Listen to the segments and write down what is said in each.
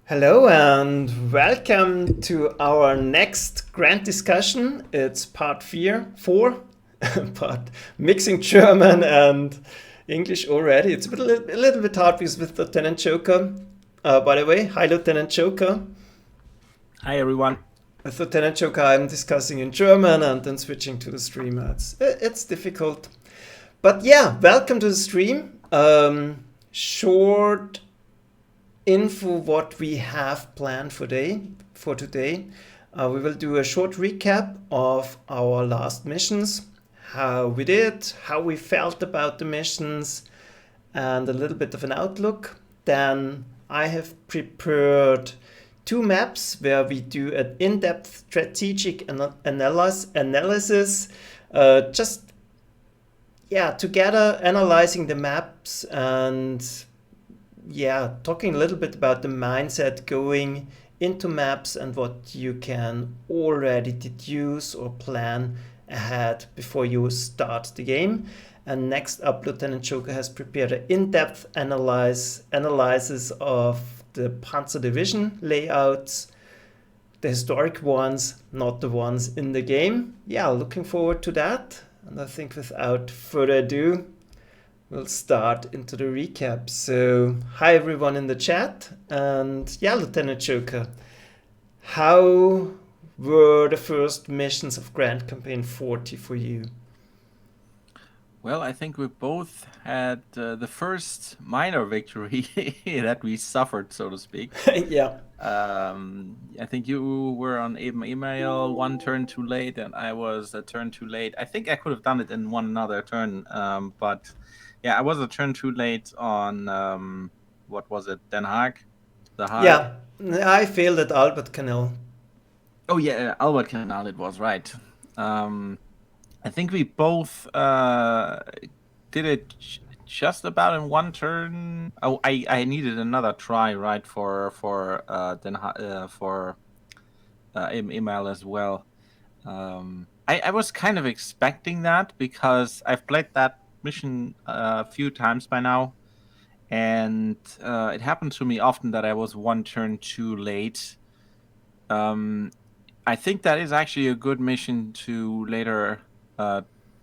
Hello and welcome to our next grant discussion. It's part 4, part mixing German and English already. It's a little bit hard because with Lieutenant Joker. By the way, hi Lieutenant Joker. Hi everyone. With Lieutenant Joker, I'm discussing in German and then switching to the stream. It's difficult. But yeah, welcome to the stream. Short info what we have planned for today. We will do a short recap of our last missions, how we did, how we felt about the missions, and a little bit of an outlook. Then I have prepared two maps where we do an in-depth strategic analysis, just together analyzing the maps and talking a little bit about the mindset going into maps and what you can already deduce or plan ahead before you start the game. And next up, Lieutenant Joker has prepared an in-depth analysis of the Panzer Division layouts, the historic ones, not the ones in the game. Yeah, looking forward to that. And I think without further ado, we'll start into the recap. So, hi everyone in the chat, and yeah, Lieutenant Joker, how were the first missions of Grand Campaign 40 for you? Well, I think we both had the first minor victory that we suffered, so to speak. Yeah. I think you were on email one turn too late, and I was a turn too late. I think I could have done it in one another turn, but yeah, I was a turn too late on what was it, Den Haag, The Hague. Yeah, I failed at Albert Canal. Oh yeah, Albert Canal. It was right. Um, I think we both did it just about in one turn. Oh, I needed another try, right, for email as well. I was kind of expecting that because I've played that mission a few times by now, and it happened to me often that I was one turn too late. Um, I think that is actually a good mission to later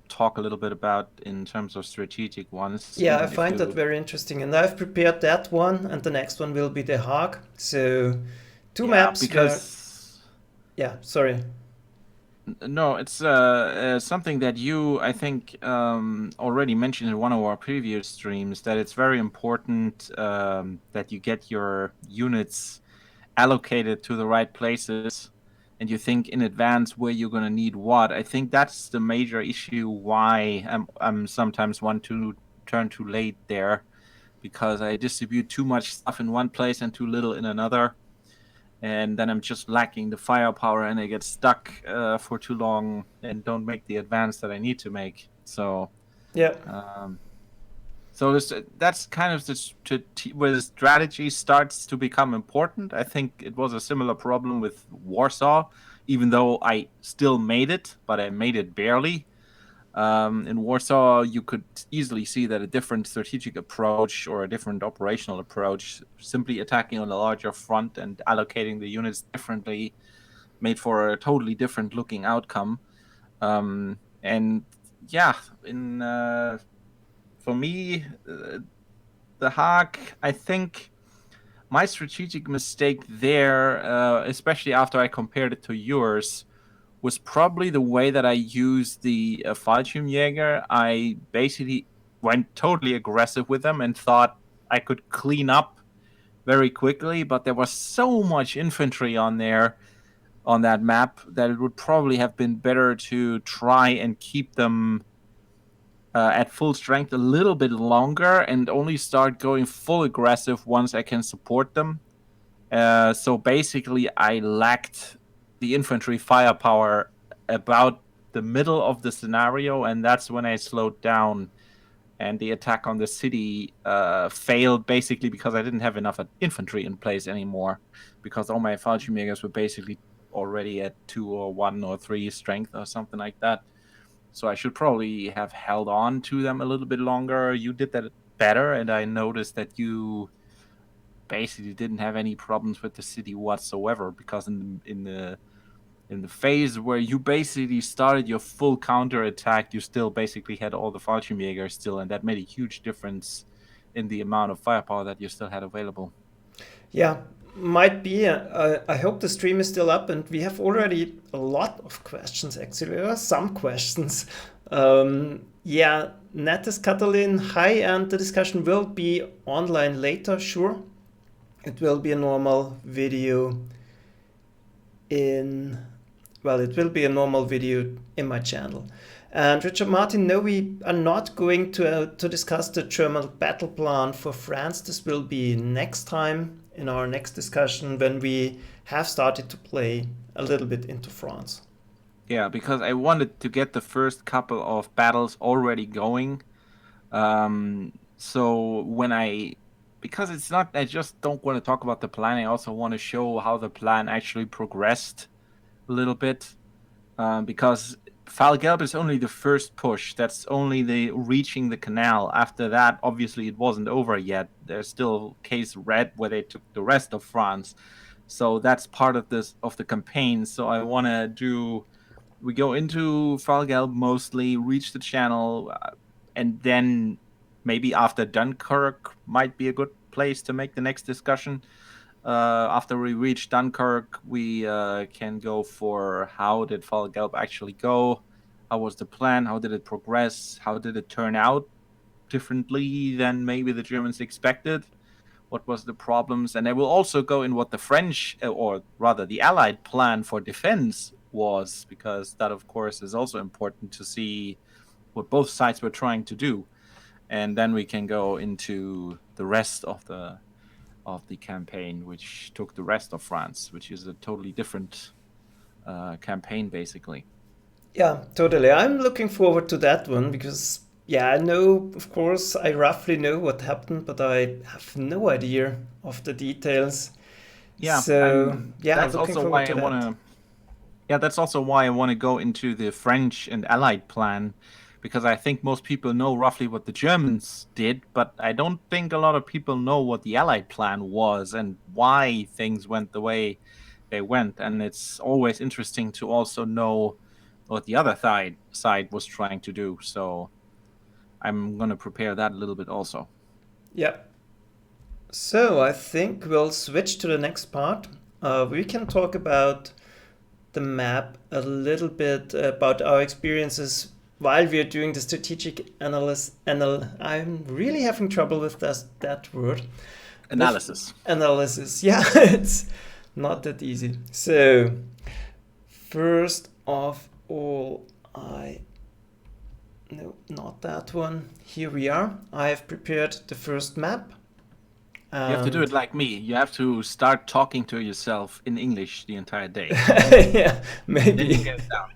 talk a little bit about in terms of strategic ones, Yeah, I even if find that you. very interesting, and I've prepared that one, and the next one will be The Hague. So, two Yeah, maps where, because yeah, sorry. no, it's something that you, I think, already mentioned in one of our previous streams, that it's very important that you get your units allocated to the right places and you think in advance where you're going to need what. I think that's the major issue why I'm sometimes one to turn too late there, because I distribute too much stuff in one place and too little in another, and then I'm just lacking the firepower and I get stuck for too long and don't make the advance that I need to make. So Yeah. um, that's kind of where the strategy starts to become important. I think it was a similar problem with Warsaw, even though I still made it, but I made it barely. In Warsaw, you could easily see that a different strategic approach or a different operational approach, simply attacking on a larger front and allocating the units differently, made for a totally different looking outcome. And yeah, in for me, the Hague, I think my strategic mistake there, especially after I compared it to yours, was probably the way that I used the Fallschirmjäger. I basically went totally aggressive with them and thought I could clean up very quickly, but there was so much infantry on there on that map that it would probably have been better to try and keep them at full strength a little bit longer and only start going full aggressive once I can support them. So basically, I lacked the infantry firepower about the middle of the scenario, and that's when I slowed down. And the attack on the city failed basically because I didn't have enough infantry in place anymore, because all my Fallschirmjägers were basically already at 2 or 1 or 3 strength or something like that. So I should probably have held on to them a little bit longer. You did that better, and I noticed that you basically didn't have any problems with the city whatsoever, because in the phase where you basically started your full counter attack, you still basically had all the Fallschirmjäger still, and that made a huge difference in the amount of firepower that you still had available. Yeah, might be. I hope the stream is still up, and we have already a lot of questions. Actually, there are some questions. Yeah, Natis Katalin, hi, and the discussion will be online later. Sure, it will be a normal video in. Well, it will be a normal video in my channel. And Richard Martin, no, we are not going to discuss the German battle plan for France. This will be next time in our next discussion when we have started to play a little bit into France. Yeah, because I wanted to get the first couple of battles already going. So because it's not, I just don't want to talk about the plan. I also want to show how the plan actually progressed a little bit. Because Falgelb is only the first push. That's only the reaching the canal. After that, obviously, it wasn't over yet. There's still Case Red, where they took the rest of France. So that's part of the campaign. So I want to do. We go into Falgelb mostly, reach the channel, and then maybe after Dunkirk might be a good place to make the next discussion. After we reach Dunkirk, we can go for how did Falgelb actually go? How was the plan? How did it progress? How did it turn out differently than maybe the Germans expected? What was the problems? And I will also go in what the French, or rather the Allied plan for defense was, because that, of course, is also important to see what both sides were trying to do. And then we can go into the rest of the campaign, which took the rest of France, which is a totally different campaign, basically. Yeah, totally. I'm looking forward to that one because, yeah, I know, of course, I roughly know what happened, but I have no idea of the details. Yeah, so yeah, that's looking also forward why to I that. want to. Yeah, that's also why I want to go into the French and Allied plan, because I think most people know roughly what the Germans did, but I don't think a lot of people know what the Allied plan was and why things went the way they went. And it's always interesting to also know what the other side was trying to do. So I'm going to prepare that a little bit also. Yeah. So I think we'll switch to the next part. We can talk about the map a little bit, about our experiences while we are doing the strategic analysis. I'm really having trouble with that word. Analysis. Analysis. Yeah, it's not that easy. So first of all, no, not that one. Here we are. I have prepared the first map. You have to do it like me. You have to start talking to yourself in English the entire day. Yeah, maybe. Then you get it down.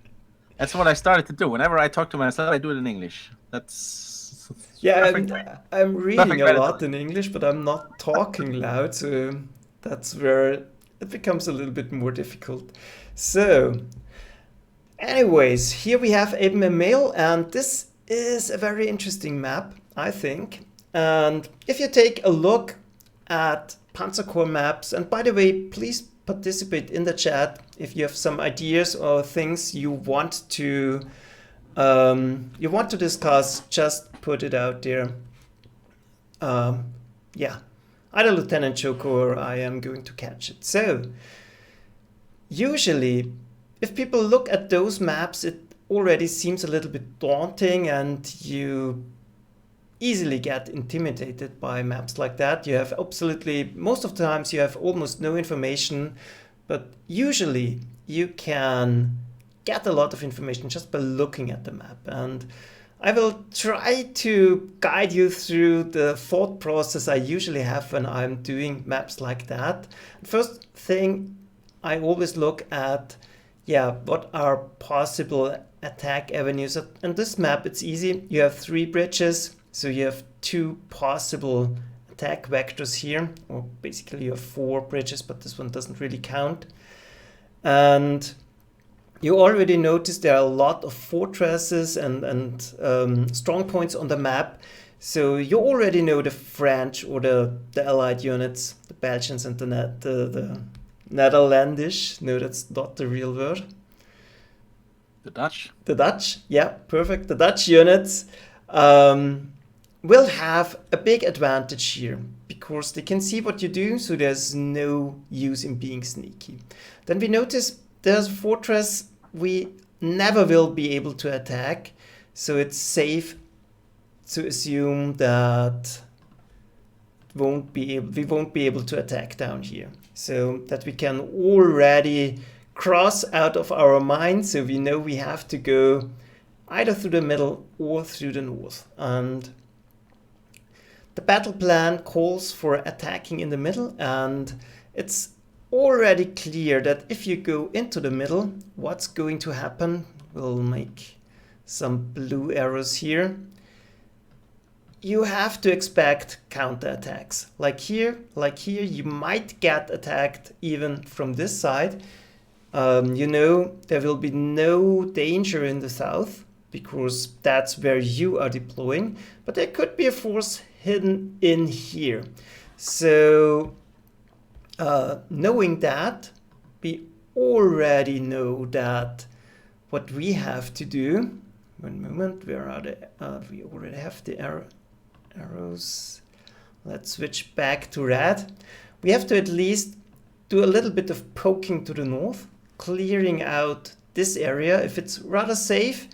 That's what I started to do. Whenever I talk to myself, I do it in English. That's Yeah, perfect. I'm reading Perfect a way to lot do in English, but I'm not talking loud, so that's where it becomes a little bit more difficult. So, anyways, here we have Eben Mail, and this is a very interesting map, I think. And if you take a look at Panzer Corps maps, and by the way, please participate in the chat if you have some ideas or things you want to discuss. Just put it out there. Yeah, either Lieutenant Choco or I am going to catch it. So usually, if people look at those maps, it already seems a little bit daunting, and you easily get intimidated by maps like that. You have absolutely, most of the times you have almost no information, but usually you can get a lot of information just by looking at the map. And I will try to guide you through the thought process I usually have when I'm doing maps like that. First thing, I always look at, what are possible attack avenues. And this map, it's easy. You have 3 bridges. So you have 2 possible attack vectors here, or basically you have 4 bridges, but this one doesn't really count. And you already noticed there are a lot of fortresses and strong points on the map. So you already know the French or the Allied units, the Belgians and the Netherlandish. No, that's not the real word. The Dutch. The Dutch, yeah, perfect. The Dutch units will have a big advantage here because they can see what you do, so there's no use in being sneaky. Then we notice there's a fortress we never will be able to attack, so it's safe to assume that we won't be able to attack down here. So that we can already cross out of our mind, so we know we have to go either through the middle or through the north. And the battle plan calls for attacking in the middle, and it's already clear that if you go into the middle, what's going to happen? We'll make some blue arrows here. You have to expect counterattacks. Like here, you might get attacked even from this side. You know, there will be no danger in the south because that's where you are deploying, but there could be a force hidden in here. So knowing that, we already know that what we have to do, one moment, where are the, we already have the arrows. Let's switch back to red. We have to at least do a little bit of poking to the north, clearing out this area. If it's rather safe,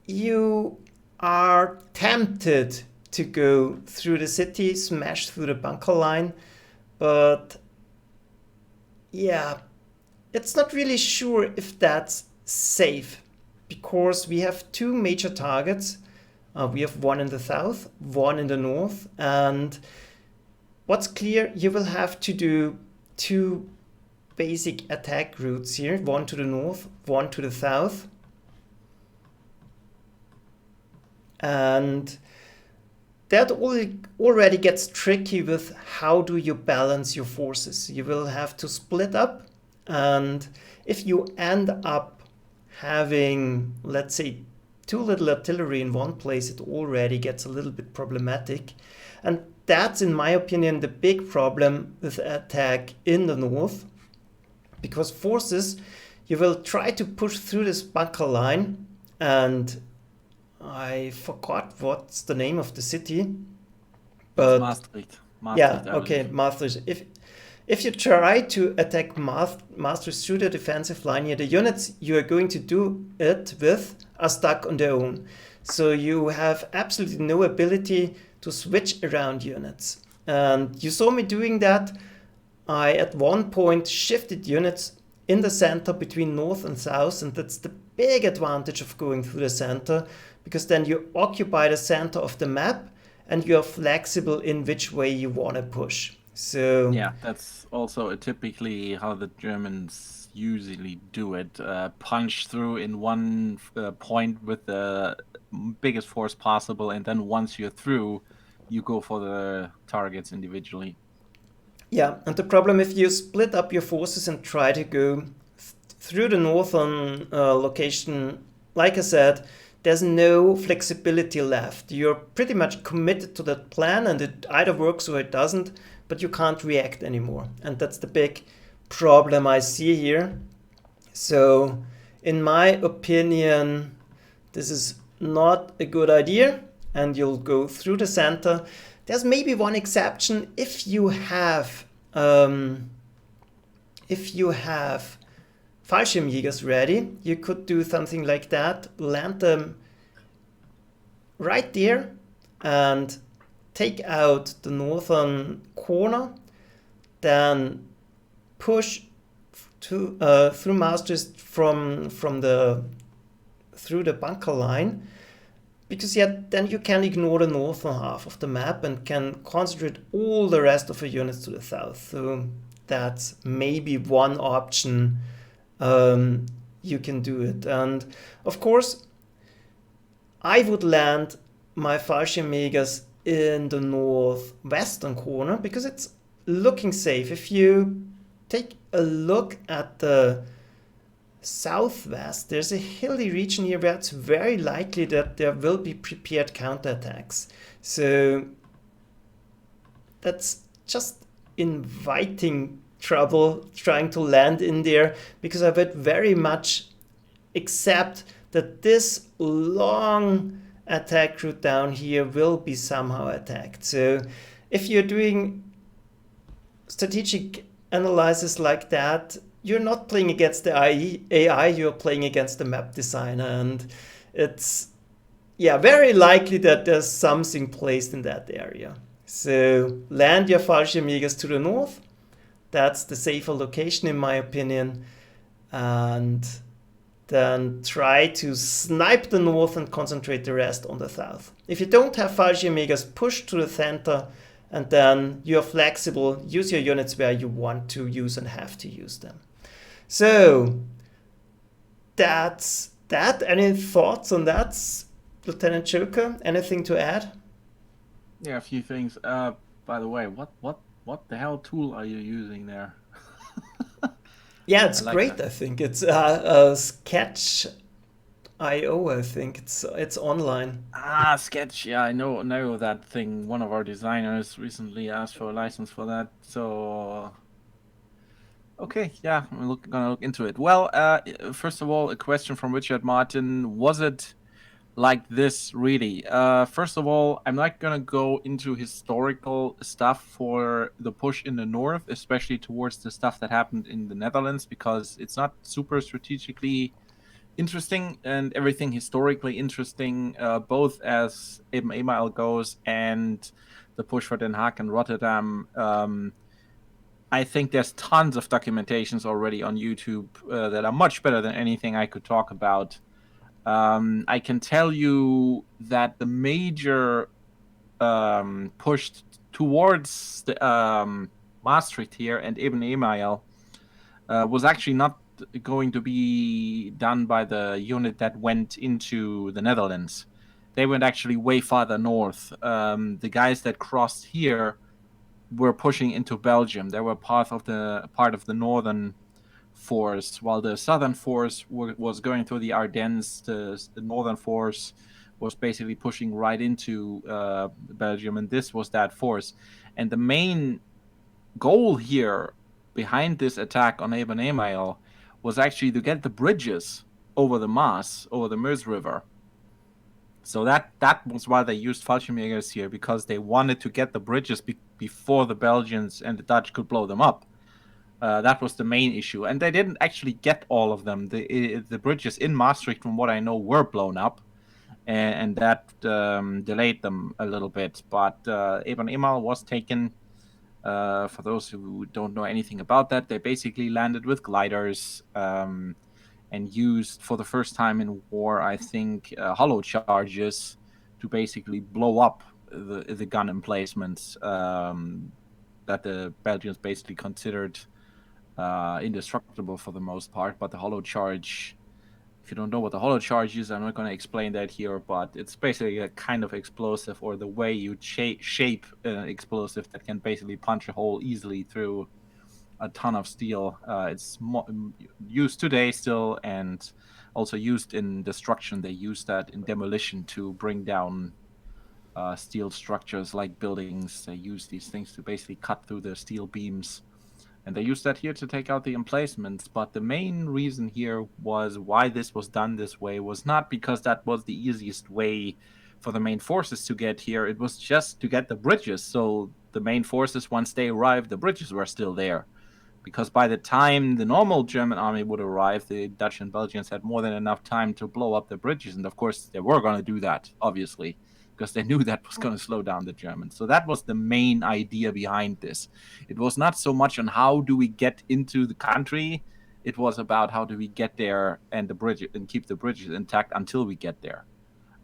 you are tempted to go through the city, smash through the bunker line, but yeah, it's not really sure if that's safe because we have two major targets. We have one in the south, one in the north, and what's clear, you will have to do two basic attack routes here, one to the north, one to the south. And that already gets tricky with how do you balance your forces. You will have to split up, and if you end up having, let's say, too little artillery in one place, it already gets a little bit problematic. And that's, in my opinion, the big problem with attack in the north, because forces, you will try to push through this bunker line, and I forgot what's the name of the city, but Maastricht. yeah, okay, Maastricht. If you try to attack Maastricht through the defensive line here, the units you are going to do it with are stuck on their own. So you have absolutely no ability to switch around units. And you saw me doing that. I at one point shifted units in the center between north and south, and that's the big advantage of going through the center, because then you occupy the center of the map and you are flexible in which way you want to push. So yeah, that's also typically how the Germans usually do it. Punch through in one point with the biggest force possible, and then once you're through, you go for the targets individually. Yeah, and the problem if you split up your forces and try to go through the northern location, like I said, there's no flexibility left. You're pretty much committed to that plan, and it either works or it doesn't, but you can't react anymore. And that's the big problem I see here. So, in my opinion, this is not a good idea, and you'll go through the center. There's maybe one exception if you have Fallschirmjägers ready. You could do something like that, land them right there, and take out the northern corner, then push to through Maastricht through the bunker line. Because then you can ignore the northern half of the map and can concentrate all the rest of your units to the south. So that's maybe one option you can do it. And of course, I would land my Fallschirmjägers in the northwestern corner because it's looking safe. If you take a look at the southwest, there's a hilly region here where it's very likely that there will be prepared counterattacks. So that's just inviting trouble trying to land in there, because I would very much accept that this long attack route down here will be somehow attacked. So if you're doing strategic analysis like that, you're not playing against the AI, you're playing against the map designer, and it's very likely that there's something placed in that area. So land your Fallschirmjägers to the north. That's the safer location in my opinion. And then try to snipe the north and concentrate the rest on the south. If you don't have Fallschirmjägers, push to the center, and then you're flexible. Use your units where you want to use and have to use them. So that's that. Any thoughts on that, Lieutenant Joker? Anything to add? Yeah, a few things. By the way, what the hell tool are you using there? Yeah, it's like great. that. I think it's a Sketch IO. I think it's online. Sketch. Yeah, I know that thing. One of our designers recently asked for a license for that. So, okay, yeah, gonna look into it. Well, first of all, a question from Richard Martin: was it like this really? First of all, I'm not gonna go into historical stuff for the push in the north, especially towards the stuff that happened in the Netherlands, because it's not super strategically interesting and everything historically interesting, both as Ibn Email goes and the push for Den Haag and Rotterdam. I think there's tons of documentations already on YouTube that are much better than anything I could talk about. I can tell you that the major push towards the Maastricht here and Ibn Email was actually not going to be done by the unit that went into the Netherlands. They went actually way farther north. The guys that crossed here were pushing into Belgium. They were part of the northern force, while the southern force was going through the Ardennes. The northern force was basically pushing right into Belgium, and this was that force. And the main goal here behind this attack on Eben Email was actually to get the bridges over the Maas, over the Meuse River. So that was why they used Fallschirmjägers here, because they wanted to get the bridges before the Belgians and the Dutch could blow them up. That was the main issue, and they didn't actually get all of them. The bridges in Maastricht, from what I know, were blown up, and that delayed them a little bit. But Eben Email was taken. For those who don't know anything about that, they basically landed with gliders and used, for the first time in war, I think, hollow charges to basically blow up the gun emplacements that the Belgians basically considered indestructible for the most part. But the hollow charge, if you don't know what the hollow charge is, I'm not going to explain that here, but it's basically a kind of explosive, or the way you shape an explosive that can basically punch a hole easily through a ton of steel. It's used today still, and also used in destruction. They use that in demolition to bring down steel structures like buildings. They use these things to basically cut through the steel beams. And they used that here to take out the emplacements. But the main reason here was why this was done this way was not because that was the easiest way for the main forces to get here. It was just to get the bridges. So the main forces, once they arrived, the bridges were still there. Because by the time the normal German army would arrive, the Dutch and Belgians had more than enough time to blow up the bridges. And of course, they were going to do that, obviously, because they knew that was going to slow down the Germans. So that was the main idea behind this. It was not so much on how do we get into the country. It was about how do we get there and keep the bridges intact until we get there.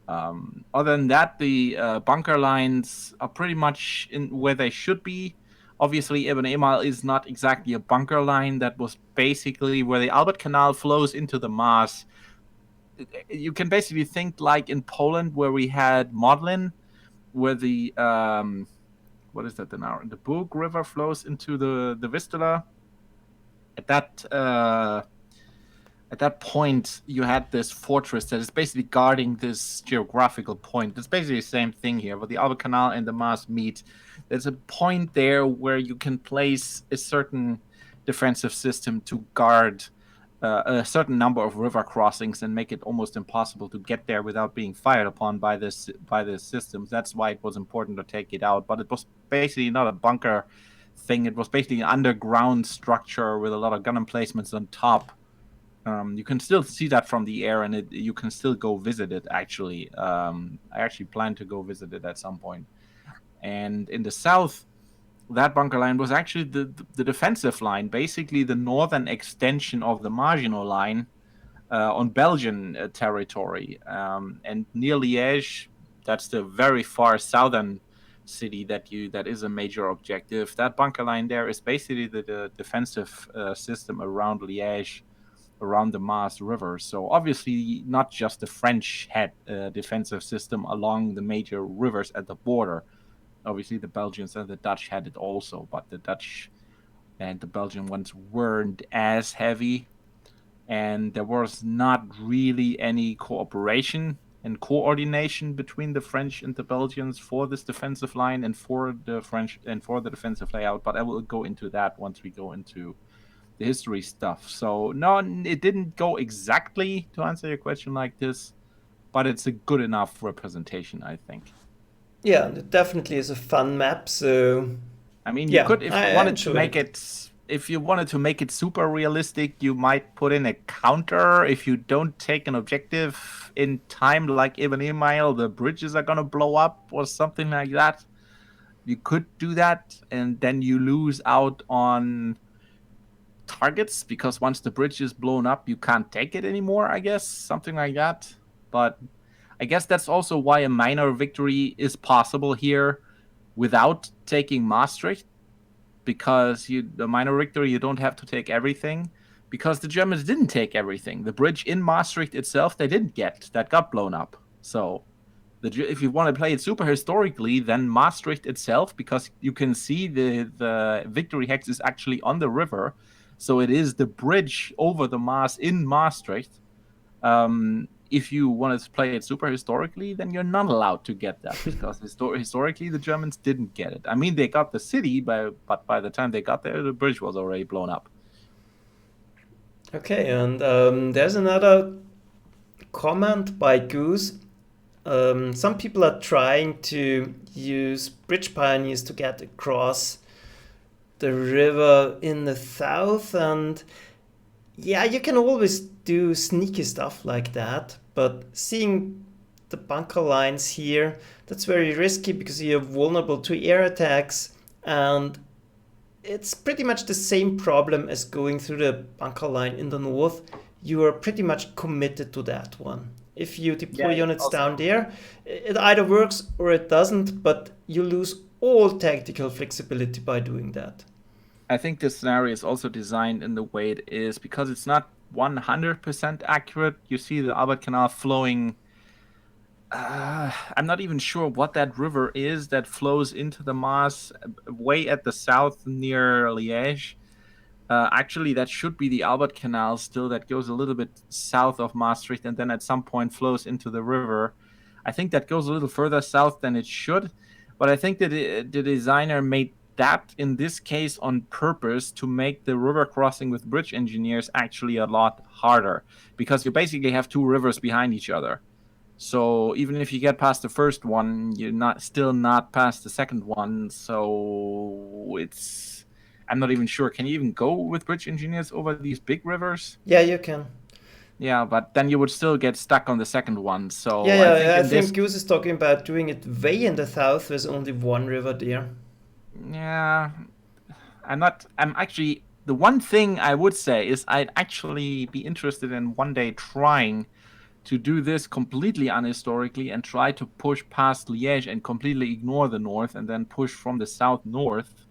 Other than that, the bunker lines are pretty much in where they should be. Obviously, Ibn Email is not exactly a bunker line. That was basically where the Albert Canal flows into the Maas. You can basically think like in Poland, where we had Modlin, where the what is that now? The Bug River flows into the Vistula. At at that point you had this fortress that is basically guarding this geographical point. It's basically the same thing here, where the Albert Canal and the Maas meet. There's a point there where you can place a certain defensive system to guard a certain number of river crossings and make it almost impossible to get there without being fired upon by the systems. That's why it was important to take it out. But it was basically not a bunker thing. It was basically an underground structure with a lot of gun emplacements on top. You can still see that from the air, and you can still go visit it, actually. I actually plan to go visit it at some point. And in the south, that bunker line was actually the defensive line, basically the northern extension of the Maginot Line on Belgian territory. And near Liège, that's the very far southern city that is a major objective. That bunker line there is basically the defensive system around Liège, around the Maas River. So obviously not just the French had a defensive system along the major rivers at the border. Obviously the Belgians and the Dutch had it also, but the Dutch and the Belgian ones weren't as heavy, and there was not really any cooperation and coordination between the French and the Belgians for this defensive line and for the French and for the defensive layout. But I will go into that once we go into the history stuff. So no, it didn't go exactly to answer your question like this, but it's a good enough representation, I think. Yeah, it definitely is a fun map. So I mean, you yeah, could, if you I wanted to enjoyed make it, if you wanted to make it super realistic, you might put in a counter. If you don't take an objective in time, like Ibn Email, the bridges are gonna blow up or something like that. You could do that, and then you lose out on targets, because once the bridge is blown up, you can't take it anymore, I guess, something like that. But I guess that's also why a minor victory is possible here without taking Maastricht, because the minor victory, you don't have to take everything, because the Germans didn't take everything. The bridge in Maastricht itself, they didn't get. That got blown up. So if you want to play it super historically, then Maastricht itself, because you can see the victory hex is actually on the river. So it is the bridge over the Maas in Maastricht. If you wanted to play it super historically, then you're not allowed to get that, because historically the Germans didn't get it. I mean, they got the city, but by the time they got there, the bridge was already blown up. Okay, and there's another comment by Goose. Some people are trying to use bridge pioneers to get across the river in the south, and yeah, you can always do sneaky stuff like that, but seeing the bunker lines here, that's very risky because you're vulnerable to air attacks, and it's pretty much the same problem as going through the bunker line in the north. You are pretty much committed to that one. If you deploy units down there, it either works or it doesn't, but you lose all tactical flexibility by doing that. I think this scenario is also designed in the way it is because it's not 100% accurate. You see the Albert Canal flowing. I'm not even sure what that river is that flows into the Maas way at the south near Liège. Actually, that should be the Albert Canal still, that goes a little bit south of Maastricht and then at some point flows into the river. I think that goes a little further south than it should, but I think that the designer made that in this case on purpose to make the river crossing with bridge engineers actually a lot harder, because you basically have two rivers behind each other. So even if you get past the first one, you're still not past the second one. So I'm not even sure. Can you even go with bridge engineers over these big rivers? Yeah, you can. Yeah, but then you would still get stuck on the second one. So I think Goose is talking about doing it way in the south. There's only one river there. Yeah, I'm actually, the one thing I would say is I'd actually be interested in one day trying to do this completely unhistorically and try to push past Liège and completely ignore the north and then push from the south north.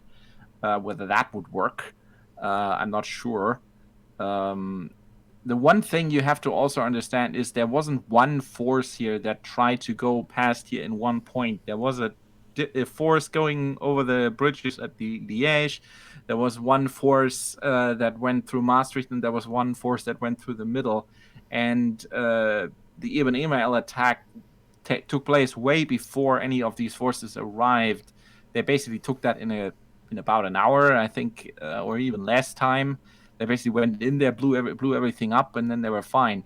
Whether that would work, I'm not sure. The one thing you have to also understand is there wasn't one force here that tried to go past here in one point. There was a force going over the bridges at the Liège. There was one force that went through Maastricht, and there was one force that went through the middle. And the Ibn Email attack took place way before any of these forces arrived. They basically took that in about an hour, I think, or even less time. They basically went in there, blew everything up, and then they were fine.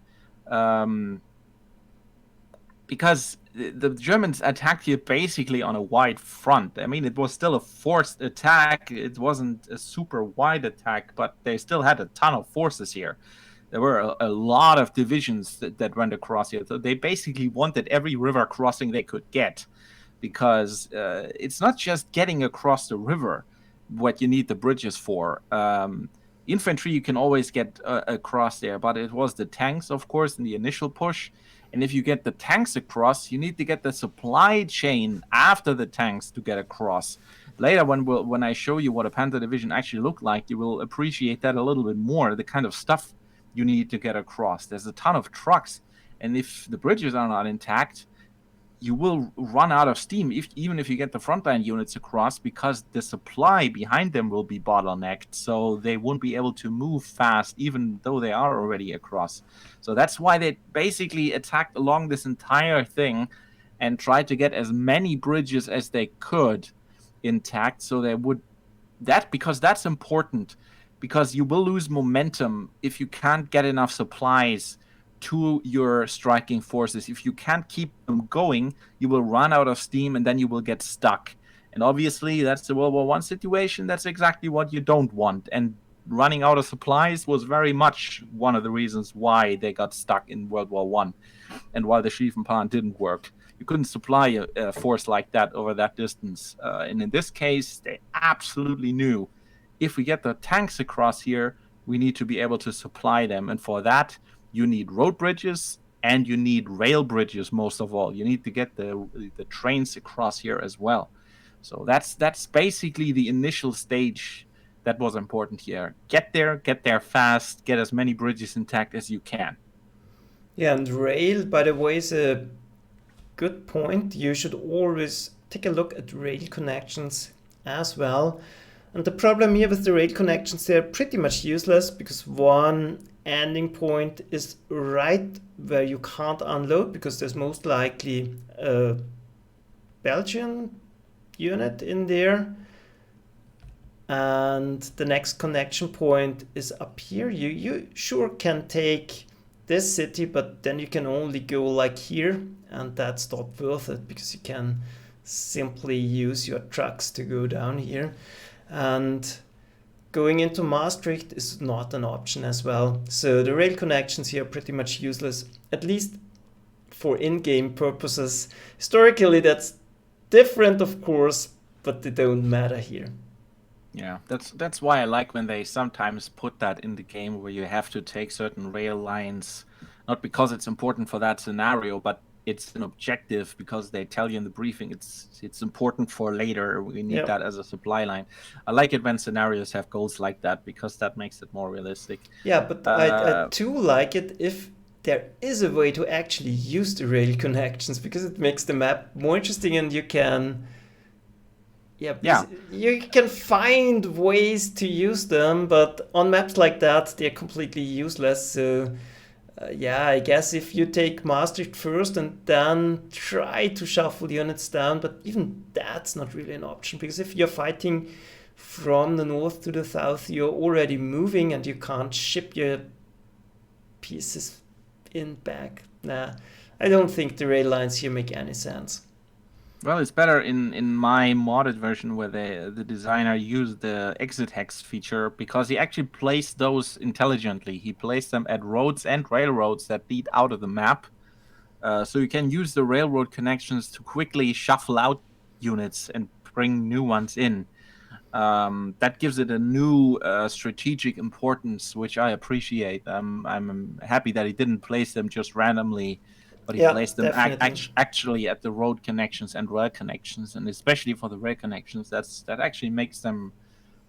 Because the Germans attacked here basically on a wide front. I mean, it was still a forced attack. It wasn't a super wide attack, but they still had a ton of forces here. There were a lot of divisions that went across here. So they basically wanted every river crossing they could get, because it's not just getting across the river what you need the bridges for. Infantry you can always get across there, but it was the tanks, of course, in the initial push. And if you get the tanks across, you need to get the supply chain after the tanks to get across. Later, when I show you what a Panzer division actually looked like, you will appreciate that a little bit more, the kind of stuff you need to get across. There's a ton of trucks, and if the bridges are not intact, you will run out of steam, even if you get the frontline units across, because the supply behind them will be bottlenecked, so they won't be able to move fast, even though they are already across. So that's why they basically attacked along this entire thing and tried to get as many bridges as they could intact, so they would because that's important, because you will lose momentum if you can't get enough supplies to your striking forces. If you can't keep them going, you will run out of steam, and then you will get stuck. And obviously, that's the World War I situation. That's exactly what you don't want. And running out of supplies was very much one of the reasons why they got stuck in World War I, and why the Schlieffenplan didn't work. You couldn't supply a force like that over that distance. And in this case, they absolutely knew, if we get the tanks across here, we need to be able to supply them. And for that, you need road bridges, and you need rail bridges. Most of all, you need to get the trains across here as well. So that's basically the initial stage that was important here. Get there fast, get as many bridges intact as you can. Yeah, and rail, by the way, is a good point. You should always take a look at rail connections as well. And the problem here with the rail connections, they're pretty much useless, because one ending point is right where you can't unload, because there's most likely a Belgian unit in there, and the next connection point is up here. You sure can take this city, but then you can only go like here, and that's not worth it, because you can simply use your trucks to go down here, and going into Maastricht is not an option as well. So the rail connections here are pretty much useless, at least for in-game purposes. Historically, that's different, of course, but they don't matter here. Yeah, that's why I like when they sometimes put that in the game, where you have to take certain rail lines, not because it's important for that scenario, but it's an objective, because they tell you in the briefing it's important for later. We need that as a supply line. I like it when scenarios have goals like that, because that makes it more realistic. Yeah, but I too like it if there is a way to actually use the rail connections, because it makes the map more interesting, and you can you can find ways to use them, but on maps like that they're completely useless. So I guess if you take Maastricht first and then try to shuffle units down, but even that's not really an option, because if you're fighting from the north to the south, you're already moving and you can't ship your pieces in back. Nah, I don't think the rail lines here make any sense. Well, it's better in my modded version, where the designer used the exit hex feature, because he actually placed those intelligently. He placed them at roads and railroads that lead out of the map. So you can use the railroad connections to quickly shuffle out units and bring new ones in. That gives it a new strategic importance, which I appreciate. I'm happy that he didn't place them just randomly, but he placed them actually at the road connections and rail connections, and especially for the rail connections, that actually makes them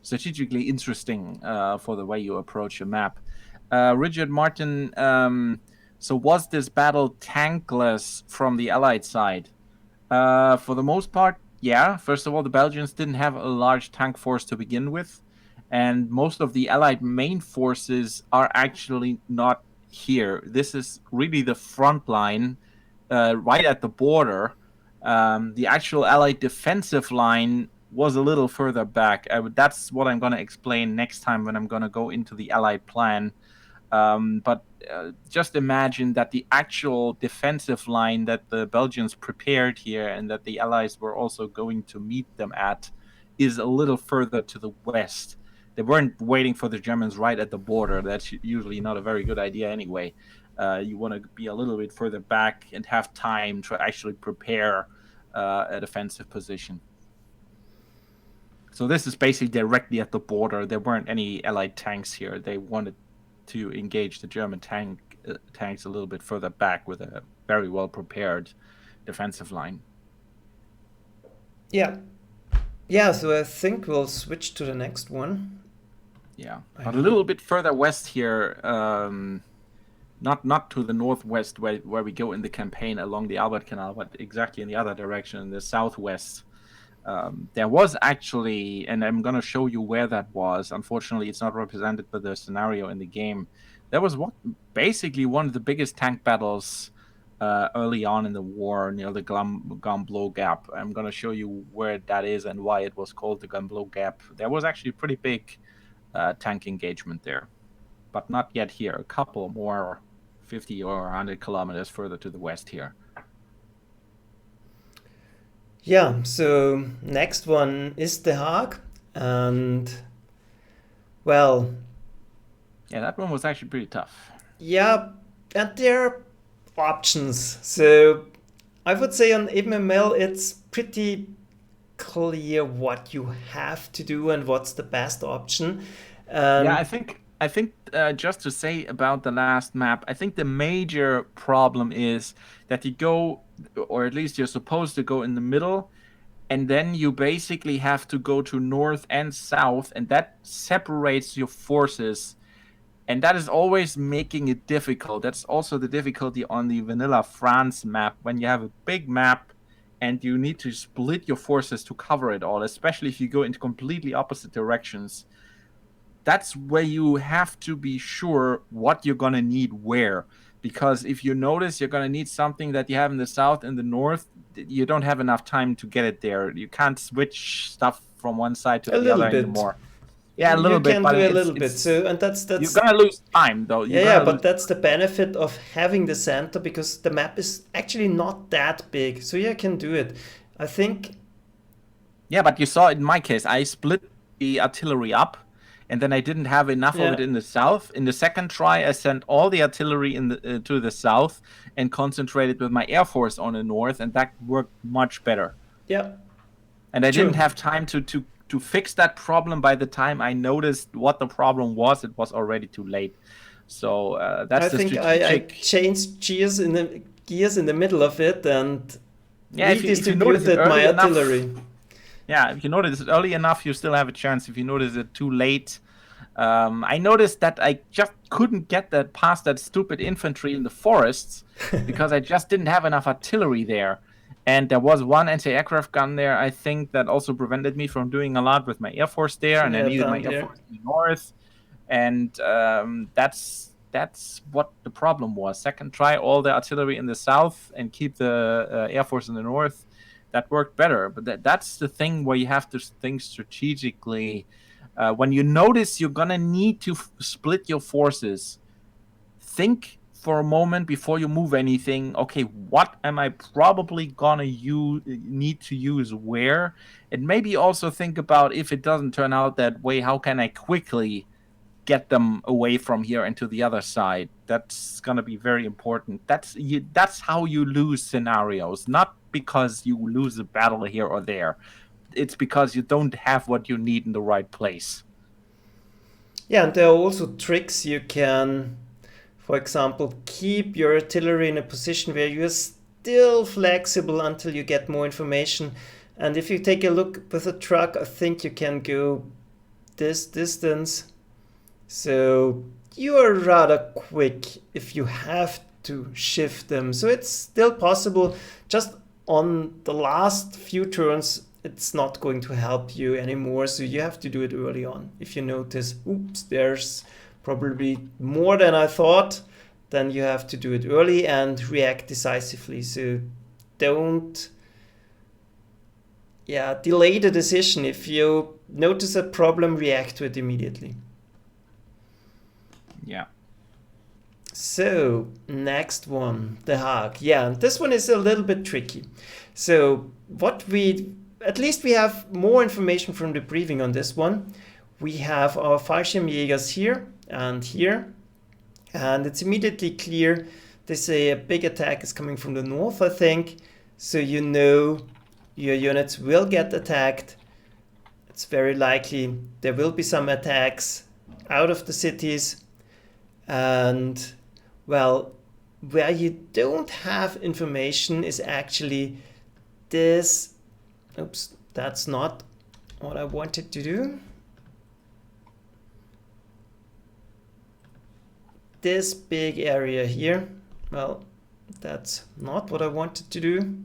strategically interesting for the way you approach a map. Richard Martin, so was this battle tankless from the Allied side? For the most part, Yeah, first of all, the Belgians didn't have a large tank force to begin with, and most of the Allied main forces are actually not here. This is really the front line, right at the border. The actual Allied defensive line was a little further back. That's what I'm going to explain next time when I'm going to go into the Allied plan. But just imagine that the actual defensive line that the Belgians prepared here and that the Allies were also going to meet them at is a little further to the west. They weren't waiting for the Germans right at the border. That's usually not a very good idea anyway. You want to be a little bit further back and have time to actually prepare a defensive position. So this is basically directly at the border. There weren't any Allied tanks here. They wanted to engage the German tanks a little bit further back with a very well prepared defensive line. Yeah. So I think we'll switch to the next one. Yeah, but a little bit further west here, not to the northwest where we go in the campaign along the Albert Canal, but exactly in the other direction, in the southwest. There was actually, and I'm going to show you where that was. Unfortunately, it's not represented by the scenario in the game. There was basically one of the biggest tank battles early on in the war near the Gamblo Gap. I'm going to show you where that is and why it was called the Gamblo Gap. There was actually a pretty big tank engagement there, but not yet here. A couple more 50 or 100 kilometers further to the west here. Yeah, so next one is The Hague, and well, yeah, that one was actually pretty tough. Yeah, and there are options. So I would say on MML it's pretty clear what you have to do and what's the best option. Yeah, I think just to say about the last map, I think the major problem is that you go, or at least you're supposed to go in the middle, and then you basically have to go to north and south, and that separates your forces. And that is always making it difficult. That's also the difficulty on the vanilla France map, when you have a big map and you need to split your forces to cover it all, especially if you go into completely opposite directions. That's where you have to be sure what you're going to need where. Because if you notice you're going to need something that you have in the south and the north, you don't have enough time to get it there. You can't switch stuff from one side to the other anymore. Yeah, a little bit, but do a little bit. So, and that's you're gonna lose time though. But that's the benefit of having the center, because the map is actually not that big. So you can do it, I think. Yeah, but you saw in my case, I split the artillery up, and then I didn't have enough of it in the south. In the second try, I sent all the artillery in the to the south and concentrated with my air force on the north, and that worked much better. Yeah. And I didn't have time to fix that problem. By the time I noticed what the problem was, it was already too late. So that's the strategic. I changed gears in the middle of it and redistributed my artillery. Yeah, if you notice it early enough, you still have a chance. If you notice it too late, I noticed that I just couldn't get that past that stupid infantry in the forests because I just didn't have enough artillery there. And there was one anti-aircraft gun there, I think, that also prevented me from doing a lot with my Air Force there. And I needed my Air Force in the north. And that's what the problem was. Second try, all the artillery in the south and keep the Air Force in the north. That worked better. But that's the thing where you have to think strategically. When you notice you're going to need to split your forces, think for a moment before you move anything. Okay, what am I probably gonna need to use where? And maybe also think about, if it doesn't turn out that way, how can I quickly get them away from here and to the other side? That's gonna be very important. That's how you lose scenarios, not because you lose a battle here or there. It's because you don't have what you need in the right place. Yeah, and there are also tricks you can, for example, keep your artillery in a position where you're still flexible until you get more information. And if you take a look with a truck, I think you can go this distance. So you are rather quick if you have to shift them. So it's still possible. Just on the last few turns, it's not going to help you anymore. So you have to do it early on. If you notice, oops, there's probably more than I thought, then you have to do it early and react decisively. So don't delay the decision. If you notice a problem, react to it immediately. Yeah. So next one, The Hague. Yeah, this one is a little bit tricky. So at least we have more information from the briefing on this one. We have our Fallschirmjägers here and here, and it's immediately clear they say a big attack is coming from the north, I think. So you know your units will get attacked. It's very likely there will be some attacks out of the cities. And well, where you don't have information is actually this. Oops, that's not what I wanted to do. This big area here, well, that's not what I wanted to do.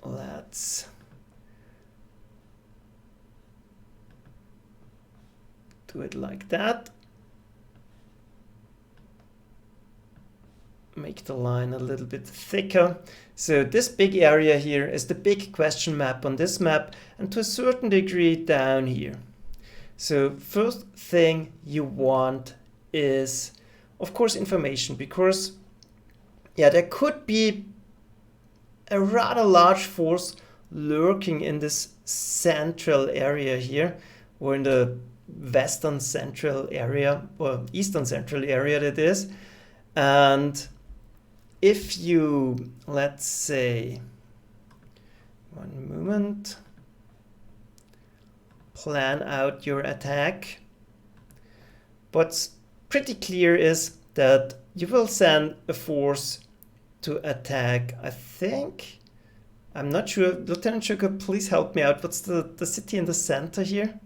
Let's do it like that. Make the line a little bit thicker. So this big area here is the big question map on this map, and to a certain degree down here. So first thing you want is, of course, information, because there could be a rather large force lurking in this central area here, or in the western central area, or eastern central area that is. And if you, let's say, one moment, plan out your attack, what's pretty clear is that you will send a force to attack, I think, I'm not sure, Lieutenant Sugar, please help me out. What's the city in the center here?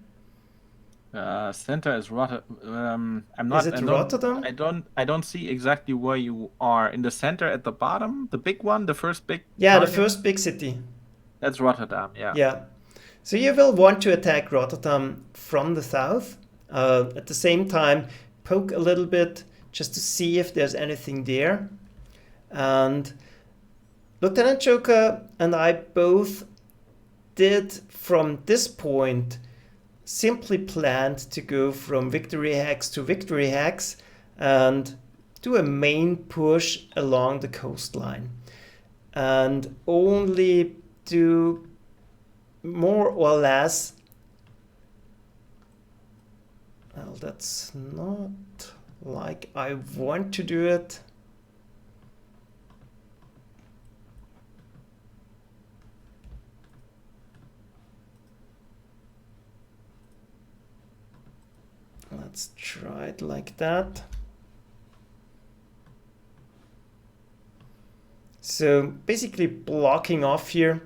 Center is Rotterdam. Is it Rotterdam? I don't see exactly where you are. In the center at the bottom, the big one, the first big. Yeah, target? The first big city. That's Rotterdam. Yeah. Yeah. So you will want to attack Rotterdam from the south. At the same time, poke a little bit just to see if there's anything there. And Lieutenant Joker and I both did, from this point, simply planned to go from victory hacks to victory hacks and do a main push along the coastline, and only do more or less, well, that's not like I want to do it. Let's try it like that. So basically blocking off here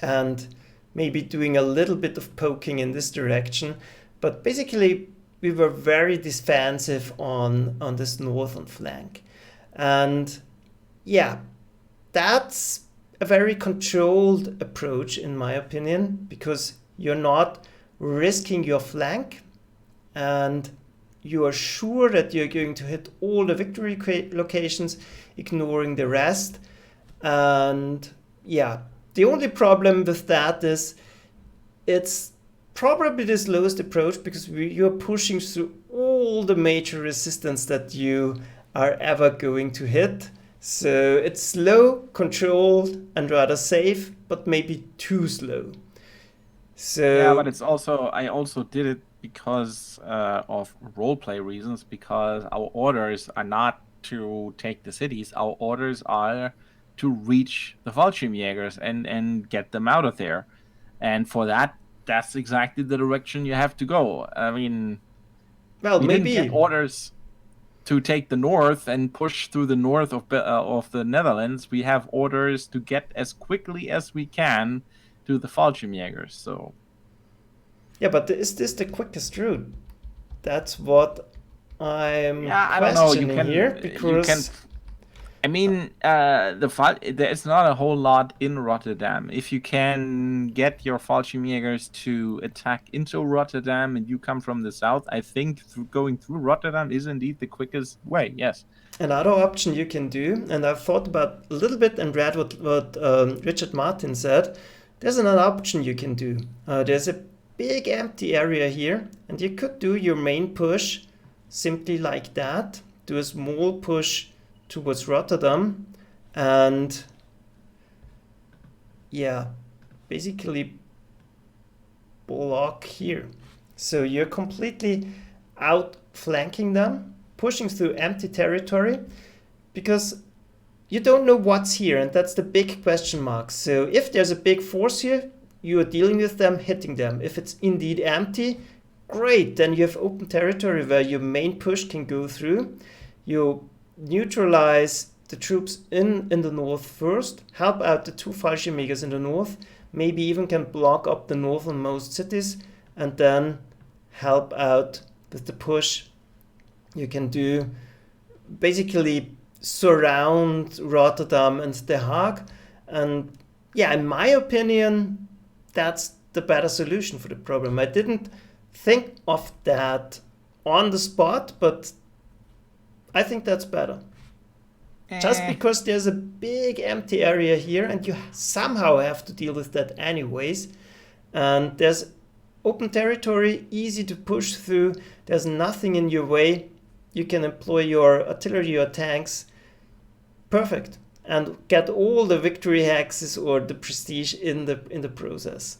and maybe doing a little bit of poking in this direction. But basically we were very defensive on this northern flank. And yeah, that's a very controlled approach in my opinion, because you're not risking your flank and you are sure that you're going to hit all the victory locations, ignoring the rest. And yeah, the only problem with that is it's probably the slowest approach, because you're pushing through all the major resistance that you are ever going to hit. So it's slow, controlled, and rather safe, but maybe too slow. So yeah, but it's also, I also did it because of roleplay reasons, because our orders are not to take the cities. Our orders are to reach the Fallschirmjägers and get them out of there. And for that, that's exactly the direction you have to go. I mean, well, we maybe didn't get orders to take the north and push through the north of the Netherlands. We have orders to get as quickly as we can to the Fallschirmjägers. So yeah, but is this the quickest route? That's what I'm Yeah, I don't know. questioning here You can. because I mean, there's not a whole lot in Rotterdam. If you can get your Fallschirmjägers to attack into Rotterdam and you come from the south, I think going through Rotterdam is indeed the quickest way. Yes. another option you can do, and I've thought about a little bit and read what Richard Martin said. There's another option you can do. There's a big empty area here, and you could do your main push simply like that. Do a small push towards Rotterdam, and yeah, basically block here. So you're completely outflanking them, pushing through empty territory, because you don't know what's here, and that's the big question mark. So if there's a big force here, you are dealing with them, hitting them. If it's indeed empty, great, then you have open territory where your main push can go through. You neutralize the troops in the north first, help out the two Fallschirmjägers in the north, maybe even can block up the northernmost cities, and then help out with the push. You can do basically surround Rotterdam and The Hague. And yeah, in my opinion, that's the better solution for the problem. I didn't think of that on the spot, but I think that's better. Just because there's a big empty area here and you somehow have to deal with that anyways. And there's open territory, easy to push through. There's nothing in your way. You can employ your artillery, your tanks. Perfect. And get all the victory hexes or the prestige in the process.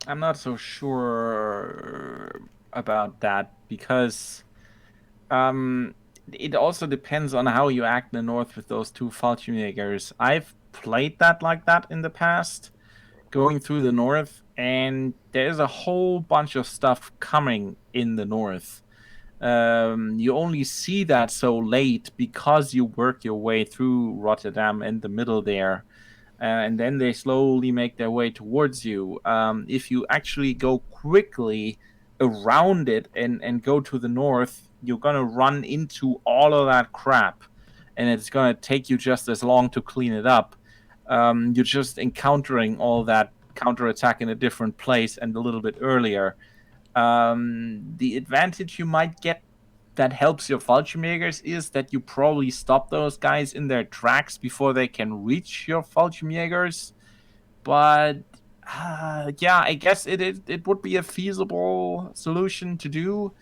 I'm not so sure about that because it also depends on how you act in the north with those two Fallschirmjägers. I've played that like that in the past, going through the north, and there's a whole bunch of stuff coming in the north. You only see that so late because you work your way through Rotterdam in the middle there, and then they slowly make their way towards you. If you actually go quickly around it and go to the north, you're going to run into all of that crap, and it's going to take you just as long to clean it up. You're just encountering all that counterattack in a different place and a little bit earlier. The advantage you might get that helps your Fallschirmjägers is that you probably stop those guys in their tracks before they can reach your Fallschirmjägers. But yeah, I guess it would be a feasible solution to do.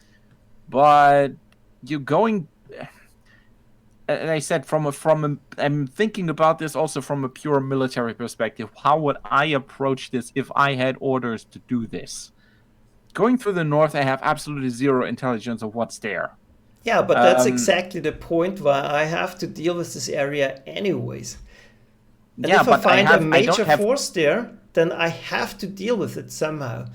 But you're going. And I said I'm thinking about this also from a pure military perspective. How would I approach this if I had orders to do this? Going through the north, I have absolutely zero intelligence of what's there. Yeah, but that's exactly the point why I have to deal with this area anyways. And yeah, if I but find a I major don't have. force there, then I have to deal with it somehow.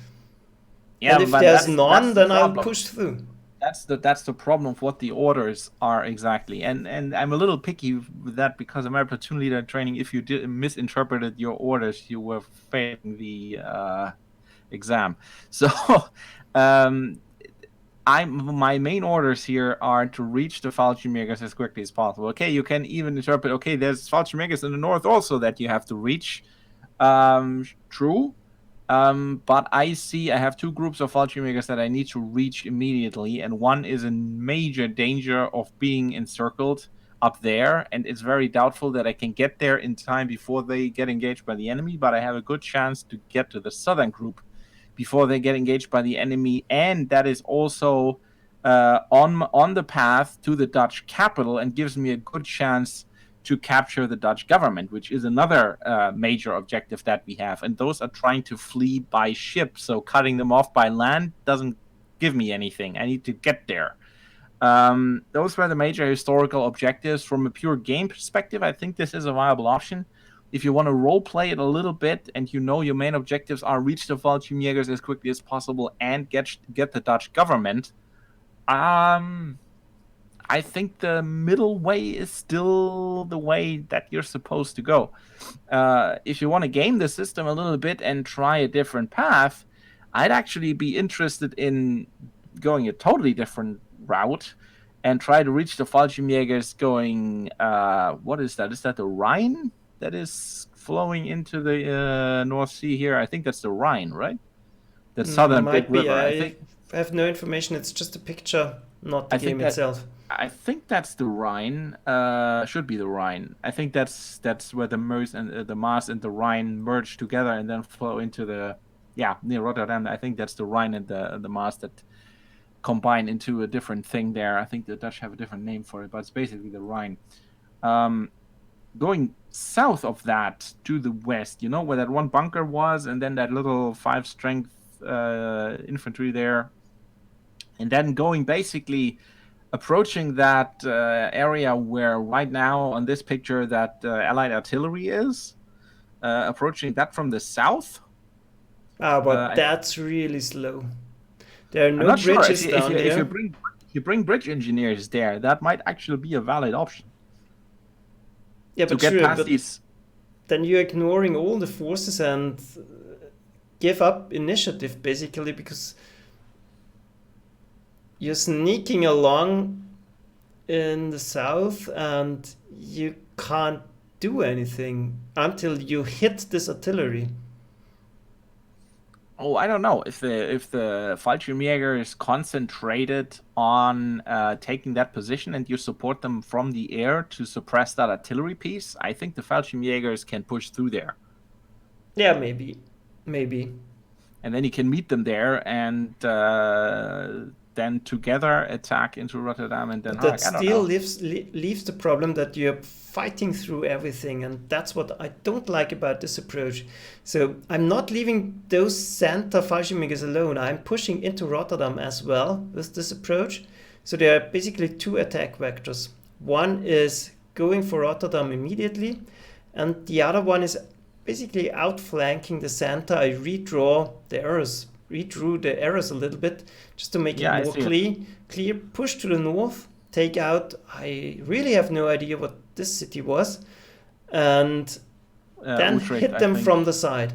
Yeah, And if but there's that's none, the then I'll problem. push through. That's the problem of what the orders are exactly, and I'm a little picky with that because in my platoon leader training, if you misinterpreted your orders, you were failing the exam. So, my main orders here are to reach the Fallschirmjägers as quickly as possible. Okay, you can even interpret. Okay, there's Fallschirmjägers in the north also that you have to reach. True. But I have two groups of Fallschirmjägers that I need to reach immediately, and one is in major danger of being encircled up there, and it's very doubtful that I can get there in time before they get engaged by the enemy, but I have a good chance to get to the southern group before they get engaged by the enemy, and that is also on the path to the Dutch capital and gives me a good chance to capture the Dutch government, which is another major objective that we have. And those are trying to flee by ship. So cutting them off by land doesn't give me anything. I need to get there. Those were the major historical objectives. From a pure game perspective, I think this is a viable option. If you want to role play it a little bit and you know your main objectives are reach the Fallschirmjägers as quickly as possible and get the Dutch government, I think the middle way is still the way that you're supposed to go. If you want to game the system a little bit and try a different path, I'd actually be interested in going a totally different route and try to reach the Fallschirmjägers going, what is that? Is that the Rhine that is flowing into the North Sea here? I think that's the Rhine, right? The southern big Might be. river. I have no information. It's just a picture, not the I think game that itself. I think that's the Rhine. Should be the Rhine. I think that's where the Meuse and the Maas and the Rhine merge together and then flow into the near Rotterdam. I think that's the Rhine and the Maas that combine into a different thing there. I think the Dutch have a different name for it, but it's basically the Rhine. Going south of that to the west, you know where that one bunker was, and then that little 5-strength infantry there, and then going basically approaching that area where right now on this picture that Allied artillery is, approaching that from the south. But that's really slow. There are I'm no not sure bridges down if there. you bring bridge engineers there, that might actually be a valid option. Yeah, to but get sure, past but these. then you're ignoring all the forces and give up initiative basically because you're sneaking along in the south and you can't do anything until you hit this artillery. Oh, I don't know if the Fallschirmjäger is concentrated on taking that position and you support them from the air to suppress that artillery piece. I think the Fallschirmjägers can push through there. Yeah, maybe. Maybe. And then you can meet them there and then together attack into Rotterdam and Den But Haag. that I don't still know. leaves the problem that you're fighting through everything, and that's what I don't like about this approach. So I'm not leaving those center Fallschirmjägers alone. I'm pushing into Rotterdam as well with this approach. So there are basically two attack vectors. One is going for Rotterdam immediately, and the other one is basically outflanking the center. I redrew the arrows a little bit just to make it more clear. Push to the north, take out. I really have no idea what this city was, and then Utrecht, hit them from the side.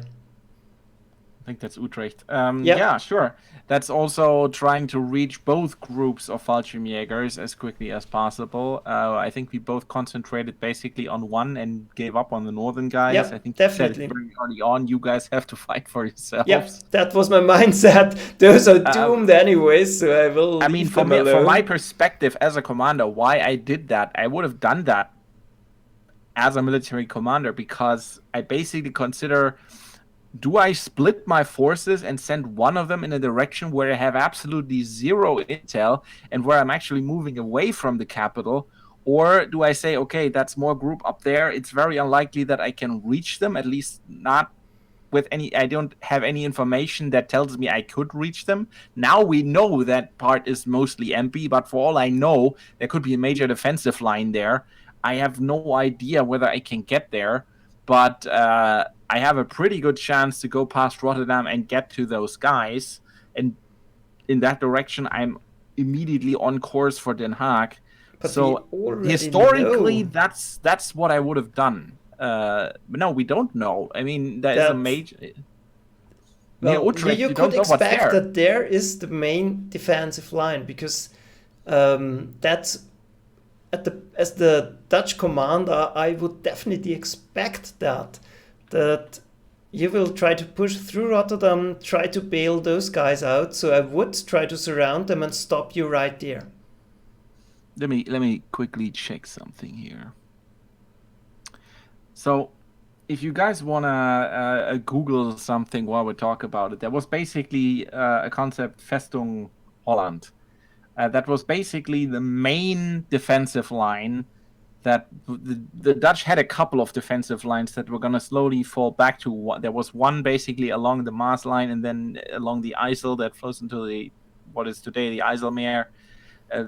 I think that's Utrecht. Yeah, sure. That's also trying to reach both groups of Fallschirmjägers as quickly as possible. I think we both concentrated basically on one and gave up on the northern guys. Yep, I think definitely. you said it very early on, you guys have to fight for yourselves. Yep, that was my mindset. Those are doomed anyways, so I will leave them alone. From my perspective as a commander, why I did that, I would have done that as a military commander because I basically consider, do I split my forces and send one of them in a direction where I have absolutely zero intel and where I'm actually moving away from the capital? Or do I say, okay, that's more group up there. It's very unlikely that I can reach them, at least not with any, I don't have any information that tells me I could reach them. Now we know that part is mostly empty, but for all I know, there could be a major defensive line there. I have no idea whether I can get there, but I have a pretty good chance to go past Rotterdam and get to those guys. And in that direction, I'm immediately on course for Den Haag. But so historically, that's what I would have done. But no, we don't know. I mean, there is a major. Well, Utrecht, you could expect that there is the main defensive line because that's as the Dutch commander, I would definitely expect that you will try to push through Rotterdam, try to bail those guys out. So I would try to surround them and stop you right there. Let me quickly check something here. So, if you guys wanna Google something while we talk about it, there was basically a concept, Festung Holland. That was basically the main defensive line that the Dutch had a couple of defensive lines that were going to slowly fall back to what there was one basically along the Maas line and then along the IJssel that flows into what is today the IJsselmeer.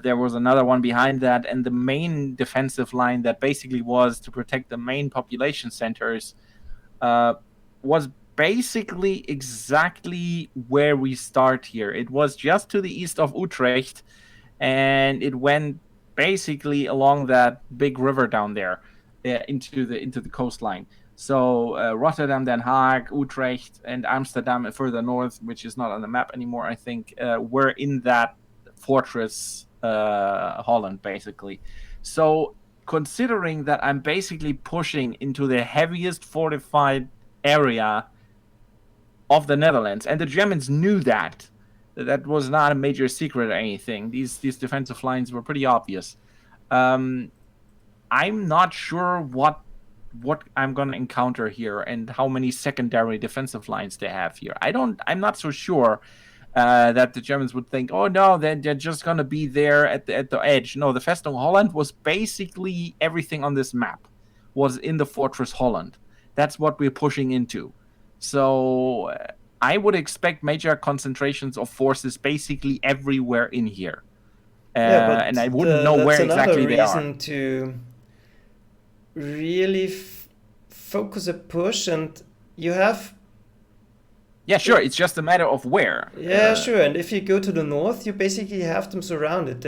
There was another one behind that, and the main defensive line that basically was to protect the main population centers was basically exactly where we start here. It was just to the east of Utrecht, and it went basically along that big river down there into the coastline. So Rotterdam, Den Haag, Utrecht, and Amsterdam further north, which is not on the map anymore, I think, were in that fortress Holland, basically. So considering that I'm basically pushing into the heaviest fortified area of the Netherlands, and the Germans knew that. That was not a major secret or anything. These defensive lines were pretty obvious. I'm not sure what I'm going to encounter here and how many secondary defensive lines they have here. I'm not so sure that the Germans would think, oh no, they're just going to be there at the edge. No, the Festung Holland was basically everything on this map was in the Fortress Holland. That's what we're pushing into. So I would expect major concentrations of forces basically everywhere in here. And I wouldn't know where exactly they are. That's another reason to really focus a push, and you have... Yeah, sure, it's just a matter of where. Yeah, sure, and if you go to the north, you basically have them surrounded.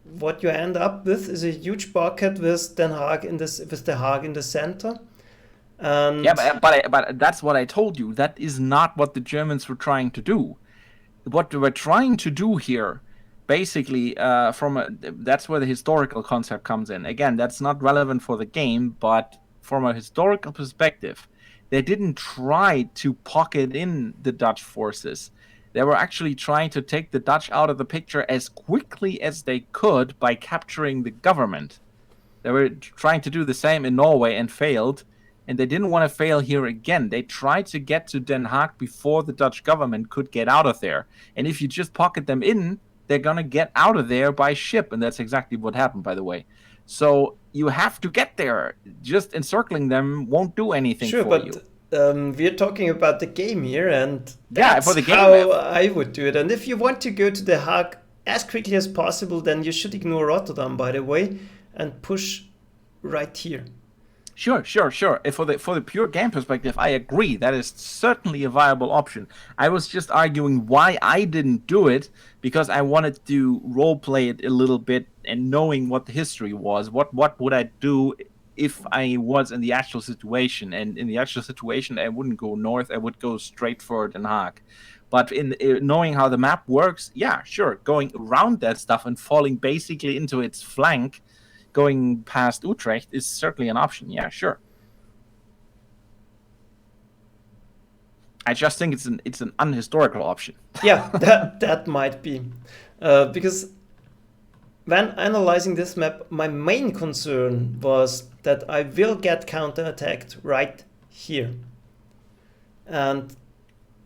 What you end up with is a huge pocket with The Hague in the center. And yeah, but that's what I told you. That is not what the Germans were trying to do. What they were trying to do here, basically, that's where the historical concept comes in. Again, that's not relevant for the game, but from a historical perspective, they didn't try to pocket in the Dutch forces. They were actually trying to take the Dutch out of the picture as quickly as they could by capturing the government. They were trying to do the same in Norway and failed. And they didn't want to fail here again. They tried to get to Den Haag before the Dutch government could get out of there. And if you just pocket them in, they're going to get out of there by ship. And that's exactly what happened, by the way. So you have to get there. Just encircling them won't do anything for you. Sure, but we're talking about the game here, and that's for the game, how I would do it. And if you want to go to The Hague as quickly as possible, then you should ignore Rotterdam, by the way, and push right here. Sure. For the pure game perspective, I agree. That is certainly a viable option. I was just arguing why I didn't do it, because I wanted to roleplay it a little bit and knowing what the history was. What would I do if I was in the actual situation? And in the actual situation, I wouldn't go north. I would go straight for Den Haag. But in knowing how the map works, yeah, sure, going around that stuff and falling basically into its flank, going past Utrecht is certainly an option. Yeah, sure. I just think it's an unhistorical option. Yeah, that might be. Because when analyzing this map, my main concern was that I will get counterattacked right here. And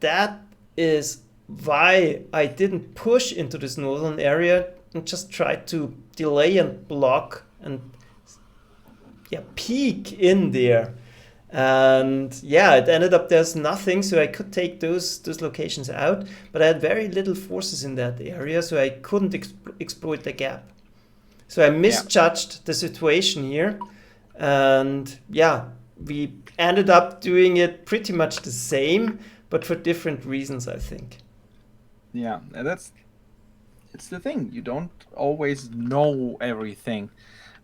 that is why I didn't push into this northern area and just tried to delay and block and peek in there. And it ended up there's nothing, so I could take those locations out, but I had very little forces in that area, so I couldn't exploit the gap. So I misjudged the situation here, and we ended up doing it pretty much the same, but for different reasons, I think. Yeah, it's the thing. You don't always know everything.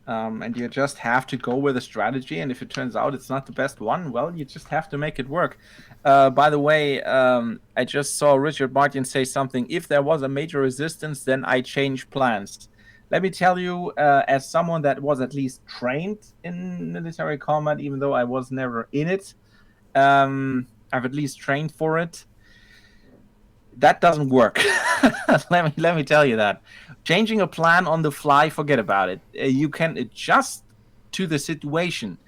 And you just have to go with a strategy, and if it turns out it's not the best one, well, you just have to make it work. By the way, I just saw Richard Martin say something, if there was a major resistance, then I change plans. Let me tell you, as someone that was at least trained in military combat, even though I was never in it, I've at least trained for it. That doesn't work. let me tell you that. Changing a plan on the fly, forget about it. You can adjust to the situation,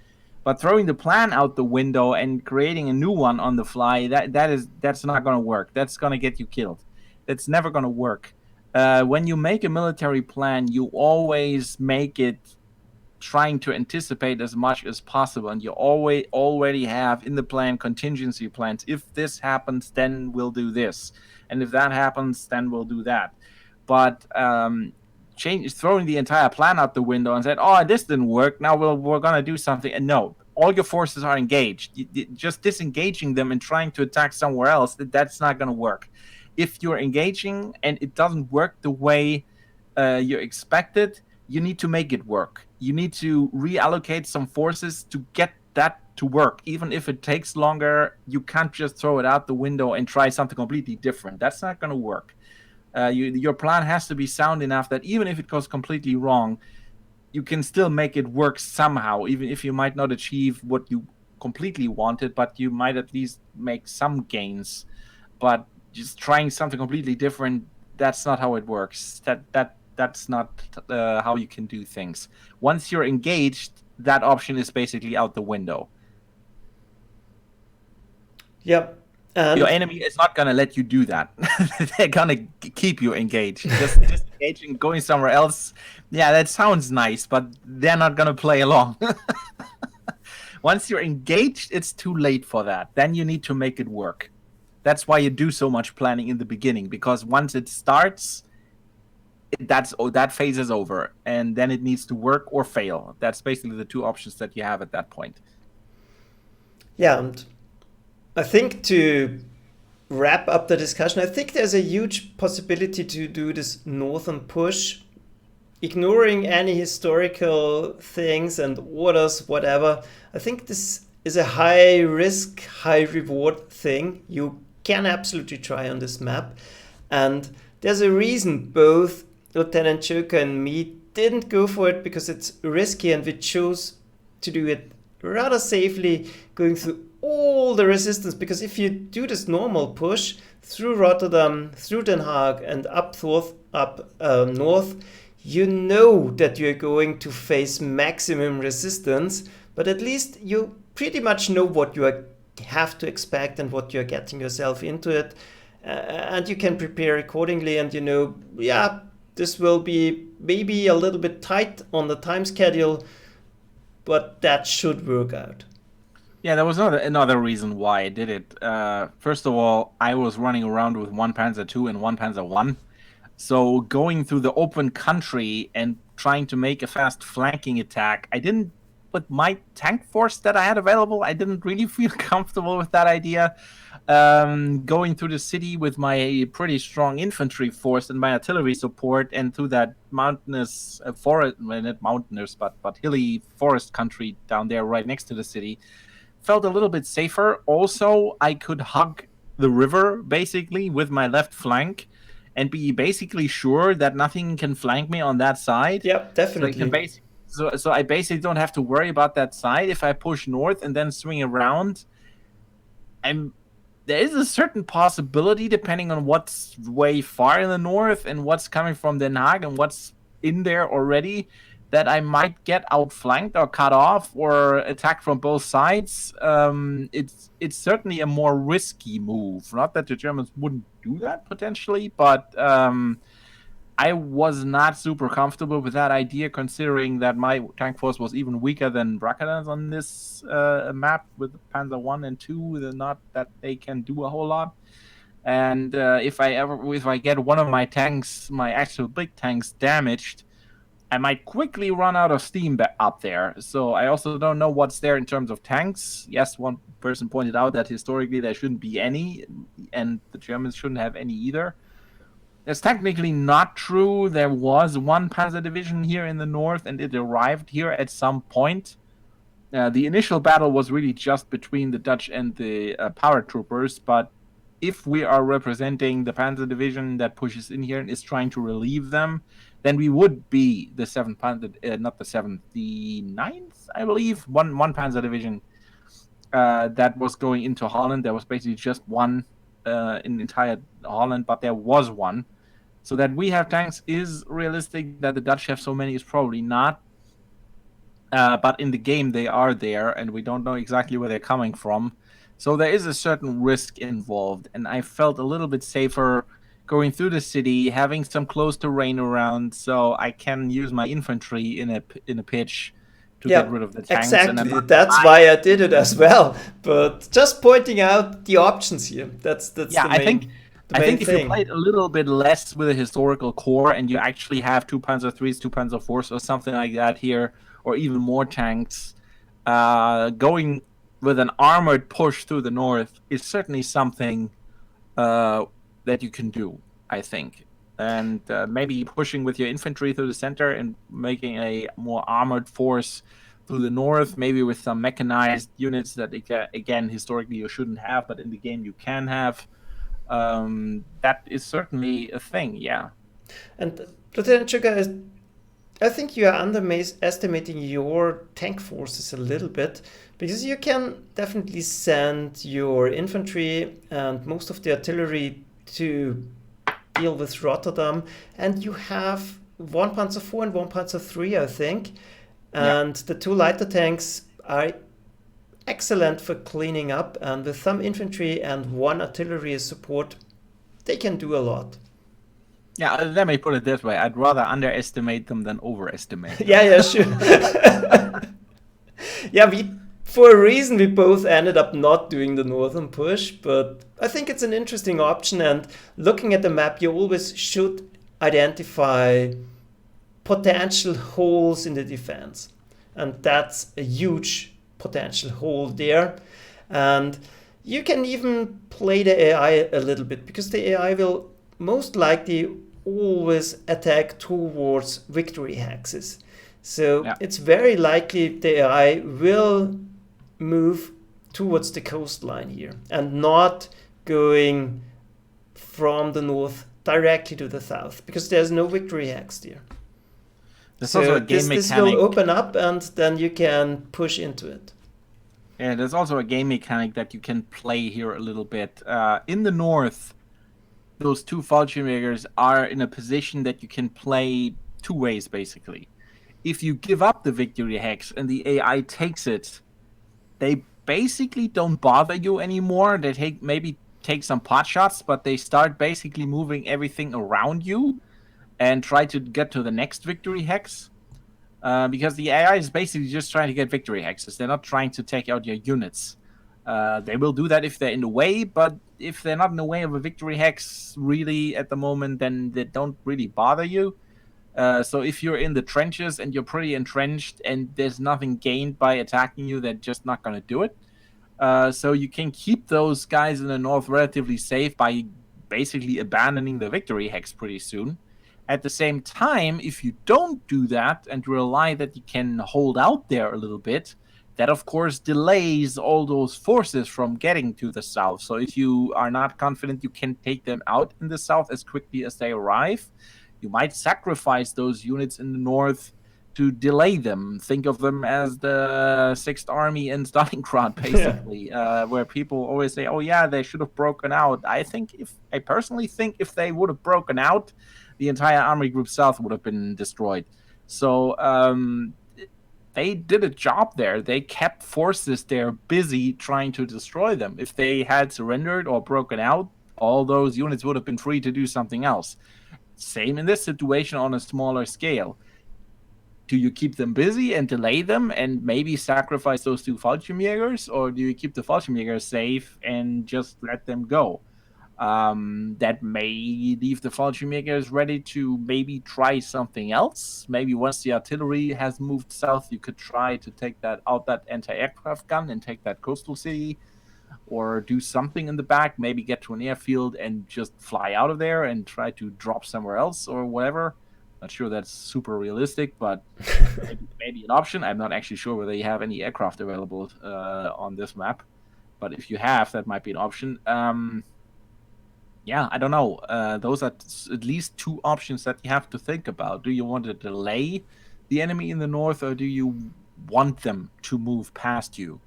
but throwing the plan out the window and creating a new one on the fly, that's not going to work. That's going to get you killed. That's never going to work. When you make a military plan, you always make it trying to anticipate as much as possible, and you already have in the plan contingency plans. If this happens, then we'll do this, and if that happens, then we'll do that. But throwing the entire plan out the window and said, "Oh, this didn't work. Now we're gonna do something." And no, all your forces are engaged. Just disengaging them and trying to attack somewhere else, that's not gonna work. If you're engaging and it doesn't work the way you expected, you need to make it work. You need to reallocate some forces to get that to work. Even if it takes longer, you can't just throw it out the window and try something completely different. That's not going to work. Your plan has to be sound enough that even if it goes completely wrong, you can still make it work somehow, even if you might not achieve what you completely wanted, but you might at least make some gains. But just trying something completely different, that's not how it works. That's not how you can do things. Once you're engaged, that option is basically out the window. Yep. Your And enemy is not going to let you do that. They're going to keep you engaged. Just disengaging, going somewhere else. Yeah, that sounds nice, but they're not going to play along. Once you're engaged, it's too late for that. Then you need to make it work. That's why you do so much planning in the beginning, because once it starts, that phase is over, and then it needs to work or fail. That's basically the two options that you have at that point. yeah, and I think to wrap up the discussion, I think there's a huge possibility to do this northern push, ignoring any historical things and orders, whatever. I think this is a high risk, high reward thing you can absolutely try on this map. And there's a reason both Lieutenant Joker and me didn't go for it, because it's risky and we chose to do it rather safely, going through all the resistance. Because if you do this normal push through Rotterdam, through Den Haag, and up north, you know that you're going to face maximum resistance, but at least you pretty much know what you have to expect and what you're getting yourself into it, and you can prepare accordingly. And yeah, this will be maybe a little bit tight on the time schedule, but that should work out. Yeah, there was another reason why I did it. First of all, I was running around with one Panzer II and one Panzer I. So going through the open country and trying to make a fast flanking attack, with my tank force that I had available, I didn't really feel comfortable with that idea. Going through the city with my pretty strong infantry force and my artillery support, and through that mountainous forest, well, not mountainous, but hilly forest country down there right next to the city, felt a little bit safer. Also, I could hug the river basically with my left flank and be basically sure that nothing can flank me on that side. Yep, definitely. So I basically don't have to worry about that side. If I push north and then swing around, there is a certain possibility, depending on what's way far in the north and what's coming from Den Haag and what's in there already, that I might get outflanked or cut off or attacked from both sides. It's certainly a more risky move. Not that the Germans wouldn't do that potentially, but I was not super comfortable with that idea, considering that my tank force was even weaker than Bracken's on this map with Panzer 1 and 2. Not that they can do a whole lot. And if I get one of my tanks, my actual big tanks, damaged, I might quickly run out of steam up there. So I also don't know what's there in terms of tanks. Yes, one person pointed out that historically there shouldn't be any, and the Germans shouldn't have any either. That's technically not true. There was one Panzer division here in the north, and it arrived here at some point. The initial battle was really just between the Dutch and the paratroopers, but if we are representing the Panzer division that pushes in here and is trying to relieve them, then we would be the 7th Panzer, not the 7th, the 9th, I believe, one Panzer division that was going into Holland. There was basically just one in entire Holland, but there was one. So that we have tanks is realistic. That the Dutch have so many is probably not. But in the game, they are there, and we don't know exactly where they're coming from. So there is a certain risk involved, and I felt a little bit safer going through the city, having some close terrain around, so I can use my infantry in a pitch to get rid of the tanks. Exactly. That's why I did it as well. But just pointing out the options here. That's the main. I think if you played a little bit less with a historical core and you actually have 2 Panzer IIIs, 2 Panzer IVs, or something like that here, or even more tanks, going with an armored push through the north is certainly something that you can do, I think. And maybe pushing with your infantry through the center and making a more armored force through the north, maybe with some mechanized units that, again, historically you shouldn't have, but in the game you can have. That is certainly a thing, yeah. And Lieutenant Sugar, I think you are underestimating your tank forces a little bit, because you can definitely send your infantry and most of the artillery to deal with Rotterdam, and you have one Panzer IV and one Panzer III, I think, Yeah. and the two lighter tanks are excellent for cleaning up, and with some infantry and one artillery support, they can do a lot. Yeah, let me put it this way. I'd rather underestimate them than overestimate them. Yeah, sure. Yeah, for a reason we both ended up not doing the northern push, but I think it's an interesting option, and looking at the map, you always should identify potential holes in the defense. And that's a huge potential hole there. And you can even play the AI a little bit, because the AI will most likely always attack towards victory hexes. So Yeah. it's very likely the AI will move towards the coastline here and not going from the north directly to the south, because there's no victory hex there. There's also So a game this mechanic. will open up, and then you can push into it. Yeah, there's also a game mechanic that you can play here a little bit. In the north, those two Fallschirmjägers are in a position that you can play two ways, basically. If you give up the victory hex and the AI takes it, they basically don't bother you anymore. They maybe take some pot shots, but they start basically moving everything around you and try to get to the next victory hex. Because the AI is basically just trying to get victory hexes. They're not trying to take out your units. They will do that if they're in the way, but if they're not in the way of a victory hex really at the moment, then they don't really bother you. So if you're in the trenches and you're pretty entrenched and there's nothing gained by attacking you, they're just not going to do it. So you can keep those guys in the north relatively safe by basically abandoning the victory hex pretty soon. At the same time, if you don't do that and rely that you can hold out there a little bit, that of course delays all those forces from getting to the south. So if you are not confident you can take them out in the south as quickly as they arrive, you might sacrifice those units in the north to delay them. Think of them as the Sixth Army in Stalingrad, basically, where people always say, "Oh yeah, they should have broken out." I personally think if they would have broken out, the entire Army Group South would have been destroyed. So they did a job there. They kept forces there busy trying to destroy them. If they had surrendered or broken out, all those units would have been free to do something else. Same in this situation on a smaller scale. Do you keep them busy and delay them and maybe sacrifice those two Fallschirmjägers, or do you keep the Fallschirmjägers safe and just let them go? That may leave the Fallschirmjägers ready to maybe try something else. Maybe once the artillery has moved south, you could try to take that anti-aircraft gun and take that coastal city, or do something in the back, maybe get to an airfield and just fly out of there and try to drop somewhere else or whatever. Not sure that's super realistic, but maybe an option. I'm not actually sure whether you have any aircraft available on this map, but if you have, that might be an option. Yeah, I don't know. Those are at least two options that you have to think about. Do you want to delay the enemy in the north, or do you want them to move past you?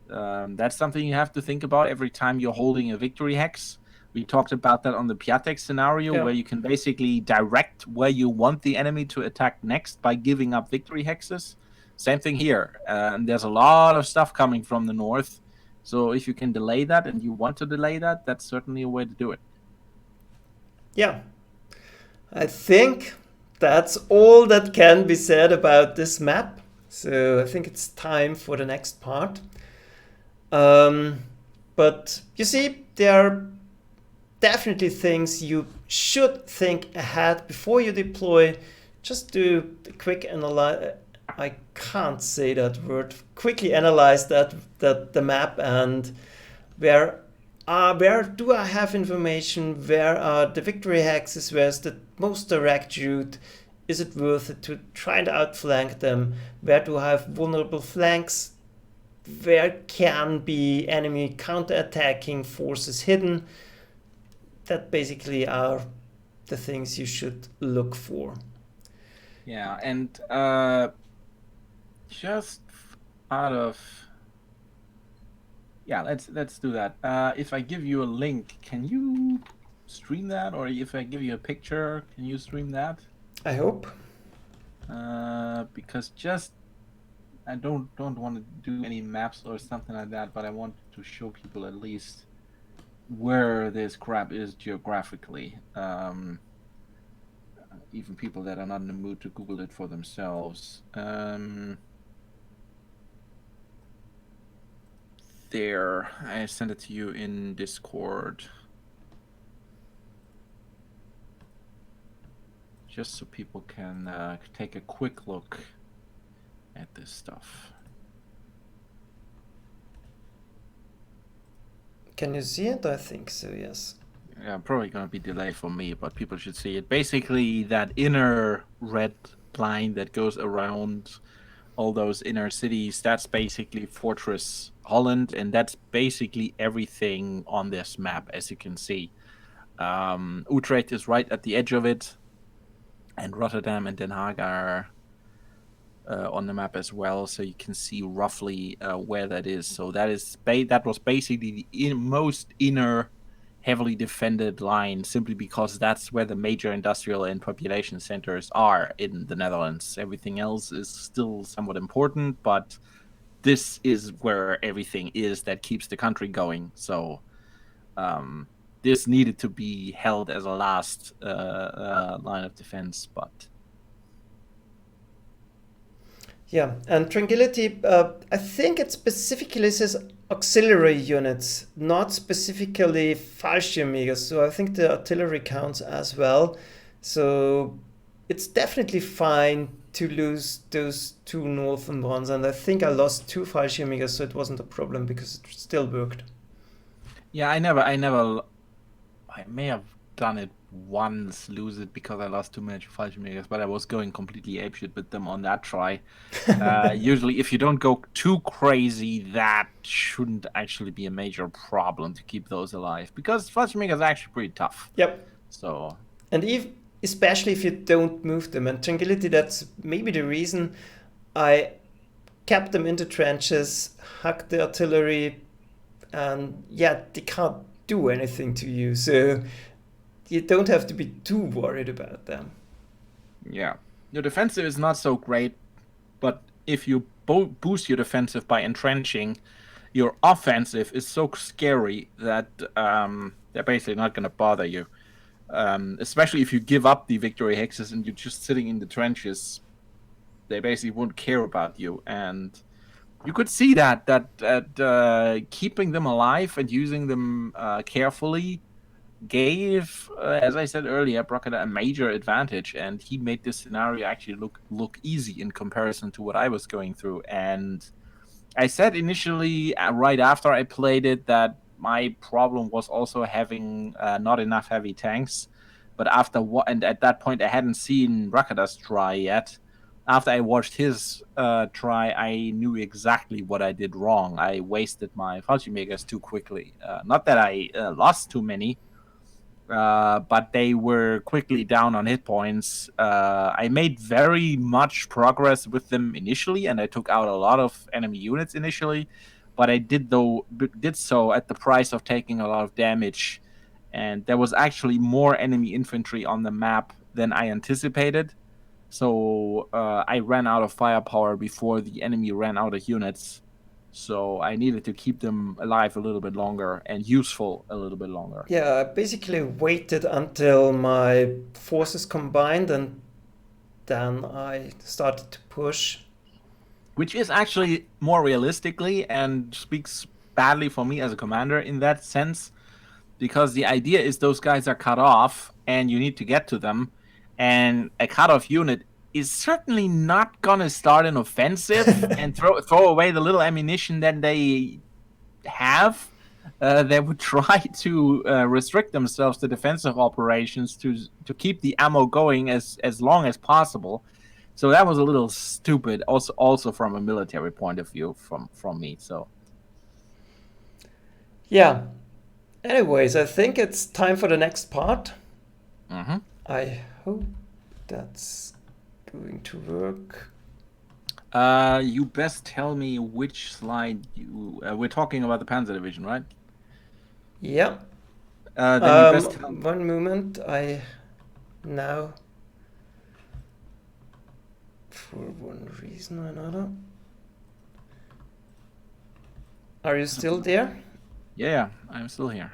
That's something you have to think about every time you're holding a victory hex. We talked about that on the Piatek scenario, where you can basically direct where you want the enemy to attack next by giving up victory hexes. Same thing here. And there's a lot of stuff coming from the north. So if you can delay that and you want to delay that, that's certainly a way to do it. Yeah. I think that's all that can be said about this map. So I think it's time for the next part. But you see, there are definitely things you should think ahead before you deploy. Just do a quick analyze. I can't say that word. Quickly analyze the map, and where do I have information? Where are the victory hexes? Where's the most direct route? Is it worth it to try and outflank them? Where do I have vulnerable flanks? Where can be enemy counterattacking forces hidden? that basically are the things you should look for. Yeah, and just out of yeah, let's do that. If I give you a link, can you stream that? Or if I give you a picture, can you stream that? I hope. Because just I don't want to do any maps or something like that, but I want to show people at least where this crap is geographically. Even people that are not in the mood to Google it for themselves. There, I sent it to you in Discord. Just so people can take a quick look at this stuff. Can you see it? I think so, yes. Yeah, probably going to be delayed for me, but people should see it. Basically, that inner red line that goes around all those inner cities, that's basically Fortress Holland, and that's basically everything on this map, as you can see. Utrecht is right at the edge of it, and Rotterdam and Den Haag are on the map as well, so you can see roughly where that is. So that was basically the most inner, heavily defended line, simply because that's where the major industrial and population centers are in the Netherlands. Everything else is still somewhat important, but this is where everything is that keeps the country going. So this needed to be held as a last line of defense, but Yeah, and Tranquility, I think it specifically says auxiliary units, not specifically Fallschirmjäger, so I think the artillery counts as well. So it's definitely fine to lose those two northern ones, and I think I lost two Fallschirmjäger, so it wasn't a problem because it still worked. yeah, I may have done it once, lose it because I lost too many Fallschirmjägers, but I was going completely apeshit with them on that try. Usually, if you don't go too crazy, that shouldn't actually be a major problem to keep those alive, because Fallschirmjägers are actually pretty tough. Yep. So, And especially if you don't move them. And Tranquility, that's maybe the reason I kept them in the trenches, hugged the artillery, and yeah, they can't do anything to you. So you don't have to be too worried about them. yeah, your defensive is not so great, but if you boost your defensive by entrenching, your offensive is so scary that they're basically not going to bother you. Especially if you give up the victory hexes and you're just sitting in the trenches, they basically won't care about you. And you could see that keeping them alive and using them carefully gave, as I said earlier, Brockett a major advantage, and he made this scenario actually look easy in comparison to what I was going through. And I said initially, right after I played it, that my problem was also having not enough heavy tanks. But and at that point, I hadn't seen Rakata's try yet. After I watched his try, I knew exactly what I did wrong. I wasted my Fallschirmjägers too quickly. Not that I lost too many, but they were quickly down on hit points. I made very much progress with them initially, and I took out a lot of enemy units initially, but I did so at the price of taking a lot of damage, and there was actually more enemy infantry on the map than I anticipated. So I ran out of firepower before the enemy ran out of units. So I needed to keep them alive a little bit longer and useful a little bit longer. Yeah, I basically waited until my forces combined and then I started to push. Which is actually more realistically and speaks badly for me as a commander in that sense, because the idea is those guys are cut off and you need to get to them, and a cut off unit is certainly not gonna start an offensive and throw away the little ammunition that they have. They would try to restrict themselves to defensive operations to keep the ammo going as long as possible. So that was a little stupid, also from a military point of view from me. So Yeah, Anyways, I think it's time for the next part. Mm-hmm. I hope that's going to work. You best tell me which slide you. We're talking about the Panzer Division, right? Yeah. Then you best tell. One moment. I now, for one reason or another. Are you still there? Yeah, I'm still here.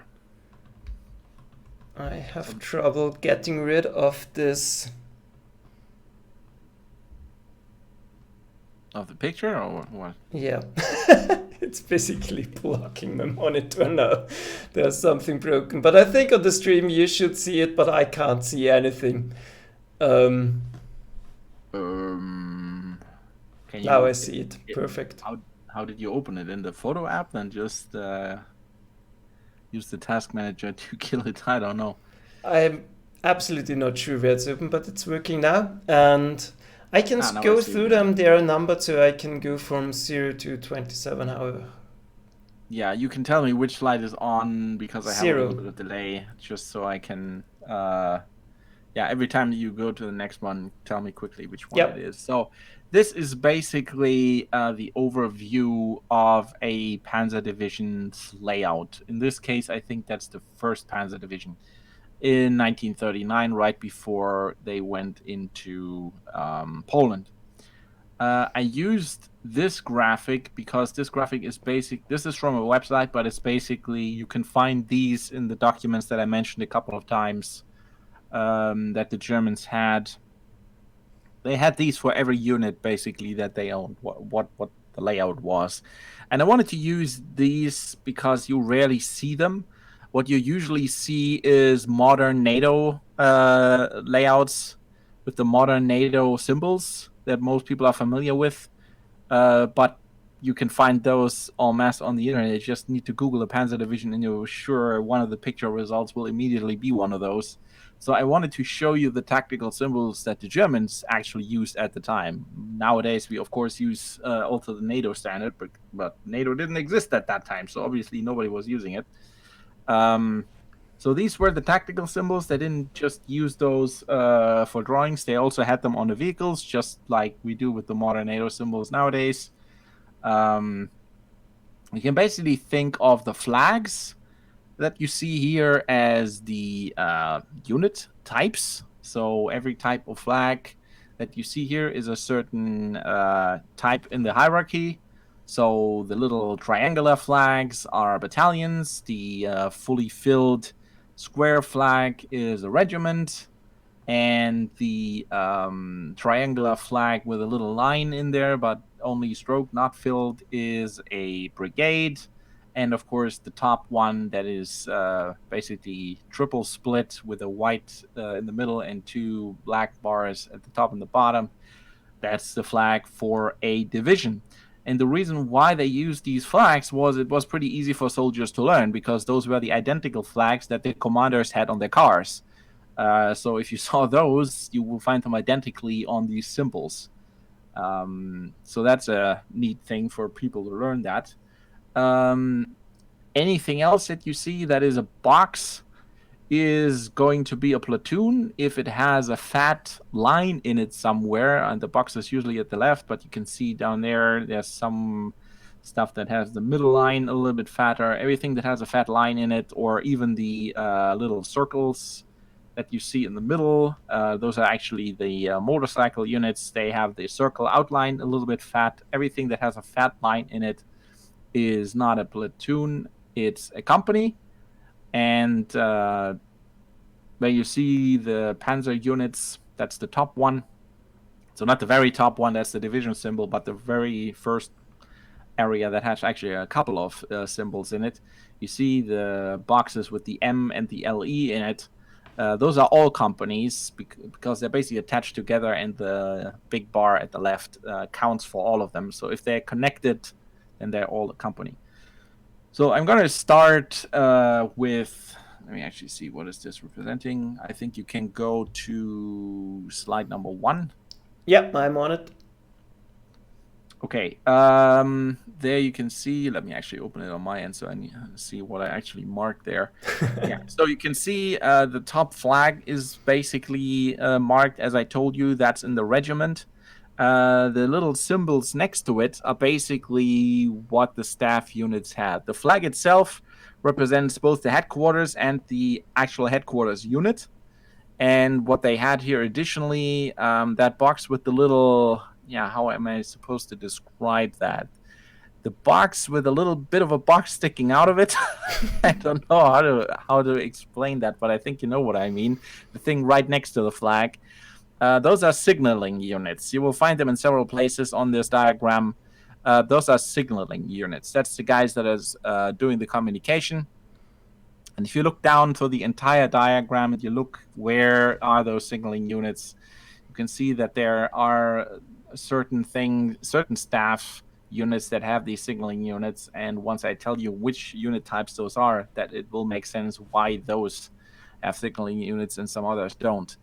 I have trouble getting rid of this. Of the picture or what? Yeah. It's basically blocking my monitor now. There's something broken. But I think on the stream you should see it, but I can't see anything. Can Now I you? see it. Perfect. How did you open it in the photo app? Then just use the task manager to kill it. I don't know. I'm absolutely not sure where it's open, but it's working now. And I can Now I go see it through now. them. They are numbered, so I can go from 0 to 27. However, Yeah, you can tell me which slide is on because I have a little 0. bit of delay, just so I can. Yeah, every time you go to the next one, tell me quickly which one it Yep. is. So this is basically the overview of a Panzer Division's layout. In this case, I think that's the first Panzer Division in 1939, right before they went into Poland. I used this graphic because this graphic is basic. This is from a website, but it's basically you can find these in the documents that I mentioned a couple of times that the Germans had. They had these for every unit basically that they owned. What the layout was, and I wanted to use these because you rarely see them. What you usually see is modern NATO layouts with the modern NATO symbols that most people are familiar with. But you can find those en masse on the internet. You just need to Google a Panzer Division, and you're sure one of the picture results will immediately be one of those. So I wanted to show you the tactical symbols that the Germans actually used at the time. Nowadays, we of course use also the NATO standard, but NATO didn't exist at that time, so obviously nobody was using it. So these were the tactical symbols. They didn't just use those for drawings. They also had them on the vehicles, just like we do with the modern NATO symbols nowadays. You can basically think of the flags that you see here as the unit types. So every type of flag that you see here is a certain type in the hierarchy. So the little triangular flags are battalions. The fully filled square flag is a regiment. And the triangular flag with a little line in there, but only stroke, not filled, is a brigade. And of course, the top one that is basically triple split with a white in the middle and two black bars at the top and the bottom, that's the flag for a division. And the reason why they used these flags was it was pretty easy for soldiers to learn because those were the identical flags that the commanders had on their cars. So if you saw those, you will find them identically on these symbols. So that's a neat thing for people to learn that. Anything else that you see that is a box is going to be a platoon if it has a fat line in it somewhere, and the box is usually at the left, but you can see down there there's some stuff that has the middle line a little bit fatter. Everything that has a fat line in it, or even the little circles that you see in the middle, those are actually the motorcycle units. They have the circle outline a little bit fat. Everything that has a fat line in it is not a platoon, it's a company. And where you see the Panzer units, that's the top one. So not the very top one, that's the division symbol, but the very first area that has actually a couple of symbols in it. You see the boxes with the M and the LE in it. Those are all companies because they're basically attached together, and the big bar at the left counts for all of them. So if they're connected, then they're all a company. So I'm going to start with, let me actually see, what is this representing? I think you can go to slide number 1. Yep, I'm on it. Okay. There you can see. Let me actually open it on my end so I need to see what I actually marked there. Yeah. So you can see the top flag is basically marked as I told you. That's in the regiment. The little symbols next to it are basically what the staff units had. The flag itself represents both the headquarters and the actual headquarters unit. And what they had here additionally, that box with the little, yeah, how am I supposed to describe that? The box with a little bit of a box sticking out of it. I don't know how to explain that, but I think you know what I mean. The thing right next to the flag. Those are signaling units. You will find them in several places on this diagram. Those are signaling units. That's the guys that is doing the communication. And if you look down to the entire diagram and you look where are those signaling units, you can see that there are certain staff units that have these signaling units. And once I tell you which unit types those are, that it will make sense why those have signaling units and some others don't.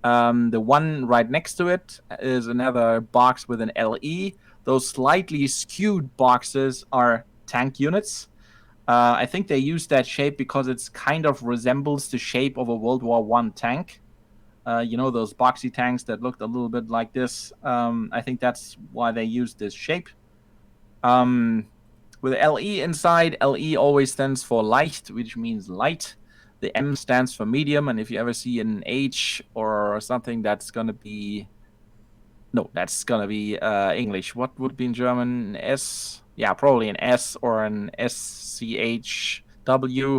The one right next to it is another box with an LE. Those slightly skewed boxes are tank units. I think they use that shape because it's kind of resembles the shape of a World War I tank. You know, those boxy tanks that looked a little bit like this. I think that's why they use this shape. With LE inside, LE always stands for light, which means light. The M stands for medium, and if you ever see an H or something, that's gonna be English. What would be in German? S? Yeah, probably an S or an SCHW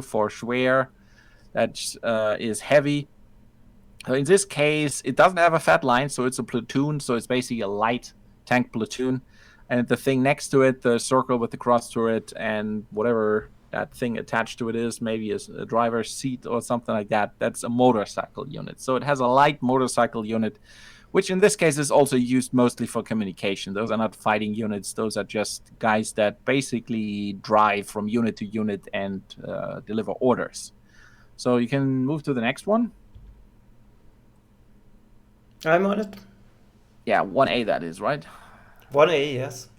for schwer. That is heavy. In this case, it doesn't have a fat line, so it's a platoon. So it's basically a light tank platoon. And the thing next to it, the circle with the cross turret and whatever that thing attached to it is, maybe a driver's seat or something like that, that's a motorcycle unit. So it has a light motorcycle unit, which in this case is also used mostly for communication. Those are not fighting units. Those are just guys that basically drive from unit to unit and deliver orders. So you can move to the next one. I'm on it. Yeah, 1A that is, right? 1A, yes.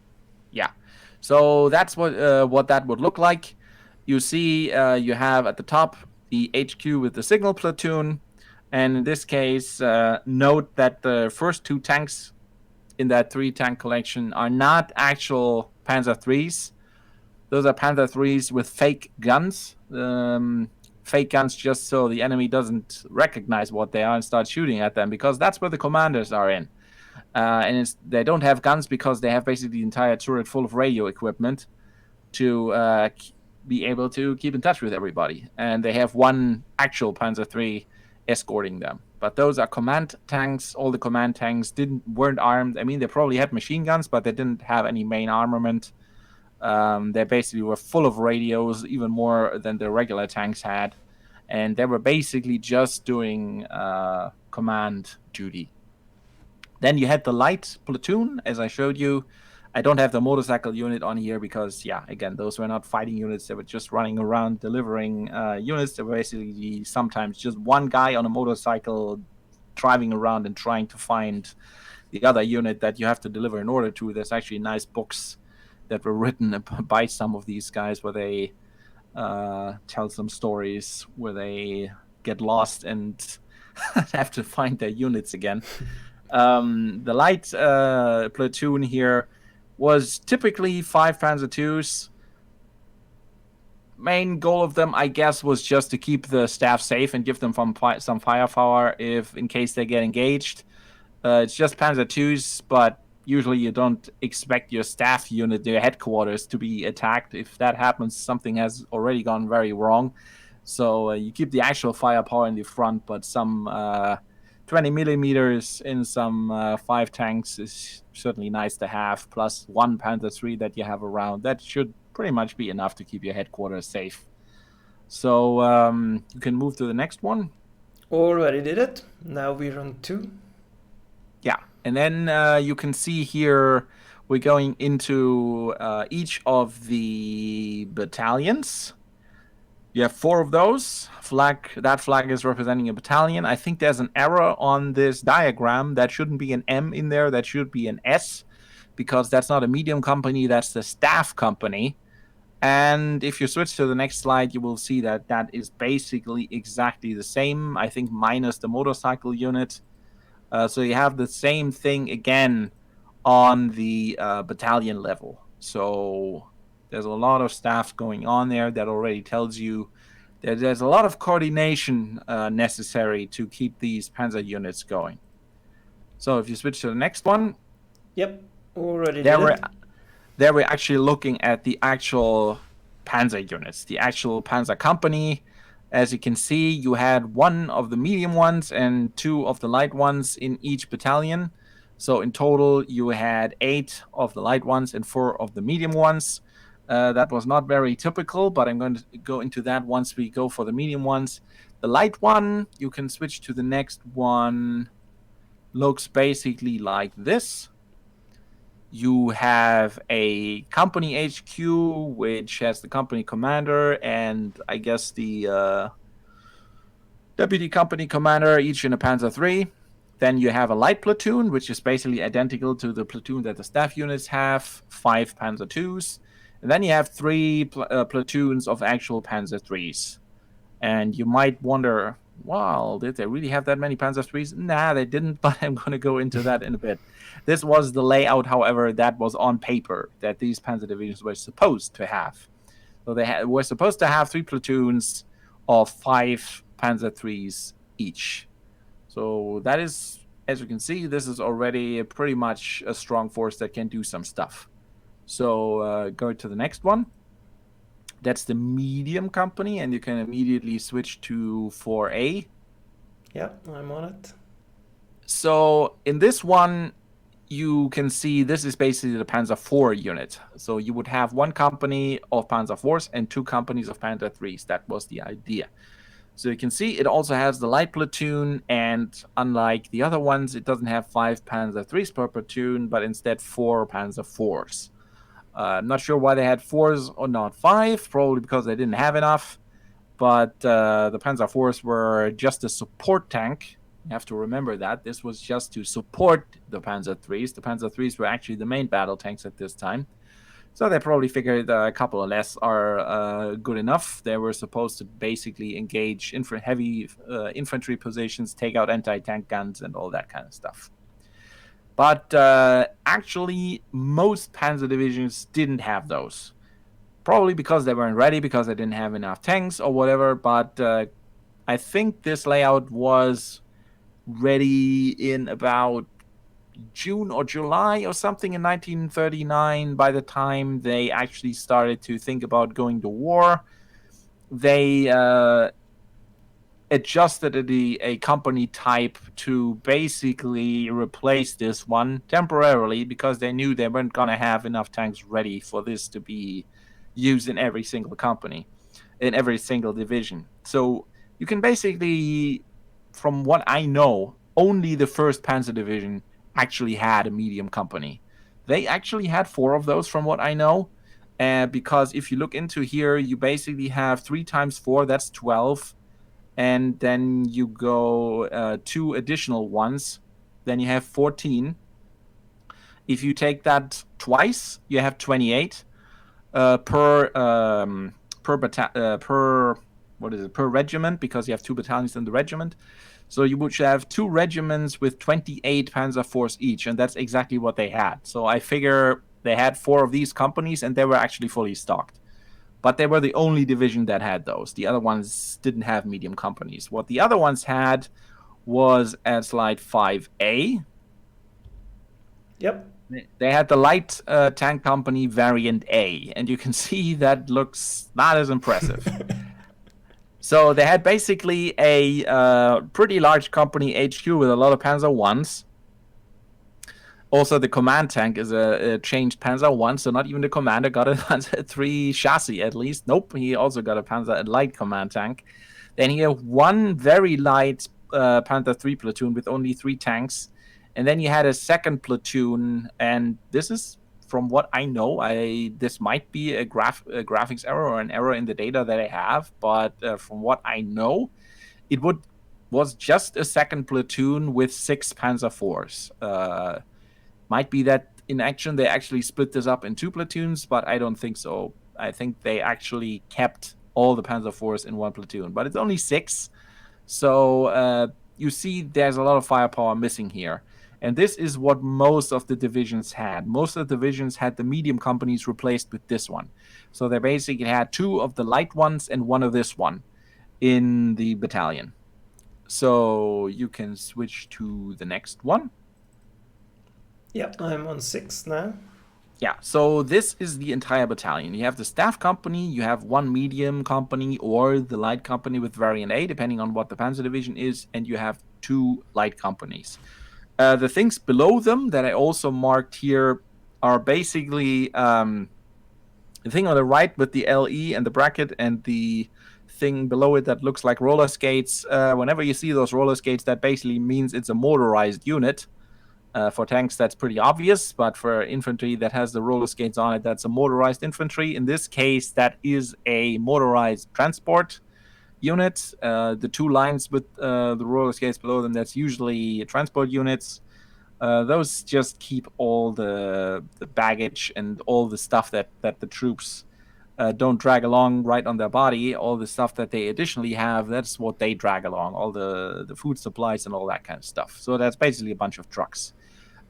Yeah. So that's what that would look like. You see, you have at the top the HQ with the signal platoon, and in this case, note that the first two tanks in that 3-tank collection are not actual Panzer IIIs. Those are Panzer IIIs with fake guns. Fake guns just so the enemy doesn't recognize what they are and start shooting at them, because that's where the commanders are in. And they don't have guns because they have basically the entire turret full of radio equipment to be able to keep in touch with everybody. And they have one actual Panzer III escorting them. But those are command tanks. All the command tanks weren't armed. I mean, they probably had machine guns, but they didn't have any main armament. They basically were full of radios, even more than the regular tanks had. And they were basically just doing command duty. Then you had the light platoon, as I showed you. I don't have the motorcycle unit on here because, yeah, again, those were not fighting units. They were just running around delivering units. They were basically sometimes just one guy on a motorcycle driving around and trying to find the other unit that you have to deliver in order to. There's actually nice books that were written by some of these guys where they tell some stories where they get lost and have to find their units again. The light platoon here was typically 5 Panzer IIs. Main goal of them, I guess, was just to keep the staff safe and give them some firepower if in case they get engaged. It's just Panzer IIs, but usually you don't expect your staff unit, their headquarters, to be attacked. If that happens, something has already gone very wrong. So you keep the actual firepower in the front, but some 20 millimeters in some 5 tanks is certainly nice to have, plus 1 Panzer III that you have around. That should pretty much be enough to keep your headquarters safe. So you can move to the next one. Already did it. Now we're on 2. Yeah, and then you can see here we're going into each of the battalions. You have 4 of those. That flag is representing a battalion. I think there's an error on this diagram. That shouldn't be an M in there. That should be an S, because that's not a medium company, that's the staff company. And if you switch to the next slide, you will see that that is basically exactly the same, I think, minus the motorcycle unit. So you have the same thing again on the battalion level. So there's a lot of staff going on there. That already tells you that there's a lot of coordination necessary to keep these panzer units going. So if you switch to the next one, Yep, already there did we're, it. there we're actually looking at the actual panzer units, the actual panzer company. As you can see, you had one of the medium ones and two of the light ones in each battalion. So in total, you had 8 of the light ones and 4 of the medium ones. That was not very typical, but I'm going to go into that once we go for the medium ones. The light one, you can switch to the next one, looks basically like this. You have a company HQ, which has the company commander and I guess the deputy company commander, each in a Panzer III. Then you have a light platoon, which is basically identical to the platoon that the staff units have, 5 Panzer IIs. And then you have 3 platoons of actual Panzer IIIs. And you might wonder, wow, did they really have that many Panzer IIIs? Nah, they didn't, but I'm going to go into that in a bit. This was the layout, however, that was on paper that these Panzer divisions were supposed to have. So they were supposed to have 3 platoons of 5 Panzer IIIs each. So that is, as you can see, this is already pretty much a strong force that can do some stuff. So go to the next one. That's the medium company, and you can immediately switch to 4A. Yeah, I'm on it. So in this one, you can see this is basically the Panzer IV unit. So you would have one company of Panzer IVs and 2 companies of Panzer IIIs. That was the idea. So you can see it also has the light platoon, and unlike the other ones, it doesn't have 5 Panzer IIIs per platoon, but instead 4 Panzer IVs. I'm not sure why they had 4s or not 5, probably because they didn't have enough. But the Panzer IVs were just a support tank. You have to remember that. This was just to support the Panzer IIIs. The Panzer IIIs were actually the main battle tanks at this time. So they probably figured a couple of less are good enough. They were supposed to basically engage heavy infantry positions, take out anti-tank guns, and all that kind of stuff. But actually, most Panzer divisions didn't have those. Probably because they weren't ready, because they didn't have enough tanks or whatever. But I think this layout was ready in about June or July or something in 1939. By the time they actually started to think about going to war, they adjusted a company type to basically replace this one temporarily, because they knew they weren't going to have enough tanks ready for this to be used in every single company, in every single division. So you can basically, from what I know, only the 1st Panzer Division actually had a medium company. They actually had 4 of those, from what I know. Because if you look into here, you basically have 3 times 4, that's 12. And then you go 2 additional ones, then you have 14. If you take that twice, you have 28 per regiment, because you have 2 battalions in the regiment. So you would have 2 regiments with 28 Panzer IVs each, and that's exactly what they had. So I figure they had 4 of these companies, and they were actually fully stocked. But they were the only division that had those. The other ones didn't have medium companies. What the other ones had was at slide 5A. Yep. They had the light tank company variant A, and you can see that looks not as impressive. So they had basically a pretty large company HQ with a lot of Panzer Is. Also, the command tank is a changed Panzer I, so not even the commander got a Panzer III chassis, at least. Nope, he also got a Panzer light command tank. Then he had one very light Panther III platoon with only 3 tanks. And then you had a second platoon, and this is, from what I know, this might be a graphics error or an error in the data that I have, but from what I know, it was just a second platoon with 6 Panzer IVs. Might be that in action, they actually split this up in 2 platoons, but I don't think so. I think they actually kept all the Panzer IVs in 1 platoon, but it's only 6. So you see there's a lot of firepower missing here. And this is what most of the divisions had. Most of the divisions had the medium companies replaced with this one. So they basically had 2 of the light ones and 1 of this one in the battalion. So you can switch to the next one. Yeah, I'm on 6 now. Yeah, so this is the entire battalion. You have the staff company, you have 1 medium company or the light company with variant A, depending on what the Panzer division is, and you have 2 light companies. The things below them that I also marked here are basically the thing on the right with the LE and the bracket and the thing below it that looks like roller skates. Whenever you see those roller skates, that basically means it's a motorized unit. For tanks, that's pretty obvious, but for infantry that has the roller skates on it, that's a motorized infantry. In this case, that is a motorized transport unit. The 2 lines with the roller skates below them, that's usually transport units. Those just keep all the baggage and all the stuff that the troops don't drag along right on their body. All the stuff that they additionally have, that's what they drag along, all the food supplies and all that kind of stuff. So that's basically a bunch of trucks.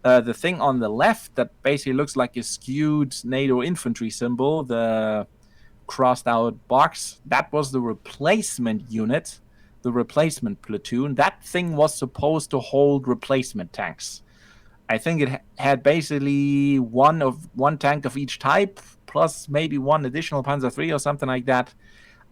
The thing on the left that basically looks like a skewed NATO infantry symbol, the crossed out box, that was the replacement unit, the replacement platoon. That thing was supposed to hold replacement tanks. I think it had basically one tank of each type, plus maybe 1 additional Panzer III or something like that.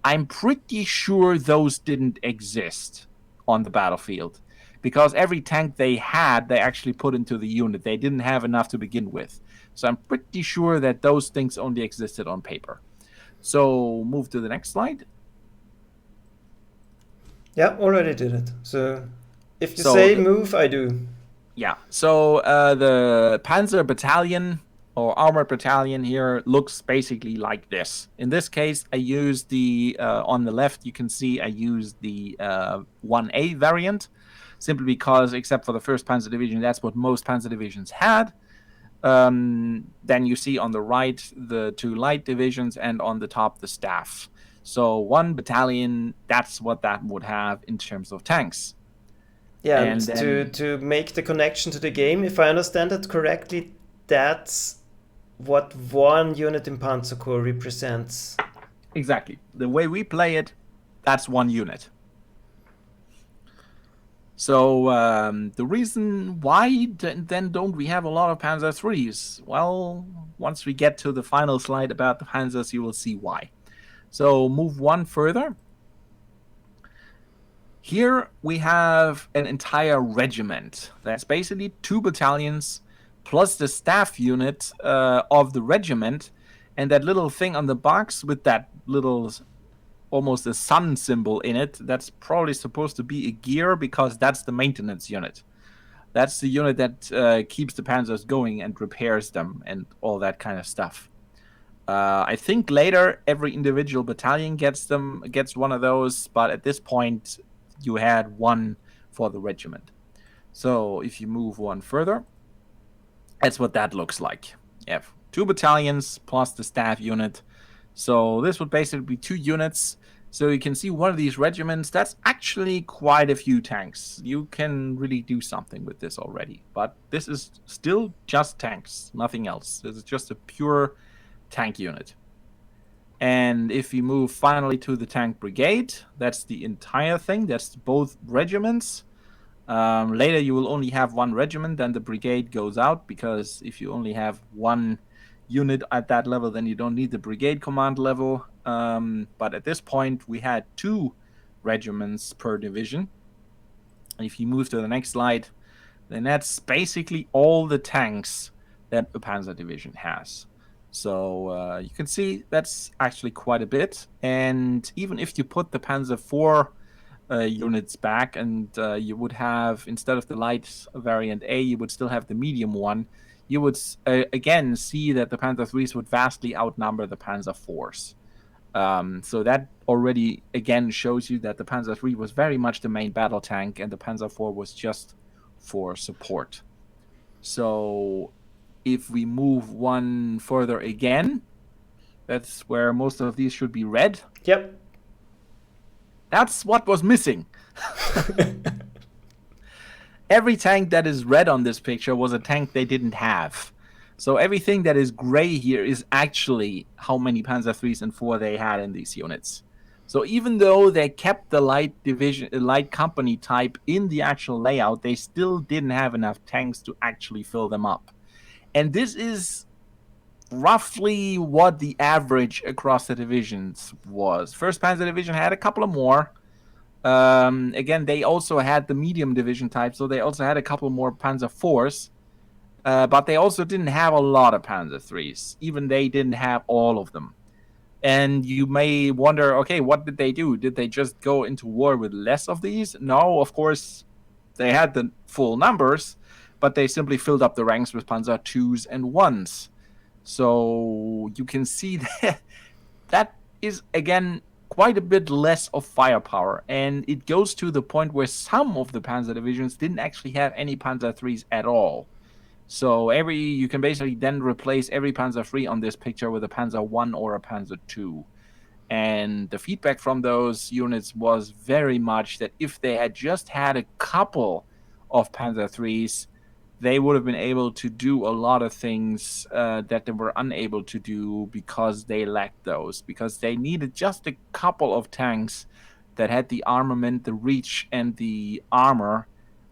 I'm pretty sure those didn't exist on the battlefield, because every tank they had, they actually put into the unit. They didn't have enough to begin with. So I'm pretty sure that those things only existed on paper. So move to the next slide. Yeah, already did it. So if you say move, I do. Yeah, so the Panzer battalion or armored battalion here looks basically like this. In this case, I used the, on the left, you can see I used the 1A variant, simply because, except for the 1st Panzer Division, that's what most Panzer Divisions had. Then you see on the right the 2 light divisions, and on the top the staff. So 1 battalion, that's what that would have in terms of tanks. Yeah, and then, to make the connection to the game, if I understand it correctly, that's what 1 unit in Panzer Corps represents. Exactly. The way we play it, that's 1 unit. So the reason why then don't we have a lot of Panzer IIIs? Well, once we get to the final slide about the Panzers, you will see why. So move 1 further. Here we have an entire regiment. That's basically 2 battalions plus the staff unit of the regiment, and that little thing on the box with that little almost a sun symbol in it, that's probably supposed to be a gear, because that's the maintenance unit. That's the unit that keeps the Panzers going and repairs them and all that kind of stuff. I think later every individual battalion gets 1 of those, but at this point you had 1 for the regiment. So if you move 1 further, that's what that looks like. You have 2 battalions plus the staff unit. So this would basically be 2 units. So you can see one of these regiments, that's actually quite a few tanks. You can really do something with this already. But this is still just tanks, nothing else. This is just a pure tank unit. And if you move finally to the tank brigade, that's the entire thing. That's both regiments. Later you will only have 1 regiment, then the brigade goes out, because if you only have 1 unit at that level, then you don't need the brigade command level. But at this point, we had 2 regiments per division. And if you move to the next slide, then that's basically all the tanks that a Panzer division has. So you can see that's actually quite a bit. And even if you put the Panzer IV units back, and you would have, instead of the light variant A, you would still have the medium one, you would again see that the Panzer IIIs would vastly outnumber the Panzer IVs. So that already again shows you that the Panzer III was very much the main battle tank, and the Panzer IV was just for support. So if we move one further again, that's where most of these should be red. Yep. That's what was missing. Every tank that is red on this picture was a tank they didn't have. So everything that is gray here is actually how many Panzer 3s and 4 they had in these units. So even though they kept the light company type in the actual layout, they still didn't have enough tanks to actually fill them up. And this is roughly what the average across the divisions was. 1st Panzer Division had a couple of more. Again, they also had the medium division type, so they also had a couple more Panzer IVs. But they also didn't have a lot of Panzer IIIs. Even they didn't have all of them. And you may wonder, okay, what did they do? Did they just go into war with less of these? No, of course, they had the full numbers, but they simply filled up the ranks with Panzer IIs and 1s. So you can see that is, again, quite a bit less of firepower. And it goes to the point where some of the Panzer divisions didn't actually have any Panzer IIIs at all. So you can basically then replace every Panzer III on this picture with a Panzer I or a Panzer II. And the feedback from those units was very much that if they had just had a couple of Panzer IIIs, they would have been able to do a lot of things that they were unable to do because they lacked those, because they needed just a couple of tanks that had the armament, the reach, and the armor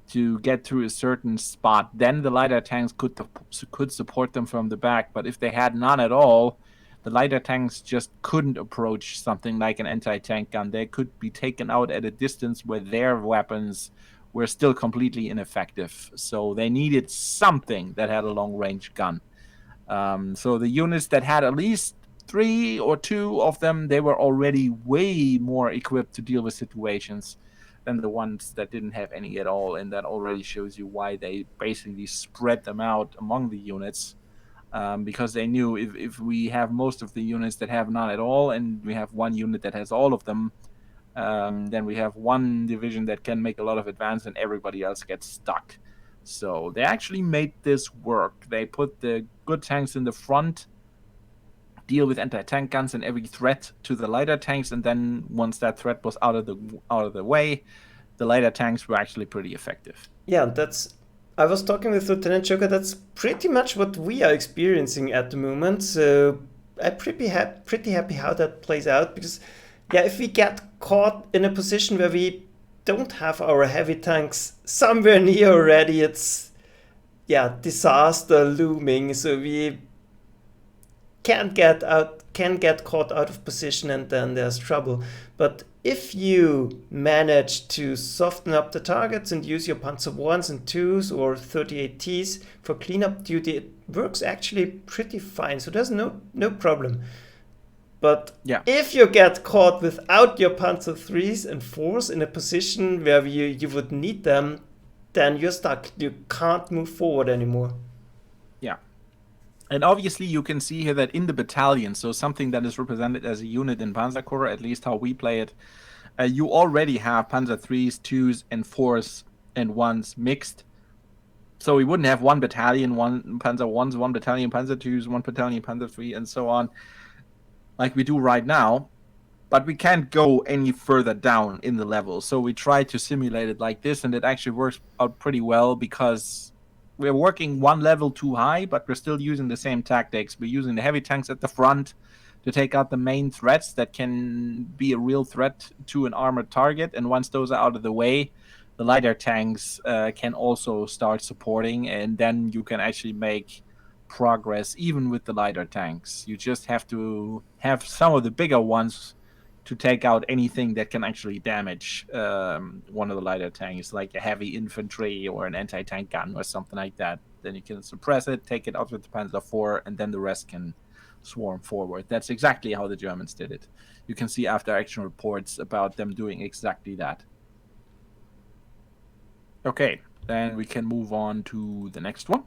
to get through a certain spot. Then the lighter tanks could support them from the back. But if they had none at all, the lighter tanks just couldn't approach something like an anti-tank gun. They could be taken out at a distance where their weapons were still completely ineffective. So they needed something that had a long-range gun. So the units that had at least 3 or 2 of them, they were already way more equipped to deal with situations than the ones that didn't have any at all. And that already shows you why they basically spread them out among the units. Because they knew if we have most of the units that have none at all, and we have one unit that has all of them, then we have one division that can make a lot of advance and everybody else gets stuck. So they actually made this work. They put the good tanks in the front, deal with anti-tank guns and every threat to the lighter tanks, and then once that threat was out of the way, the lighter tanks were actually pretty effective. Yeah, I was talking with Lieutenant Joker. That's pretty much what we are experiencing at the moment. So I'm pretty happy how that plays out, because yeah, if we get caught in a position where we don't have our heavy tanks somewhere near already, it's disaster looming. So we can get caught out of position, and then there's trouble. But if you manage to soften up the targets and use your Panzer 1s and 2s or 38Ts for cleanup duty, it works actually pretty fine. So there's no problem. But if you get caught without your Panzer 3s and 4s in a position where you would need them, then you're stuck. You can't move forward anymore. Yeah. And obviously you can see here that in the battalion, so something that is represented as a unit in Panzer Corps, at least how we play it, you already have Panzer 3s, 2s, and 4s and 1s mixed. So we wouldn't have one battalion, one Panzer 1s, one battalion Panzer 2s, one battalion Panzer 3, and so on, like we do right now. But we can't go any further down in the level. So we try to simulate it like this, and it actually works out pretty well because we're working one level too high, but we're still using the same tactics. We're using the heavy tanks at the front to take out the main threats that can be a real threat to an armored target. And once those are out of the way, the lighter tanks can also start supporting, and then you can actually make progress even with the lighter tanks. You just have to have some of the bigger ones to take out anything that can actually damage one of the lighter tanks, like a heavy infantry or an anti-tank gun or something like that. Then you can suppress it, take it out with the Panzer IV, and then the rest can swarm forward. That's exactly how the Germans did it. You can see after action reports about them doing exactly that. Okay, then we can move on to the next one.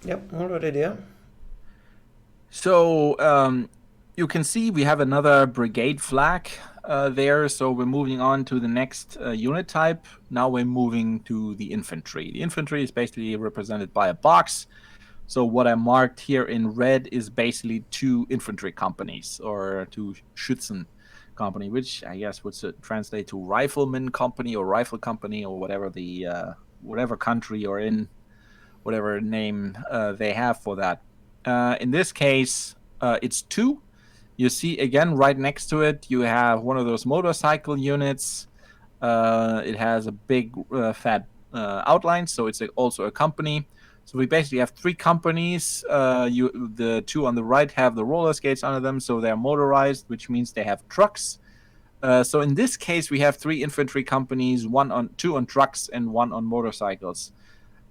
Yep, already there. So you can see we have another brigade flag there. So we're moving on to the next unit type. Now we're moving to the infantry. The infantry is basically represented by a box. So what I marked here in red is basically 2 infantry companies, or 2 Schützen company, which I guess would translate to rifleman company or rifle company, or whatever the whatever country you're in, whatever name they have for that. In this case, it's 2. You see again right next to it, you have one of those motorcycle units. It has a big fat outline, so it's also a company. So we basically have 3 companies. The 2 on the right have the roller skates under them, so they're motorized, which means they have trucks. So in this case, we have 3 infantry companies, 2 on trucks and 1 on motorcycles.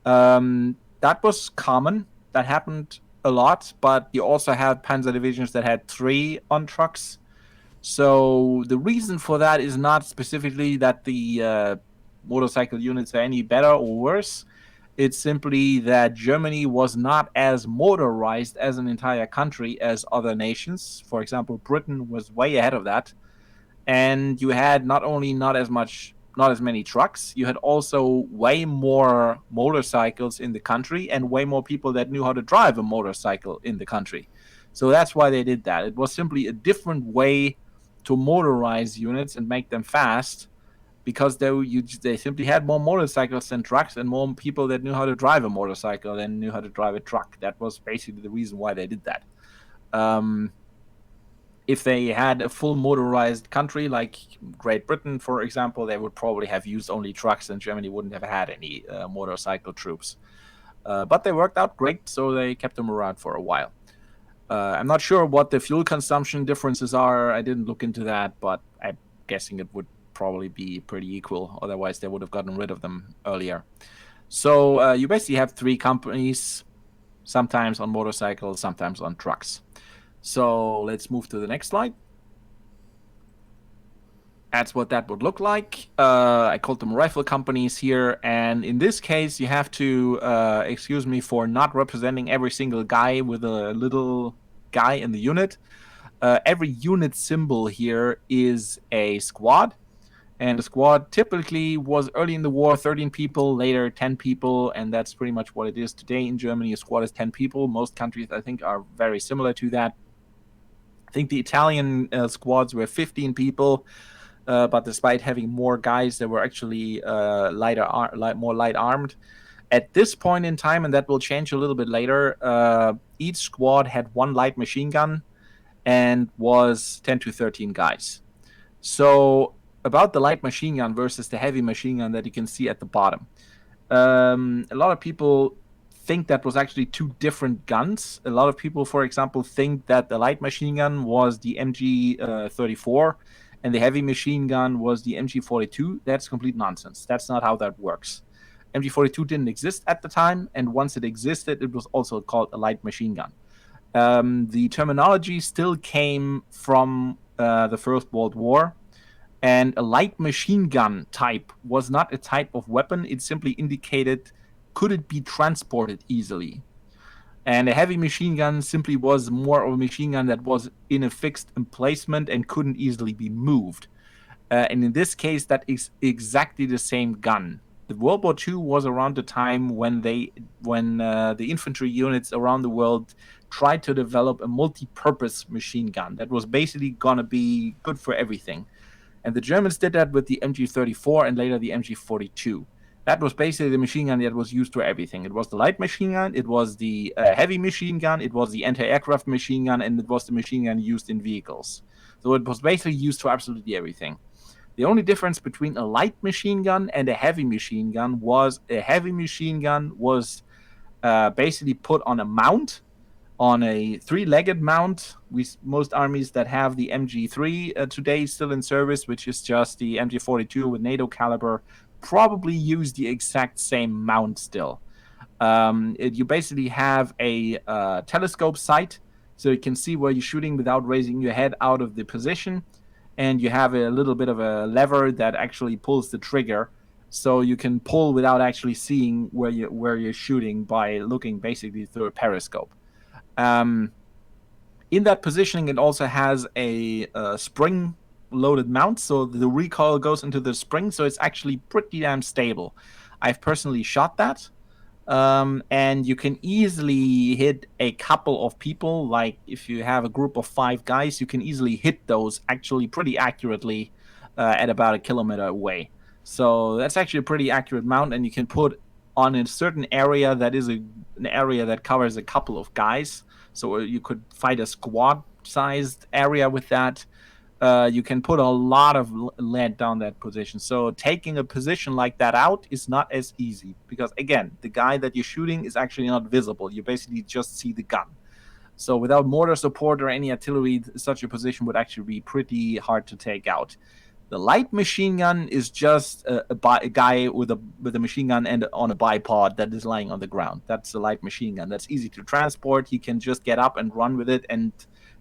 That was common. That happened a lot, but you also had panzer divisions that had 3 on trucks. So the reason for that is not specifically that the motorcycle units are any better or worse. It's simply that Germany was not as motorized as an entire country as other nations. For example, Britain was way ahead of that. And you had not only not as many trucks, you had also way more motorcycles in the country and way more people that knew how to drive a motorcycle in the country. So that's why they did that. It was simply a different way to motorize units and make them fast, because they simply had more motorcycles than trucks, and more people that knew how to drive a motorcycle than knew how to drive a truck. That was basically the reason why they did that. If they had a full motorized country like Great Britain, for example, they would probably have used only trucks, and Germany wouldn't have had any motorcycle troops. But they worked out great, so they kept them around for a while. I'm not sure what the fuel consumption differences are. I didn't look into that, but I'm guessing it would probably be pretty equal. Otherwise, they would have gotten rid of them earlier. So you basically have 3 companies, sometimes on motorcycles, sometimes on trucks. So let's move to the next slide. That's what that would look like. I called them rifle companies here, and in this case, you have to excuse me for not representing every single guy with a little guy in the unit. Every unit symbol here is a squad, and the squad typically was early in the war 13 people, later 10 people, and that's pretty much what it is today in Germany. A squad is 10 people. Most countries, I think, are very similar to that. I think the Italian squads were 15 people. But despite having more guys, they were actually more light armed. At this point in time, and that will change a little bit later, each squad had 1 light machine gun and was 10 to 13 guys. So about the light machine gun versus the heavy machine gun that you can see at the bottom. A lot of people think that was actually 2 different guns. A lot of people, for example, think that the light machine gun was the MG34 and the heavy machine gun was the MG42. That's complete nonsense. That's not how that works. MG42 didn't exist at the time, and once it existed, it was also called a light machine gun. The terminology still came from the First World War, and a light machine gun type was not a type of weapon. It simply indicated, could it be transported easily? And a heavy machine gun simply was more of a machine gun that was in a fixed emplacement and couldn't easily be moved. And in this case, that is exactly the same gun. The World War II was around the time when the infantry units around the world tried to develop a multi-purpose machine gun that was basically gonna be good for everything. And the Germans did that with the MG34 and later the MG42. That was basically the machine gun that was used for everything. It was the light machine gun, it was the heavy machine gun, it was the anti-aircraft machine gun, and it was the machine gun used in vehicles. So it was basically used for absolutely everything. The only difference between a light machine gun and a heavy machine gun was a heavy machine gun was basically put on a mount, on a 3-legged mount. Most armies that have the MG3 today still in service, which is just the MG42 with NATO caliber, probably use the exact same mount still. You basically have a telescope sight, so you can see where you're shooting without raising your head out of the position, and you have a little bit of a lever that actually pulls the trigger, so you can pull without actually seeing where you're shooting by looking basically through a periscope. In that positioning, it also has a spring loaded mount, so the recoil goes into the spring, so it's actually pretty damn stable. I've personally shot that. And you can easily hit a couple of people. Like if you have a group of 5 guys, you can easily hit those actually pretty accurately at about a kilometer away. So that's actually a pretty accurate mount, and you can put on a certain area that is an area that covers a couple of guys. So you could fight a squad sized area with that. You can put a lot of lead down that position. So taking a position like that out is not as easy because, again, the guy that you're shooting is actually not visible. You basically just see the gun. So without mortar support or any artillery, such a position would actually be pretty hard to take out. The light machine gun is just a guy with a machine gun and on a bipod that is lying on the ground. That's a light machine gun. That's easy to transport. He can just get up and run with it and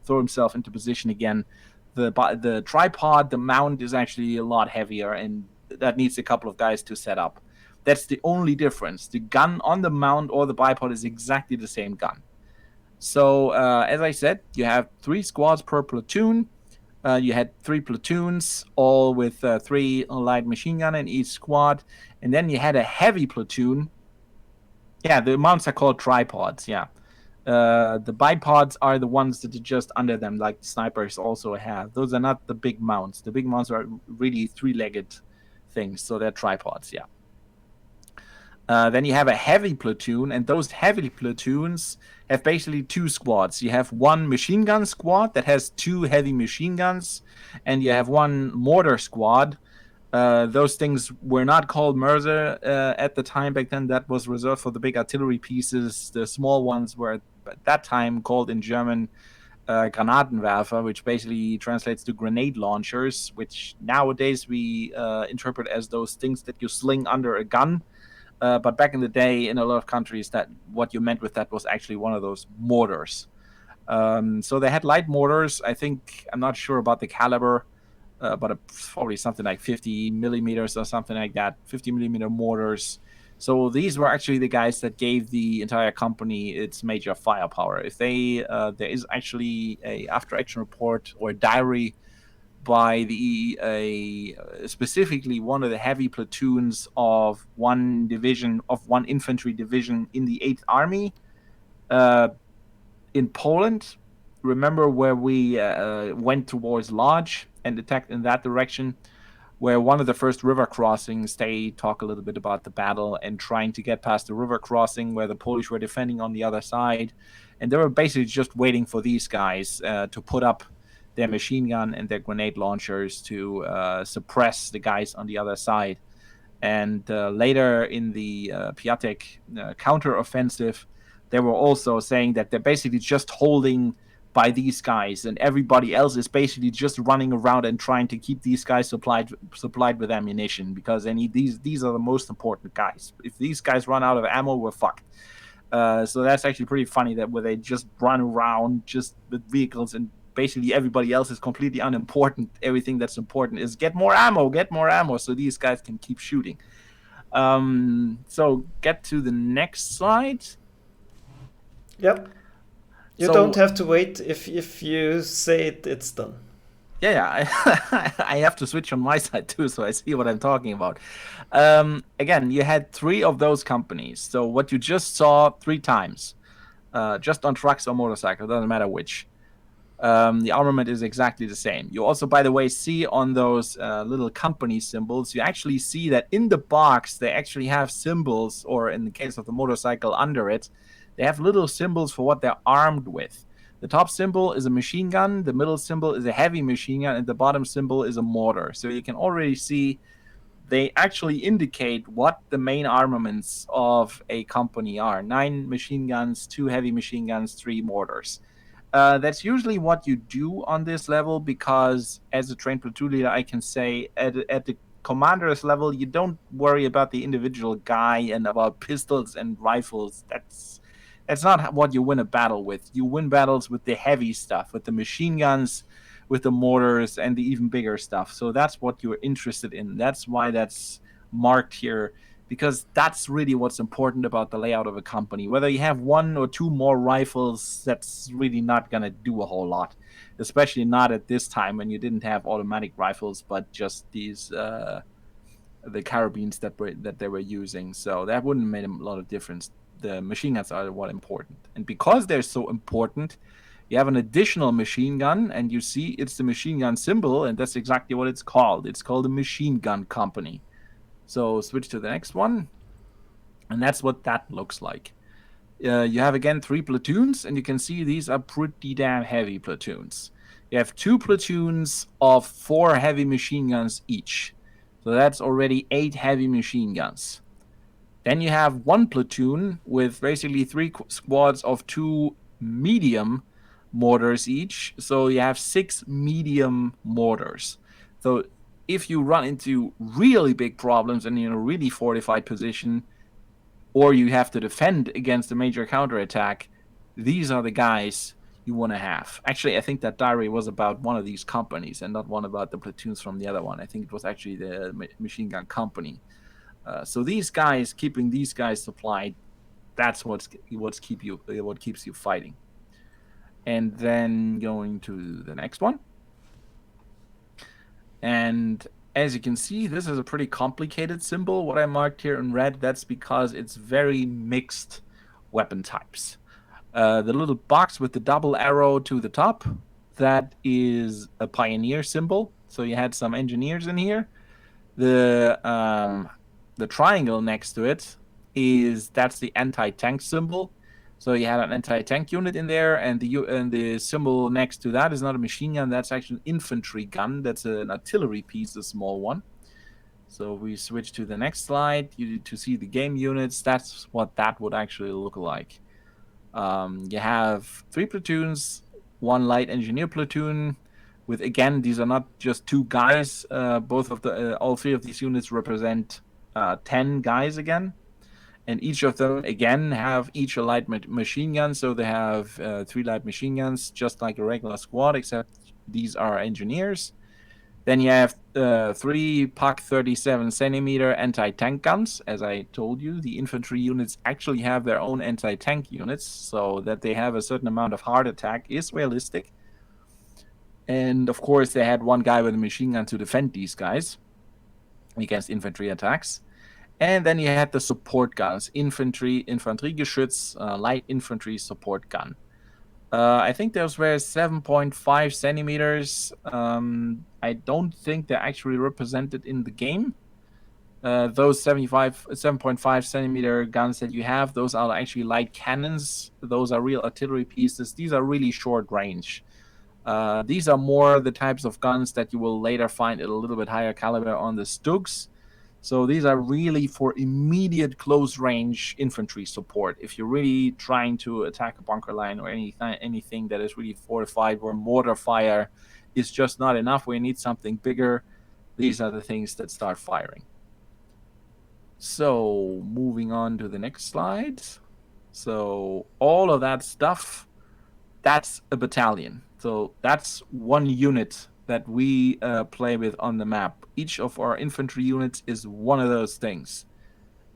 throw himself into position again. The tripod, the mount is actually a lot heavier, and that needs a couple of guys to set up. That's the only difference. The gun on the mount or the bipod is exactly the same gun. So, as I said, you have 3 squads per platoon. You had 3 platoons, all with 3 light machine gun in each squad. And then you had a heavy platoon. Yeah, the mounts are called tripods, yeah. The bipods are the ones that are just under them, like snipers also have. Those are not the big mounts. The big mounts are really 3-legged things, so they're tripods, yeah. Then you have a heavy platoon, and those heavy platoons have basically 2 squads. You have 1 machine gun squad that has 2 heavy machine guns, and you have 1 mortar squad. Those things were not called Mörser at the time back then. That was reserved for the big artillery pieces. The small ones were at that time called in German Granatenwerfer, which basically translates to grenade launchers, which nowadays we interpret as those things that you sling under a gun. But back in the day, in a lot of countries, that what you meant with that was actually one of those mortars. So they had light mortars. I think, I'm not sure about the caliber, but probably something like 50 millimeters or something like that, 50 millimeter mortars. So these were actually the guys that gave the entire company its major firepower. If there is actually a after action report or a diary by the specifically one of the heavy platoons of one infantry division in the 8th Army in Poland. Remember where we went towards Lodz and attacked in that direction, where one of the first river crossings, they talk a little bit about the battle and trying to get past the river crossing where the Polish were defending on the other side. And they were basically just waiting for these guys to put up their machine gun and their grenade launchers to suppress the guys on the other side. And later in the Piatek counteroffensive, they were also saying that they're basically just holding by these guys, and everybody else is basically just running around and trying to keep these guys supplied with ammunition, because these are the most important guys. If these guys run out of ammo, we're fucked. So that's actually pretty funny that where they just run around just with vehicles and basically everybody else is completely unimportant. Everything that's important is get more ammo, so these guys can keep shooting. So get to the next slide. Yep. You don't have to wait. If you say it, it's done. Yeah, I have to switch on my side too, so I see what I'm talking about. Again, you had 3 of those companies. So what you just saw 3 times, just on trucks or motorcycles, doesn't matter which. The armament is exactly the same. You also, by the way, see on those little company symbols, you actually see that in the box, they actually have symbols, or in the case of the motorcycle under it, they have little symbols for what they're armed with. The top symbol is a machine gun, the middle symbol is a heavy machine gun, and the bottom symbol is a mortar. So you can already see they actually indicate what the main armaments of a company are. 9 machine guns, 2 heavy machine guns, 3 mortars. That's usually what you do on this level, because as a trained platoon leader, I can say at the commander's level, you don't worry about the individual guy and about pistols and rifles. That's not what you win a battle with. You win battles with the heavy stuff, with the machine guns, with the mortars, and the even bigger stuff. So that's what you're interested in. That's why that's marked here, because that's really what's important about the layout of a company. Whether you have 1 or 2 more rifles, that's really not going to do a whole lot, especially not at this time when you didn't have automatic rifles, but just these the carabines that they were using. So that wouldn't have made a lot of difference. The machine guns are what important, and because they're so important, you have an additional machine gun, and you see it's the machine gun symbol, and that's exactly what it's called. It's called a machine gun company. So switch to the next one, and that's what that looks like. You have again 3 platoons, and you can see these are pretty damn heavy platoons. You have 2 platoons of 4 heavy machine guns each. So that's already 8 heavy machine guns. Then you have 1 platoon with basically 3 squads of 2 medium mortars each. So you have 6 medium mortars. So if you run into really big problems and you're in a really fortified position, or you have to defend against a major counterattack, these are the guys you want to have. Actually, I think that diary was about one of these companies and not one about the platoons from the other one. I think it was actually the machine gun company. So these guys, keeping these guys supplied, that's what keeps you fighting. And then going to the next one. And as you can see, this is a pretty complicated symbol. What I marked here in red, that's because it's very mixed weapon types. The little box with the double arrow to the top, that is a pioneer symbol. So you had some engineers in here. The triangle next to it that's the anti-tank symbol. So you had an anti-tank unit in there, and the symbol next to that is not a machine gun. That's actually an infantry gun. That's an artillery piece, a small one. So we switch to the next slide to see the game units. That's what that would actually look like. You have 3 platoons, 1 light engineer platoon. With again, these are not just 2 guys. All 3 of these units represent 10 guys again. And each of them, again, have each a light machine gun. So they have 3 light machine guns, just like a regular squad, except these are engineers. Then you have 3 PAC 37 centimeter anti-tank guns. As I told you, the infantry units actually have their own anti-tank units, so that they have a certain amount of hard attack is realistic. And of course, they had 1 guy with a machine gun to defend these guys against infantry attacks. And then you had the support guns, Infanteriegeschütz, light infantry support gun. I think those were 7.5 centimeters. I don't think they're actually represented in the game. Those 7.5 centimeter guns that you have, those are actually light cannons. Those are real artillery pieces. These are really short range. These are more the types of guns that you will later find at a little bit higher caliber on the Stugs. So these are really for immediate close range infantry support. If you're really trying to attack a bunker line or anything that is really fortified, where mortar fire is just not enough, where you need something bigger, these are the things that start firing. So moving on to the next slide. So all of that stuff, that's a battalion. So that's 1 unit that we play with on the map. Each of our infantry units is one of those things.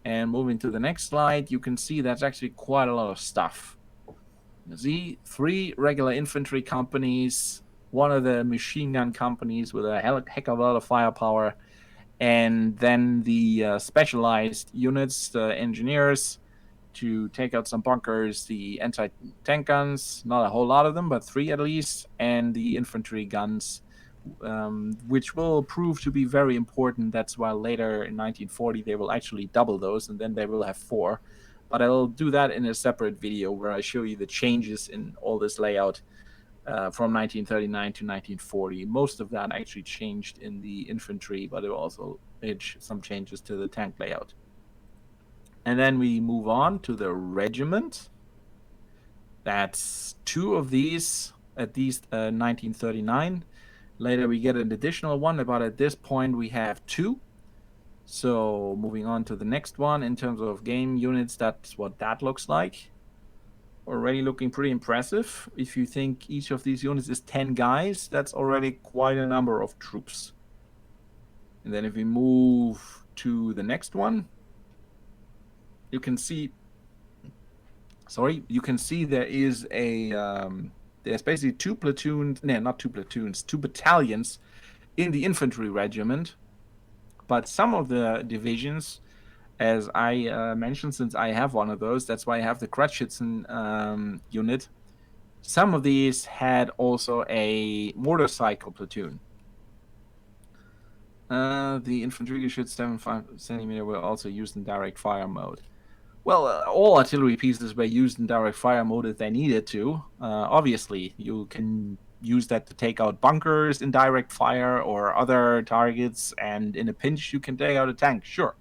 And moving to the next slide, you can see that's actually quite a lot of stuff. You see 3 regular infantry companies, 1 of the machine gun companies with a heck of a lot of firepower, and then the specialized units, the engineers, to take out some bunkers, the anti-tank guns, not a whole lot of them, but 3 at least, and the infantry guns, which will prove to be very important. That's why later in 1940 they will actually double those, and then they will have 4. But I'll do that in a separate video where I show you the changes in all this layout from 1939 to 1940. Most of that actually changed in the infantry, but it also made some changes to the tank layout. And then we move on to the regiment. That's 2 of these, at least 1939. Later we get an additional one, but at this point we have 2. So moving on to the next one, in terms of game units, that's what that looks like. Already looking pretty impressive. If you think each of these units is 10 guys, that's already quite a number of troops. And then if we move to the next one, you can see there is there's basically 2 platoons, no, not 2 platoons, 2 battalions in the infantry regiment. but some of the divisions, as I mentioned, since I have one of those, that's why I have the Kreuzschützen unit. Some of these had also a motorcycle platoon. The infantry Geschütz 75 centimeter were also used in direct fire mode. Well, all artillery pieces were used in direct fire mode if they needed to. Obviously, you can use that to take out bunkers in direct fire or other targets, and in a pinch, you can take out a tank. Sure,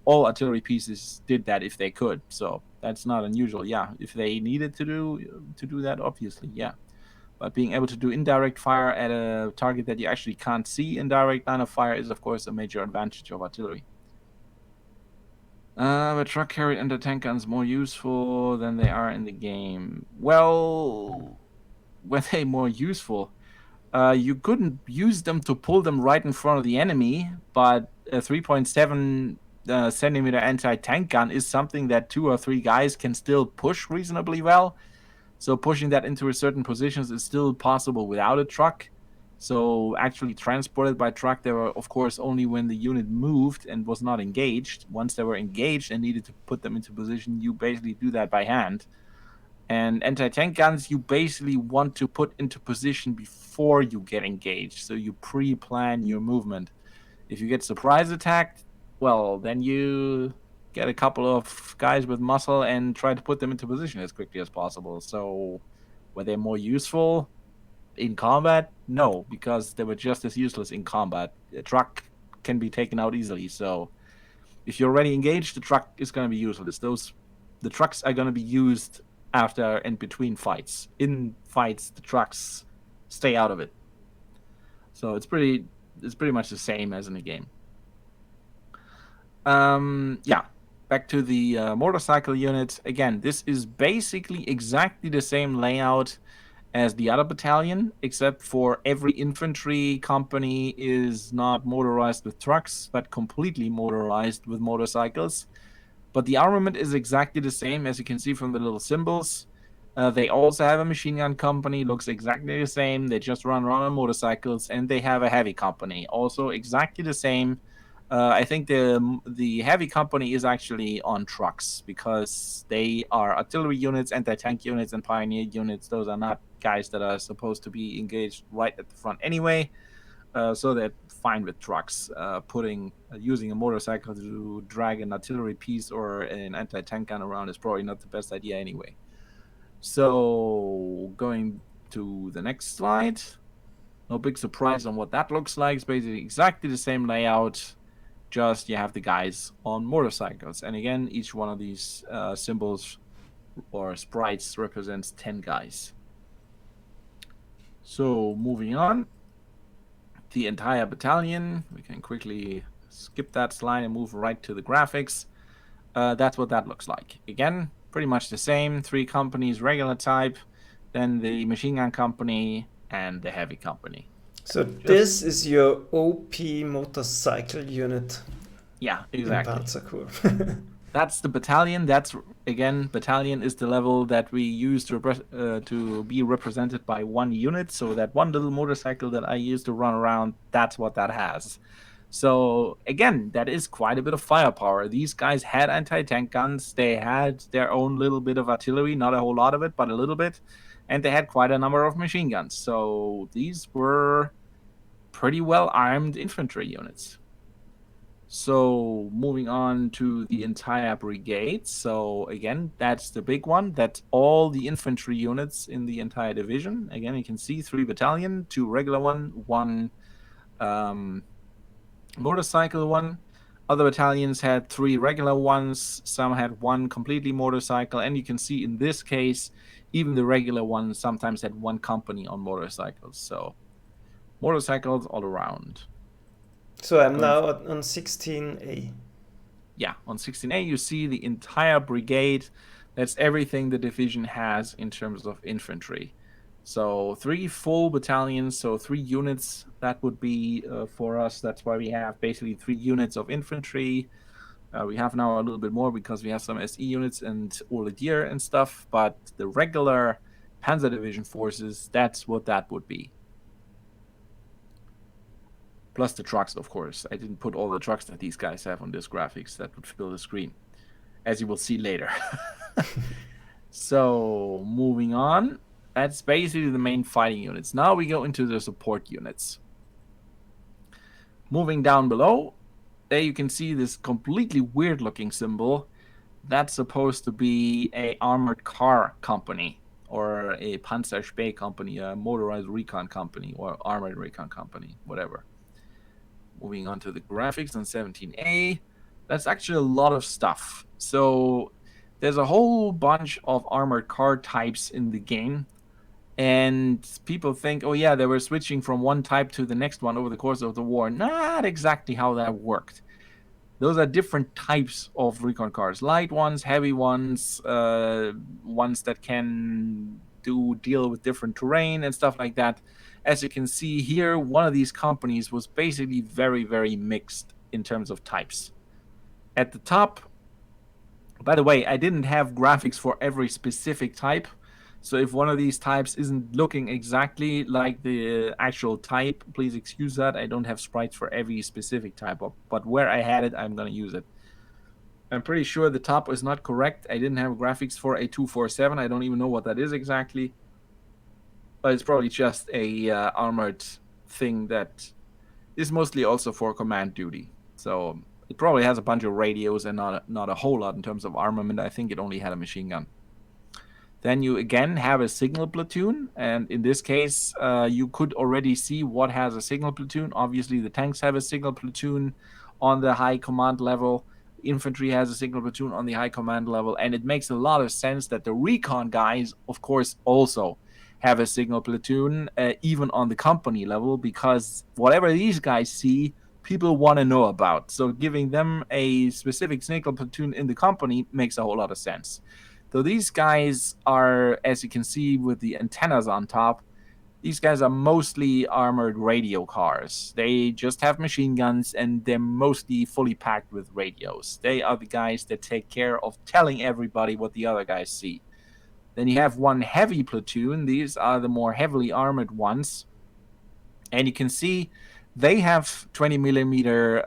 all artillery pieces did that if they could, so that's not unusual. Yeah, if they needed to do that, obviously, yeah. But being able to do indirect fire at a target that you actually can't see in direct line of fire is, of course, a major advantage of artillery. But truck carried anti-tank guns more useful than they are in the game. Well, were they more useful? You couldn't use them to pull them right in front of the enemy, but a 3.7 centimeter anti-tank gun is something that 2 or 3 guys can still push reasonably well. So pushing that into certain positions is still possible without a truck. So actually transported by truck, they were, of course, only when the unit moved and was not engaged. Once they were engaged and needed to put them into position, you basically do that by hand. And anti-tank guns, you basically want to put into position before you get engaged. So you pre-plan your movement. If you get surprise attacked, well, then you get a couple of guys with muscle and try to put them into position as quickly as possible. So were they more useful in combat? No, because they were just as useless in combat. A truck can be taken out easily. So if you're already engaged, the truck is going to be useless. The trucks are going to be used after and between fights. In fights, the trucks stay out of it. So it's pretty much the same as in the game. Yeah, back to the motorcycle unit. Again, this is basically exactly the same layout as the other battalion, except for every infantry company is not motorized with trucks, but completely motorized with motorcycles. But the armament is exactly the same, as you can see from the little symbols. They also have a machine gun company, looks exactly the same. They just run around on motorcycles, and they have a heavy company, also exactly the same. I think the heavy company is actually on trucks because they are artillery units, anti-tank units, and pioneer units. Those are not guys that are supposed to be engaged right at the front anyway. So they're fine with trucks. Using a motorcycle to drag an artillery piece or an anti-tank gun around is probably not the best idea anyway. So going to the next slide. No big surprise on what that looks like. It's basically exactly the same layout, just you have the guys on motorcycles. And again, each one of these symbols or sprites represents 10 guys. So moving on, the entire battalion, we can quickly skip that slide and move right to the graphics. That's what that looks like. Again, pretty much the same. 3 companies, regular type, then the machine gun company and the heavy company. So this is your OP motorcycle unit. Yeah, exactly. In Panzer Corps. That's the battalion. That's, again, battalion is the level that we use to be represented by one unit. So that one little motorcycle that I use to run around, that's what that has. So again, that is quite a bit of firepower. These guys had anti-tank guns. They had their own little bit of artillery, not a whole lot of it, but a little bit. And they had quite a number of machine guns. So these were pretty well armed infantry units. So moving on to the entire brigade. So again, that's the big one. That's all the infantry units in the entire division. Again, you can see 3 battalion, 2 regular one motorcycle one. Other battalions had 3 regular ones. Some had 1 completely motorcycle. And you can see in this case, even the regular ones sometimes had 1 company on motorcycles. So motorcycles all around. So I'm now on 16A. Yeah, on 16A you see the entire brigade. That's everything the division has in terms of infantry. So 3 full battalions, so 3 units, that would be for us. That's why we have basically 3 units of infantry. We have now a little bit more because we have some SE units and Orladier and stuff, but the regular Panzer Division forces, that's what that would be. plus the trucks, of course. I didn't put all the trucks that these guys have on this graphics. That would fill the screen, as you will see later. So, moving on. That's basically the main fighting units. Now we go into the support units. Moving down below, there you can see this completely weird looking symbol. That's supposed to be a armored car company or a Panzer company, a motorized recon company or armored recon company, whatever. Moving on to the graphics on 17A, that's actually a lot of stuff. So there's a whole bunch of armored car types in the game. And people think, oh yeah, they were switching from one type to the next one over the course of the war. Not exactly how that worked. Those are different types of recon cars: light ones, heavy ones, ones that can deal with different terrain and stuff like that. As you can see here, one of these companies was basically very, very mixed in terms of types. At the top, by the way, I didn't have graphics for every specific type. So if one of these types isn't looking exactly like the actual type, please excuse that. I don't have sprites for every specific type, but where I had it, I'm going to use it. I'm pretty sure the top is not correct. I didn't have graphics for a 247. I don't even know what that is exactly. But it's probably just a armored thing that is mostly also for command duty. So it probably has a bunch of radios and not a whole lot in terms of armament. I think it only had a machine gun. Then you again have a signal platoon, and in this case, you could already see what has a signal platoon. Obviously, the tanks have a signal platoon on the high command level. Infantry has a signal platoon on the high command level, and it makes a lot of sense that the recon guys, of course, also have a signal platoon, even on the company level, because whatever these guys see, people want to know about. So giving them a specific signal platoon in the company makes a whole lot of sense. So these guys are, as you can see with the antennas on top, these guys are mostly armored radio cars. They just have machine guns and they're mostly fully packed with radios. They are the guys that take care of telling everybody what the other guys see. Then you have one heavy platoon. These are the more heavily armored ones. And you can see they have 20 millimeter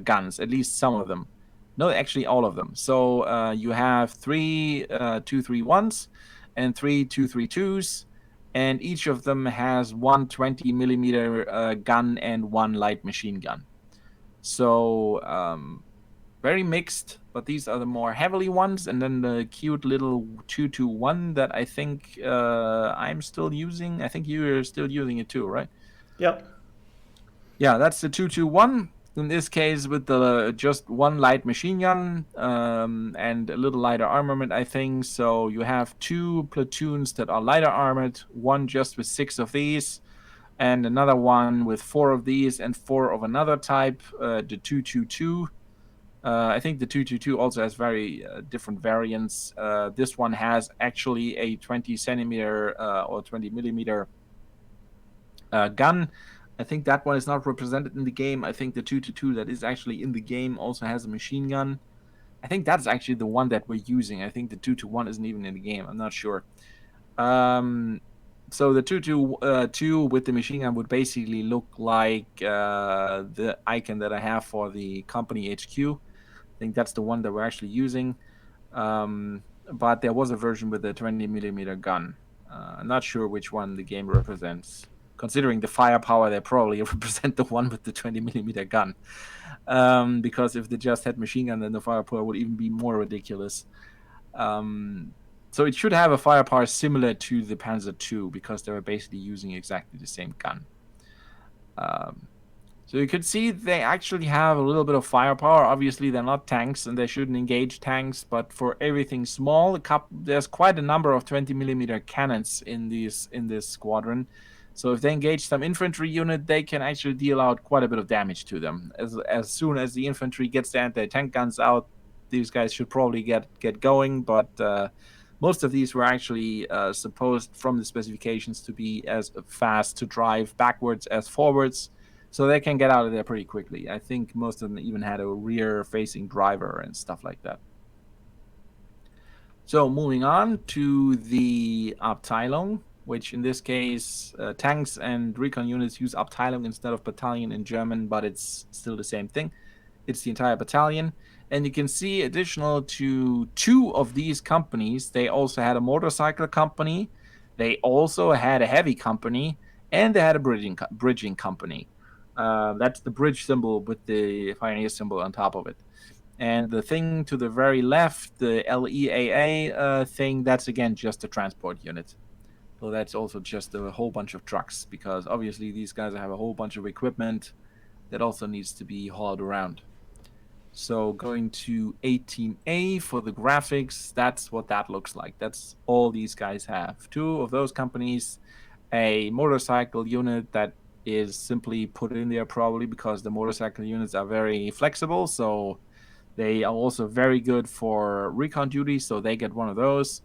guns, at least some of them. No, actually all of them. So you have three 231s and three 232s, and each of them has one 20 millimeter gun and one light machine gun. So very mixed, but these are the more heavily ones. And then the cute little 221 that I think I'm still using. I think you're still using it too, right? Yep. Yeah, that's the 221. In this case, with the just one light machine gun and a little lighter armament, I think. So you have two platoons that are lighter armored, one just with 6 of these, and another one with 4 of these and 4 of another type, the 222. I think the 222 also has very different variants. This one has actually a 20 centimeter or 20 millimeter gun. I think that one is not represented in the game. I think the 222 that is actually in the game also has a machine gun. I think that's actually the one that we're using. I think the 221 isn't even in the game. I'm not sure. So the 222 with the machine gun would basically look like the icon that I have for the company HQ. I think that's the one that we're actually using. But there was a version with a 20 millimeter gun. I'm not sure which one the game represents. Considering the firepower, they probably represent the one with the 20 millimeter gun. Because if they just had machine gun, then the firepower would even be more ridiculous. So it should have a firepower similar to the Panzer II, because they were basically using exactly the same gun. So you could see they actually have a little bit of firepower. Obviously, they're not tanks, and they shouldn't engage tanks. But for everything small, there's quite a number of 20 millimeter cannons in this squadron. So if they engage some infantry unit, they can actually deal out quite a bit of damage to them. As soon as the infantry gets their anti-tank guns out, these guys should probably get going. But most of these were actually supposed from the specifications to be as fast to drive backwards as forwards, so they can get out of there pretty quickly. I think most of them even had a rear-facing driver and stuff like that. So moving on to the Abteilung. which in this case, tanks and recon units use Abteilung instead of battalion in German, but it's still the same thing. It's the entire battalion. And you can see, additional to two of these companies, they also had a motorcycle company, they also had a heavy company, and they had a bridging company. That's the bridge symbol with the pioneer symbol on top of it. And the thing to the very left, the LEAA thing, that's again just a transport unit. So that's also just a whole bunch of trucks, because obviously these guys have a whole bunch of equipment that also needs to be hauled around. So going to 18A for the graphics, that's what that looks like. That's all these guys have. Two of those companies, a motorcycle unit that is simply put in there probably because the motorcycle units are very flexible. So they are also very good for recon duty. So they get one of those.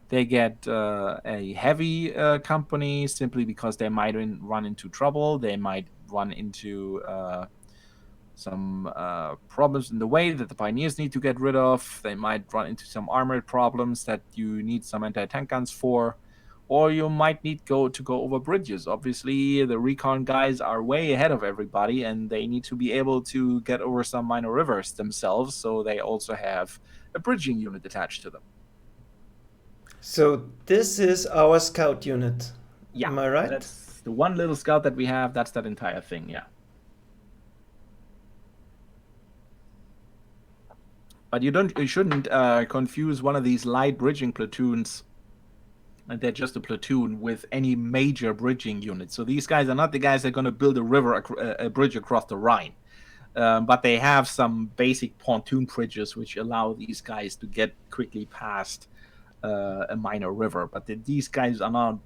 They get a heavy company simply because they might run into trouble. They might run into some problems in the way that the pioneers need to get rid of. They might run into some armored problems that you need some anti-tank guns for, or you might need to go over bridges. Obviously, the recon guys are way ahead of everybody, and they need to be able to get over some minor rivers themselves, so they also have a bridging unit attached to them. So this is our scout unit. Yeah, Am I right? that's the one little scout that we have. That's that entire thing, yeah. But you shouldn't confuse one of these light bridging platoons, and they're just a platoon, with any major bridging unit. So these guys are not the guys that are going to build a bridge across the Rhine. But they have some basic pontoon bridges which allow these guys to get quickly past a minor river. But these guys are not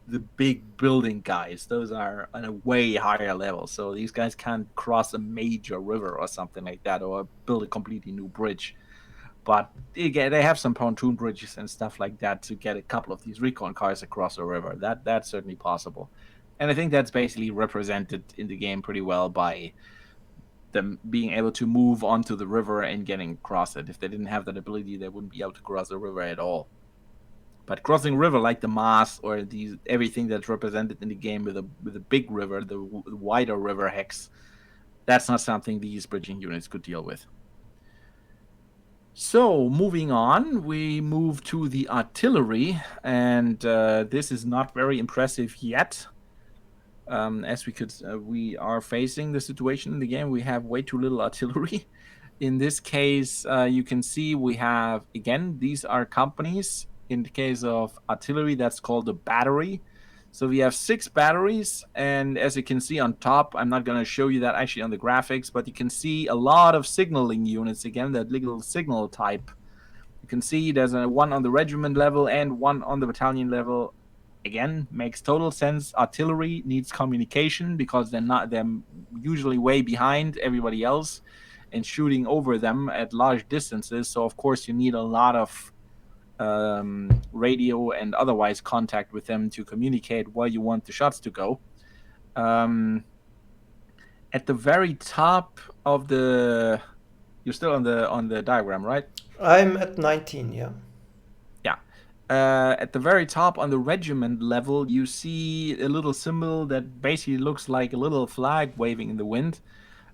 the big building guys. Those are on a way higher level. So these guys can't cross a major river or something like that, or build a completely new bridge. But they have some pontoon bridges and stuff like that to get a couple of these recon cars across a river. That's certainly possible. And I think that's basically represented in the game pretty well by them being able to move onto the river and getting across it. If they didn't have that ability, they wouldn't be able to cross the river at all. But crossing river like the Maas or everything that's represented in the game with a big river, the wider river hex, that's not something these bridging units could deal with. So moving on, we move to the artillery, and this is not very impressive yet. As we are facing the situation in the game, we have way too little artillery. In this case, you can see we have, again, these are companies. In the case of artillery, that's called a battery. So we have 6 batteries, and as you can see on top, I'm not going to show you that actually on the graphics, but you can see a lot of signaling units, again, that little signal type. You can see there's one on the regiment level and one on the battalion level. Again, makes total sense. Artillery needs communication because they're usually way behind everybody else and shooting over them at large distances. So of course you need a lot of radio and otherwise contact with them to communicate where you want the shots to go. At the very top of the, you're still on the diagram, right? I'm at 19, yeah. Yeah. At the very top on the regiment level, you see a little symbol that basically looks like a little flag waving in the wind.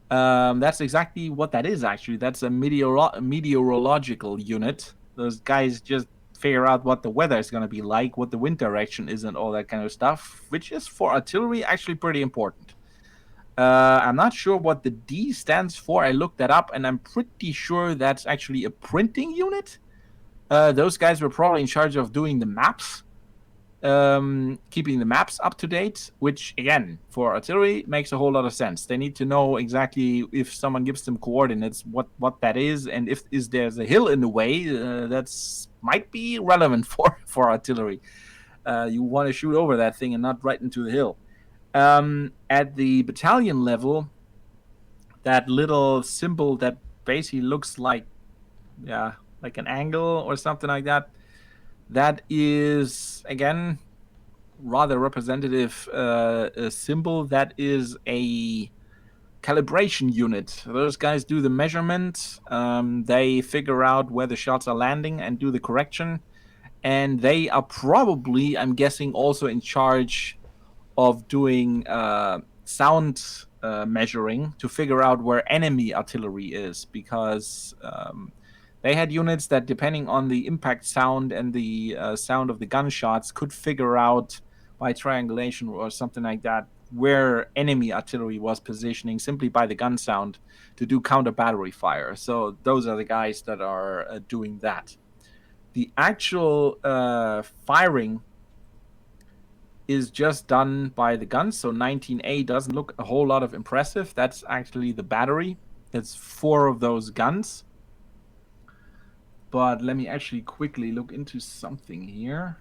That's exactly what that is, actually. That's a meteorological unit. Those guys just figure out what the weather is going to be like, what the wind direction is, and all that kind of stuff, which is for artillery actually pretty important. I'm not sure what the D stands for. I looked that up, and I'm pretty sure that's actually a printing unit. Those guys were probably in charge of doing the maps, keeping the maps up to date, which again for artillery makes a whole lot of sense. They need to know exactly, if someone gives them coordinates, what that is, and if there's a hill in the way, that's might be relevant for artillery. You want to shoot over that thing and not right into the hill. At the battalion level, that little symbol that basically looks like an angle or something like that, that is, again, rather representative a symbol. That is a calibration unit. Those guys do the measurement. They figure out where the shots are landing and do the correction. and they are probably, I'm guessing, also in charge of doing sound measuring to figure out where enemy artillery is, because they had units that, depending on the impact sound and the sound of the gunshots, could figure out by triangulation or something like that where enemy artillery was positioning simply by the gun sound to do counter battery fire. So those are the guys that are doing that. The actual firing is just done by the guns. So 19A doesn't look a whole lot of impressive. That's actually the battery. It's 4 of those guns. But let me actually quickly look into something here.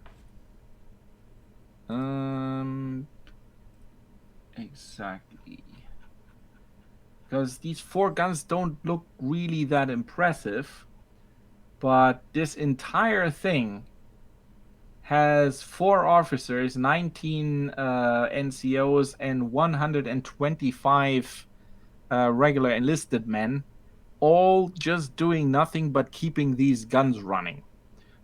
Exactly. Because these 4 guns don't look really that impressive. But this entire thing has 4 officers, 19 NCOs, and 125 regular enlisted men, all just doing nothing but keeping these guns running.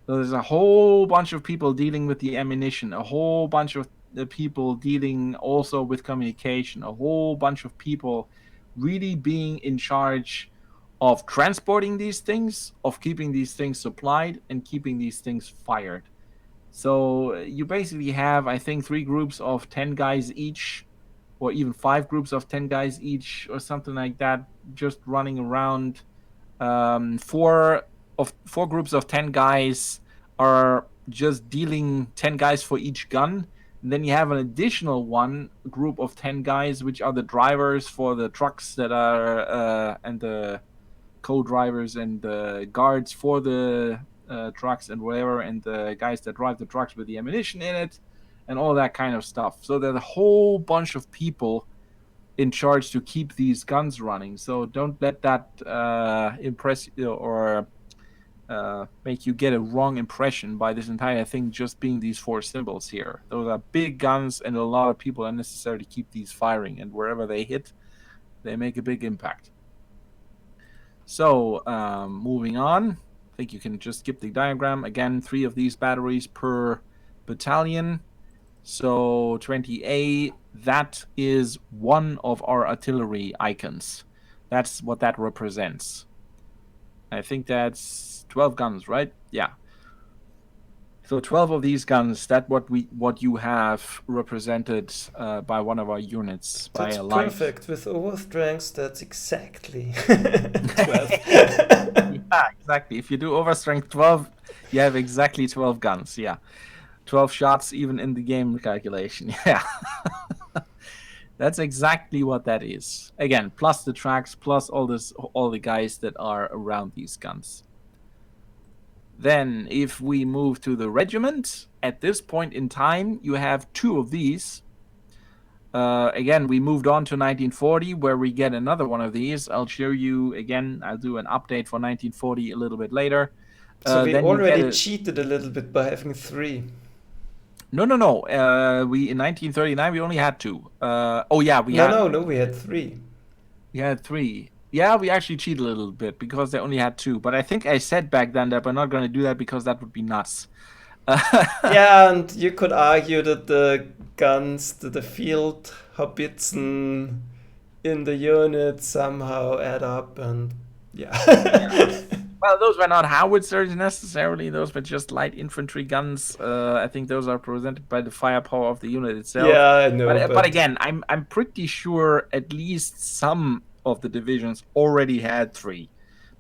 So there's a whole bunch of people dealing with the ammunition, a whole bunch of the people dealing also with communication, a whole bunch of people really being in charge of transporting these things, of keeping these things supplied, and keeping these things fired. So you basically have, I think, 3 groups of 10 guys each, or even 5 groups of 10 guys each, or something like that, just running around. 4 groups of 10 guys are just dealing 10 guys for each gun. And then you have an additional group of 10 guys, which are the drivers for the trucks that are, and the co-drivers and the guards for the trucks and whatever, and the guys that drive the trucks with the ammunition in it, and all that kind of stuff. So there's a whole bunch of people in charge to keep these guns running. So don't let that impress you or make you get a wrong impression by this entire thing just being these 4 symbols here. Those are big guns, and a lot of people are necessary to keep these firing, and wherever they hit, they make a big impact. So moving on, I think you can just skip the diagram. Again, 3 of these batteries per battalion. So 20A, that is one of our artillery icons. That's what that represents. I think that's 12 guns, right? Yeah. So 12 of these guns, that's what you have represented by one of our units. That's by a light. Perfect. With overstrengths, that's exactly 12. Yeah, exactly. If you do overstrength 12, you have exactly 12 guns. Yeah. 12 shots even in the game calculation. Yeah. That's exactly what that is. Again, plus the tracks, plus all the guys that are around these guns. Then if we move to the regiment, at this point in time, you have 2 of these. Again, we moved on to 1940, where we get another one of these. I'll show you again. I'll do an update for 1940 a little bit later. So we already cheated a little bit by having 3. No. We in 1939 we only had 2. We had 3. We had 3. Yeah, we actually cheated a little bit because they only had 2. But I think I said back then that we're not going to do that because that would be nuts. Yeah, and you could argue that the guns, the field Haubitzen in the unit somehow add up, and yeah. Well, those were not howitzers necessarily. Those were just light infantry guns. I think those are represented by the firepower of the unit itself. Yeah, I know. But again, I'm pretty sure at least some of the divisions already had 3,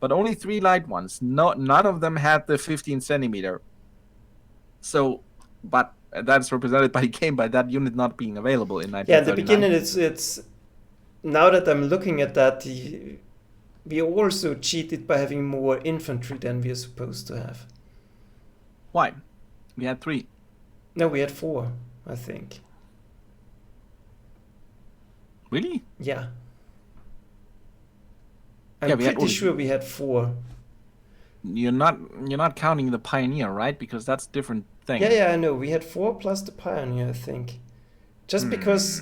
but only 3 light ones. None of them had the 15 centimeter. So, but that's represented by the game by that unit not being available in 1939. Yeah, in the beginning, it's now that I'm looking at that, we also cheated by having more infantry than we are supposed to have. Why? We had 3. No, we had 4, I think. Really? Yeah. I'm pretty sure we had 4. You're not counting the Pioneer, right? Because that's a different thing. Yeah, I know. We had 4 plus the Pioneer, I think. Just because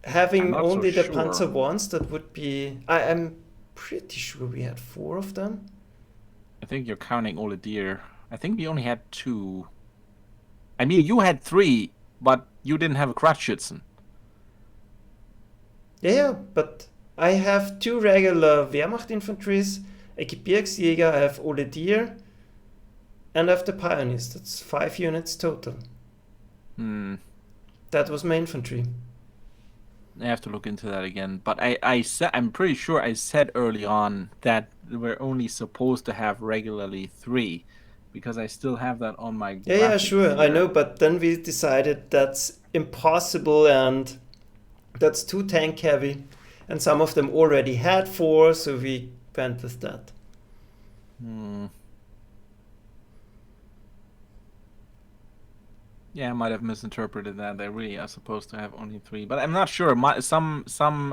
having only the Panzer ones, that would be... I'm pretty sure we had 4 of them. I think you're counting all the deer. I think we only had 2. I mean, you had 3, but you didn't have a Kraftschützen. Yeah, but I have 2 regular Wehrmacht infantries, a Gebirgsjäger, I have Ole Deer, and I have the Pioneers. That's 5 units total. Hmm. That was my infantry. I have to look into that again. But I'm pretty sure I said early on that we're only supposed to have regularly 3, because I still have that on my Yeah, graphic sure, I here. know, but then we decided that's impossible and that's too tank heavy, and some of them already had 4, so we went with that. Hmm. Yeah, I might have misinterpreted that. They really are supposed to have only 3, but I'm not sure. Some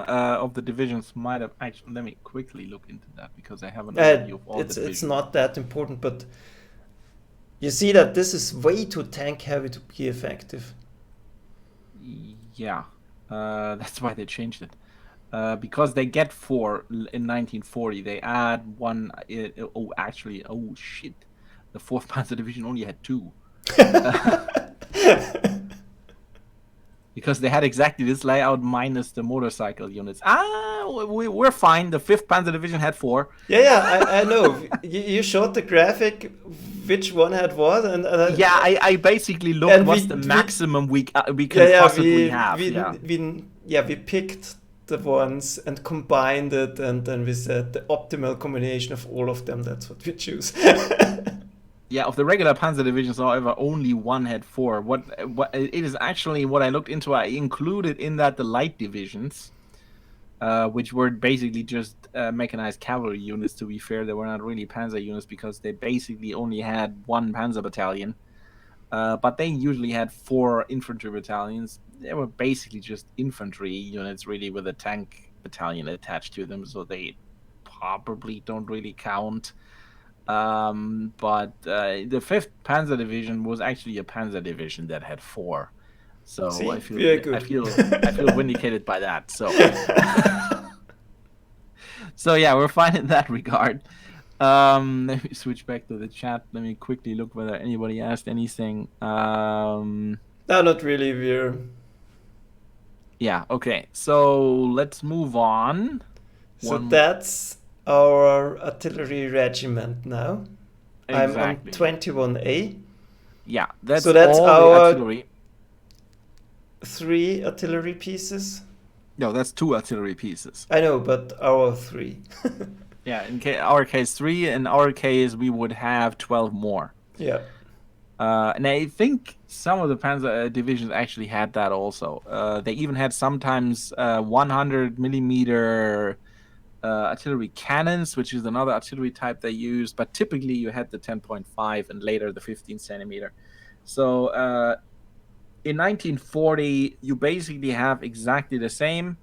of the divisions might have actually. Let me quickly look into that, because I have an overview of all the It's divisions. not that important, but you see that this is way too tank heavy to be effective. Yeah, that's why they changed it. Because they get 4 in 1940. They add 1. Actually, oh shit, the 4th Panzer Division only had 2. Because they had exactly this layout minus the motorcycle units. We're fine. The 5th Panzer Division had 4. Yeah, I know. You showed the graphic, which one had what, Yeah, I basically looked and what's the maximum we can yeah, possibly have. Yeah. we picked the ones and combined it, and then we said the optimal combination of all of them. That's what we choose. Yeah, of the regular Panzer divisions, however, only 1 had 4. What it is actually what I looked into. I included in that the light divisions, which were basically just mechanized cavalry units. To be fair, they were not really Panzer units, because they basically only had 1 Panzer battalion. But they usually had 4 infantry battalions. They were basically just infantry units, really, with a tank battalion attached to them, so they probably don't really count. But the 5th Panzer Division was actually a Panzer Division that had 4. So See, very good. I feel vindicated by that. So so yeah, we're fine in that regard. Let me switch back to the chat. Let me quickly look whether anybody asked anything. No, not really. Yeah, okay. So let's move on. So that's our artillery regiment now. I'm on Exactly. 21A. Yeah, that's So that's all the our artillery. 3 artillery pieces. No, that's 2 artillery pieces. I know, but our 3. Yeah, in our case 3. In our case, we would have 12 more. Yeah. And I think some of the Panzer divisions actually had that also. They even had sometimes 100 millimeter artillery cannons, which is another artillery type they used. But typically, you had the 10.5 and later the 15 centimeter. So in 1940, you basically have exactly the same,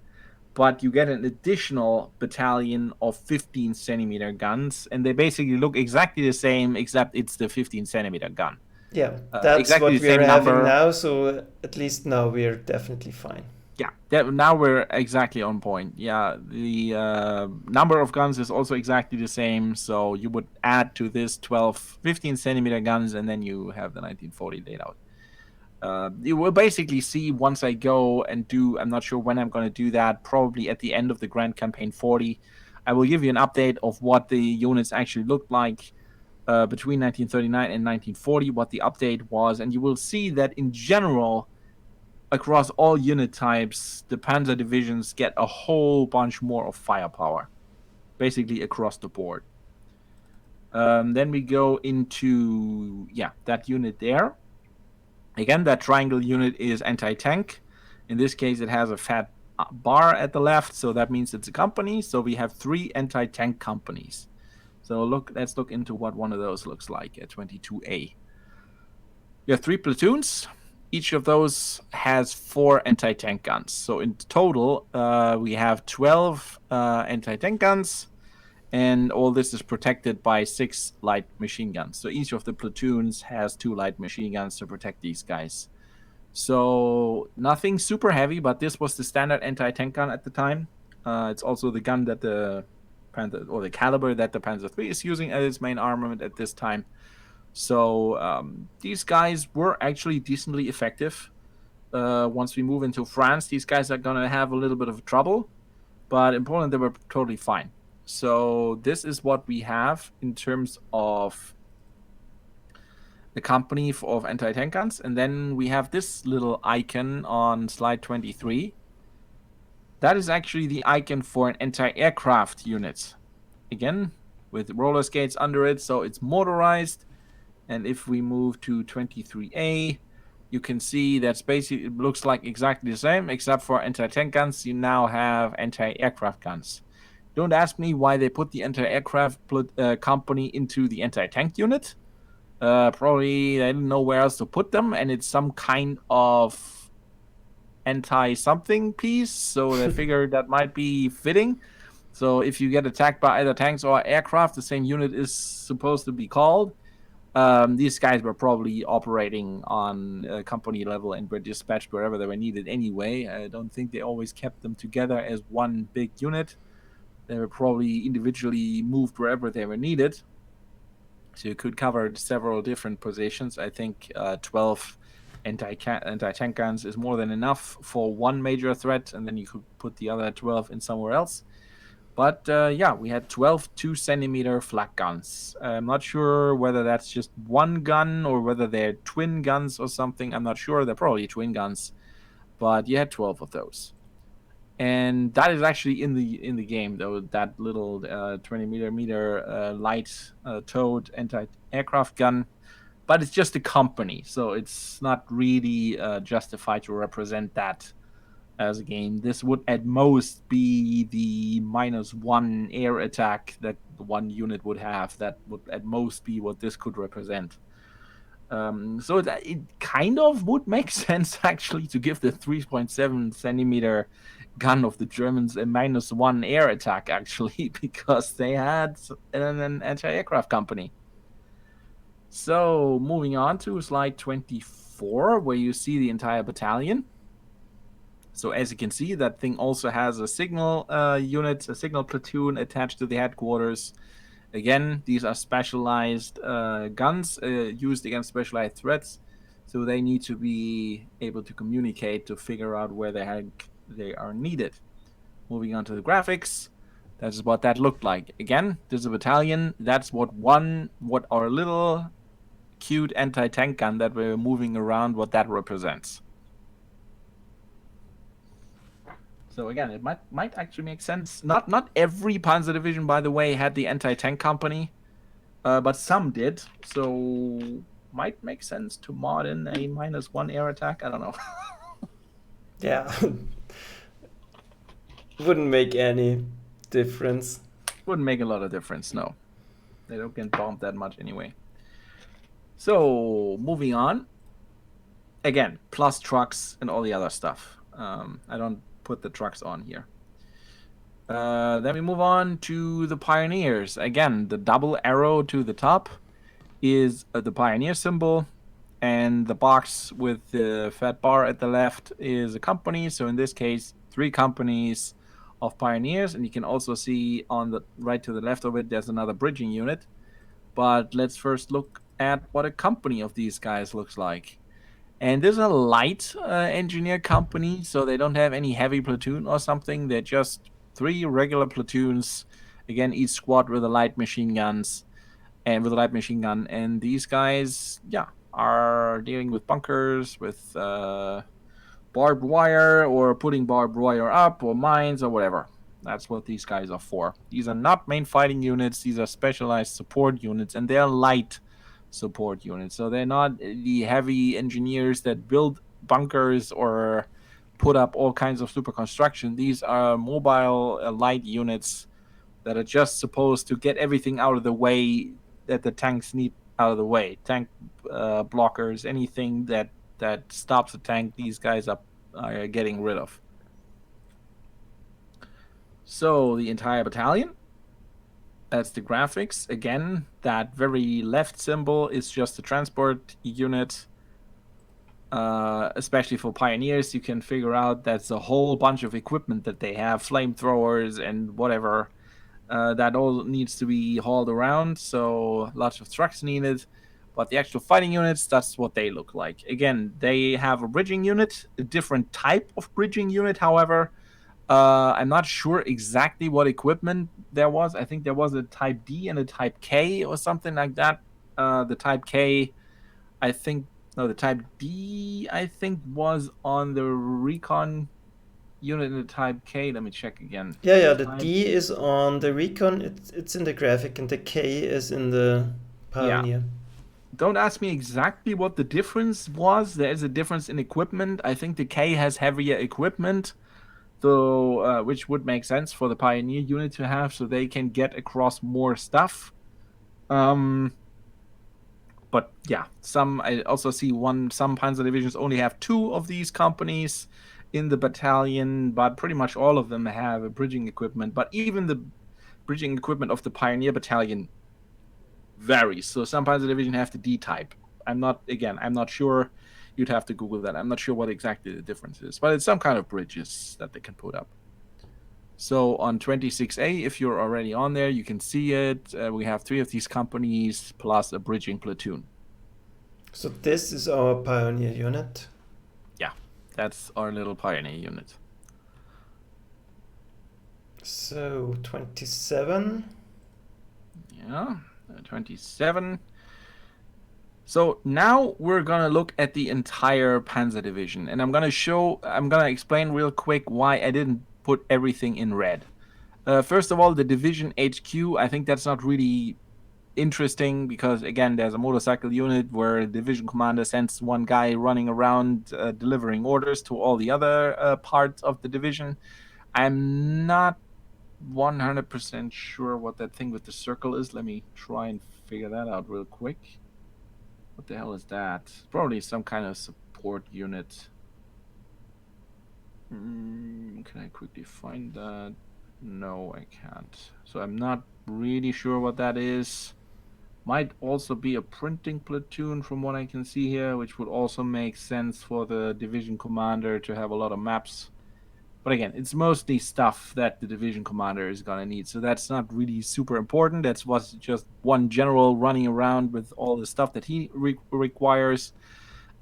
but you get an additional battalion of 15 centimeter guns, and they basically look exactly the same, except it's the 15 centimeter gun. Yeah, that's Exactly what the we're same having number. now, so at least now we're definitely fine. Yeah, now we're exactly on point. Yeah, the number of guns is also exactly the same, so you would add to this 12, 15 centimeter guns, and then you have the 1940 laid out. You will basically see once I go and do, I'm not sure when I'm going to do that, probably at the end of the Grand Campaign 40. I will give you an update of what the units actually looked like between 1939 and 1940, what the update was, and you will see that in general, across all unit types, the Panzer divisions get a whole bunch more of firepower, basically across the board. Then we go into, that unit there. Again, that triangle unit is anti-tank. In this case, it has a fat bar at the left, so that means it's a company. So we have 3 anti-tank companies. So let's look into what one of those looks like at 22A. We have 3 platoons. Each of those has 4 anti-tank guns. So in total, we have 12 anti-tank guns, and all this is protected by 6 light machine guns. So each of the platoons has 2 light machine guns to protect these guys. So nothing super heavy, but this was the standard anti-tank gun at the time. It's also the gun that the caliber that the Panzer III is using as its main armament at this time. So these guys were actually decently effective. Once we move into France, these guys are gonna have a little bit of trouble, but in Poland they were totally fine. So this is what we have in terms of the company of anti-tank guns, and then we have this little icon on slide 23. That is actually the icon for an anti-aircraft unit. Again, with roller skates under it, so it's motorized. And if we move to 23A, you can see that's basically, it looks like exactly the same, except for anti-tank guns, you now have anti-aircraft guns. Don't ask me why they put the anti-aircraft company into the anti-tank unit. Probably they didn't know where else to put them, and it's some kind of anti-something piece, so they figured that might be fitting. So if you get attacked by either tanks or aircraft, the same unit is supposed to be called. These guys were probably operating on company level and were dispatched wherever they were needed anyway. I don't think they always kept them together as one big unit. They were probably individually moved wherever they were needed. So you could cover several different positions. I think 12 anti-tank guns is more than enough for one major threat, and then you could put the other 12 in somewhere else. But yeah, we had 12 2-centimeter flak guns. I'm not sure whether that's just one gun or whether they're twin guns or something. I'm not sure. They're probably twin guns, but you had 12 of those. And that is actually in the game, though, that little 20 millimeter light towed anti-aircraft gun. But it's just a company, so it's not really justified to represent that as a game. This would at most be the -1 air attack that one unit would have. That would at most be what this could represent. So it kind of would make sense actually to give the 3.7 centimeter gun of the Germans a -1 air attack actually, because they had an anti-aircraft company. So moving on to slide 24, where you see the entire battalion. So as you can see, that thing also has a signal unit, a signal platoon attached to the headquarters. Again, these are specialized guns used against specialized threats, so they need to be able to communicate to figure out where they are needed. Moving on to the graphics, that's what that looked like. Again, this is a battalion. That's what our little cute anti-tank gun that we're moving around, what that represents. So again, it might actually make sense. Not every Panzer division, by the way, had the anti-tank company, but some did. So might make sense to mod in a -1 air attack. I don't know. Yeah. Wouldn't make any difference. Wouldn't make a lot of difference. No, they don't get bombed that much anyway. So moving on. Again, plus trucks and all the other stuff. I don't put the trucks on here. Then we move on to the Pioneers. Again, the double arrow to the top is the Pioneer symbol, and the box with the fat bar at the left is a company. So in this case, 3 companies of Pioneers, and you can also see on the right to the left of it, there's another bridging unit. But let's first look at what a company of these guys looks like. And there's a light engineer company, so they don't have any heavy platoon or something. They're just 3 regular platoons. Again, each squad with a light machine guns and with a light machine gun. And these guys, yeah, are dealing with bunkers, with barbed wire, or putting barbed wire up, or mines, or whatever. That's what these guys are for. These are not main fighting units. These are specialized support units, and they're light support units. So they're not the heavy engineers that build bunkers or put up all kinds of super construction. These are mobile light units that are just supposed to get everything out of the way that the tanks need out of the way. Tank blockers, anything that stops a tank, these guys are getting rid of. So the entire battalion, that's the graphics. Again, that very left symbol is just a transport unit. Especially for Pioneers, you can figure out that's a whole bunch of equipment that they have, flamethrowers and whatever. That all needs to be hauled around, so lots of trucks needed. But the actual fighting units, that's what they look like. Again, they have a bridging unit, a different type of bridging unit, however. I'm not sure exactly what equipment there was. I think there was a Type D and a Type K or something like that. The Type K, I think, no, the Type D, I think, was on the recon unit in the Type K. Let me check again. Yeah, the Type, D is on the Recon, it's in the graphic, and the K is in the yeah. Pioneer. Don't ask me exactly what the difference was. There is a difference in equipment. I think the K has heavier equipment, though, which would make sense for the Pioneer unit to have, so they can get across more stuff. But yeah, I also see some Panzer divisions only have 2 of these companies in the battalion, but pretty much all of them have a bridging equipment. But even the bridging equipment of the Pioneer battalion varies. So some Panzer division have the D type. I'm not sure. You'd have to Google that. I'm not sure what exactly the difference is, but it's some kind of bridges that they can put up. So on 26A, if you're already on there, you can see it. We have 3 of these companies plus a bridging platoon. So this is our Pioneer unit. Yeah, that's our little Pioneer unit. So 27. Yeah, 27. So now we're gonna look at the entire Panzer division, and I'm gonna explain real quick why I didn't put everything in red. First of all, the division HQ, I think that's not really interesting because, again, there's a motorcycle unit where the division commander sends one guy running around delivering orders to all the other parts of the division. I'm not 100% sure what that thing with the circle is. Let me try and figure that out real quick. What the hell is that? Probably some kind of support unit. Can I quickly find that? No, I can't. So I'm not really sure what that is. Might also be a printing platoon from what I can see here, which would also make sense for the division commander to have a lot of maps. But again, it's mostly stuff that the division commander is going to need. So that's not really super important. That's what's just one general running around with all the stuff that he requires.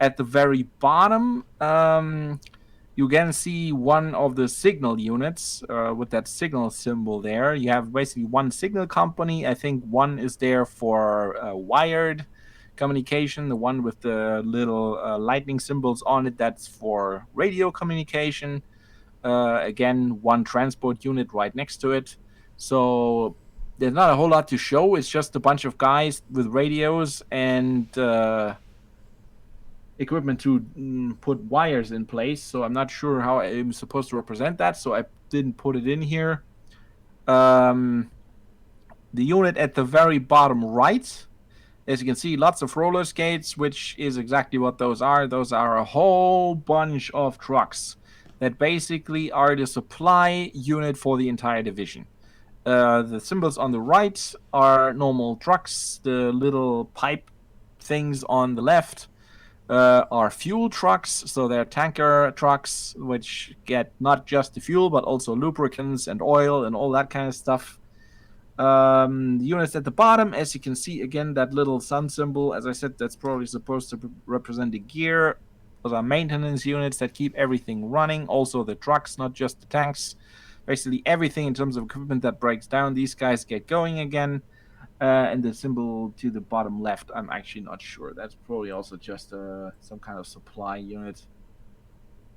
At the very bottom, you can see one of the signal units with that signal symbol there. You have basically one signal company. I think one is there for wired communication. The one with the little lightning symbols on it, that's for radio communication. Again, one transport unit right next to it. So there's not a whole lot to show. It's just a bunch of guys with radios and equipment to put wires in place. So I'm not sure how I'm supposed to represent that. So I didn't put it in here. The unit at the very bottom right, as you can see, lots of roller skates, which is exactly what those are. Those are a whole bunch of trucks that basically are the supply unit for the entire division. The symbols on the right are normal trucks. The little pipe things on the left are fuel trucks. So they're tanker trucks, which get not just the fuel, but also lubricants and oil and all that kind of stuff. The units at the bottom, as you can see, again, that little sun symbol, as I said, that's probably supposed to represent the gear. Those are maintenance units that keep everything running. Also the trucks, not just the tanks. Basically everything in terms of equipment that breaks down, these guys get going again. And the symbol to the bottom left, I'm actually not sure. That's probably also just some kind of supply unit.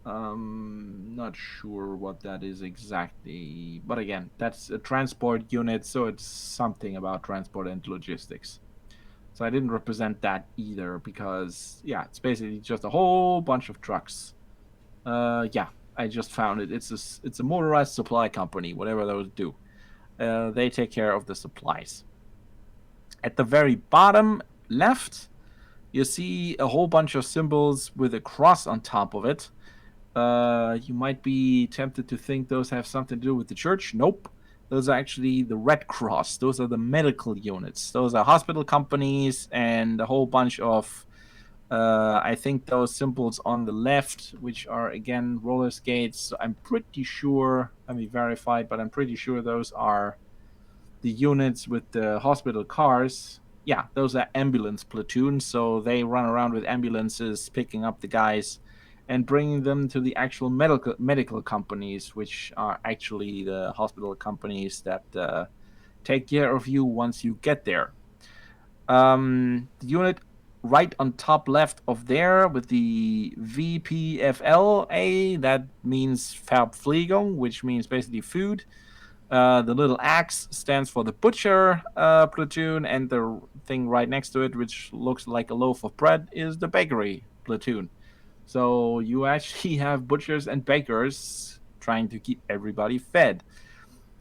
Not sure what that is exactly, but again, that's a transport unit, so it's something about transport and logistics. So I didn't represent that either because, yeah, it's basically just a whole bunch of trucks. Yeah, I just found it. It's a motorized supply company, whatever those do. They take care of the supplies. At the very bottom left, you see a whole bunch of symbols with a cross on top of it. You might be tempted to think those have something to do with the church. Nope. Those are actually the Red Cross. Those are the medical units. Those are hospital companies and a whole bunch of, I think, those symbols on the left, which are, again, roller skates. I'm pretty sure, let me verify, but I'm pretty sure those are the units with the hospital cars. yeah, those are ambulance platoons. So they run around with ambulances, picking up the guys and bringing them to the actual medical companies, which are actually the hospital companies that take care of you once you get there. The unit right on top left of there with the VPFLA, that means Verpflegung, which means basically food. The little axe stands for the butcher platoon, and the thing right next to it, which looks like a loaf of bread, is the bakery platoon. So you actually have butchers and bakers trying to keep everybody fed.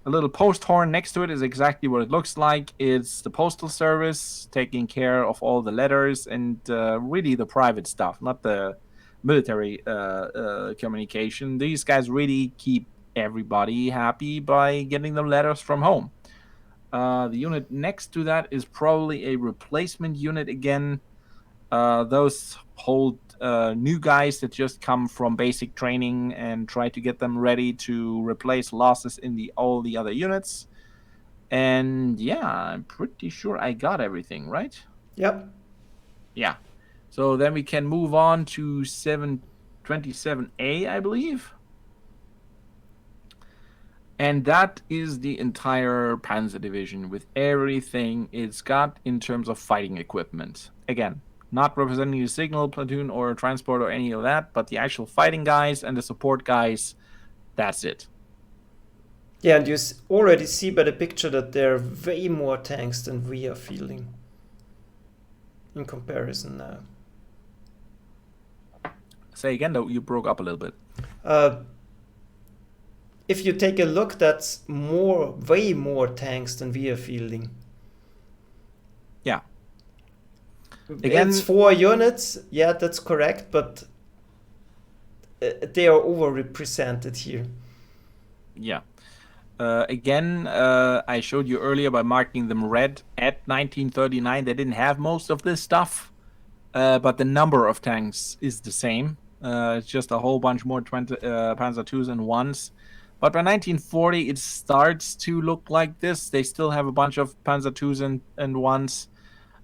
A little post horn next to it is exactly what it looks like. It's the postal service taking care of all the letters and really the private stuff, not the military communication. These guys really keep everybody happy by getting them letters from home. The unit next to that is probably a replacement unit again. Those hold new guys that just come from basic training and try to get them ready to replace losses in all the other units. And yeah, I'm pretty sure I got everything, right? Yep. Yeah. So then we can move on to 727A, I believe. And that is the entire Panzer Division with everything it's got in terms of fighting equipment. Again, not representing the signal platoon or transport or any of that, but the actual fighting guys and the support guys, that's it. Yeah, and you already see by the picture that there are way more tanks than we are fielding in comparison now. Say again, though, you broke up a little bit. If you take a look, that's way more tanks than we are fielding. Yeah. Again, it's 4 units, yeah, that's correct, but they are overrepresented here. Yeah. Again, I showed you earlier by marking them red at 1939. They didn't have most of this stuff, but the number of tanks is the same. It's just a whole bunch more Panzer IIs and 1s. But by 1940, it starts to look like this. They still have a bunch of Panzer IIs and 1s,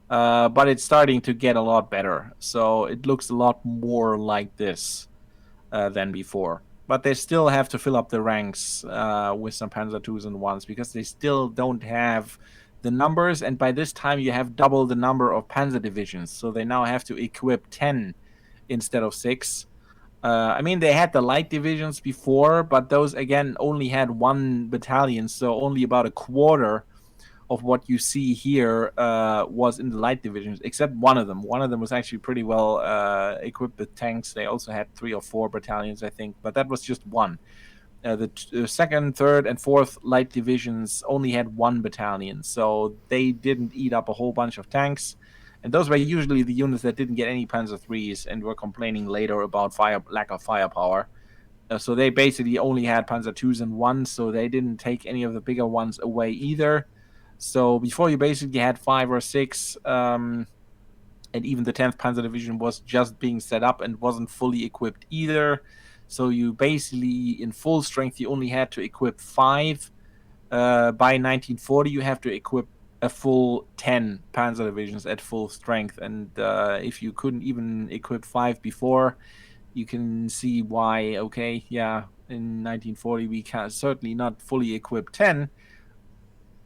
but it's starting to get a lot better. So it looks a lot more like this than before. But they still have to fill up the ranks with some Panzer IIs and 1s because they still don't have the numbers. And by this time, you have double the number of Panzer divisions. So they now have to equip 10 instead of 6. I mean, they had the light divisions before, but those, again, only had 1 battalion. So only about a quarter of what you see here was in the light divisions, except one of them. One of them was actually pretty well equipped with tanks. They also had 3 or 4 battalions, I think, but that was just one. The second, third, and fourth light divisions only had 1 battalion, so they didn't eat up a whole bunch of tanks. And those were usually the units that didn't get any Panzer IIIs and were complaining later about lack of firepower. So they basically only had Panzer IIs and 1s, so they didn't take any of the bigger ones away either. So before you basically had 5 or 6, and even the 10th Panzer Division was just being set up and wasn't fully equipped either. So you basically, in full strength, you only had to equip 5. By 1940, you have to equip a full 10 Panzer Divisions at full strength. And if you couldn't even equip 5 before, you can see why, okay, yeah, in 1940, we can certainly not fully equip 10.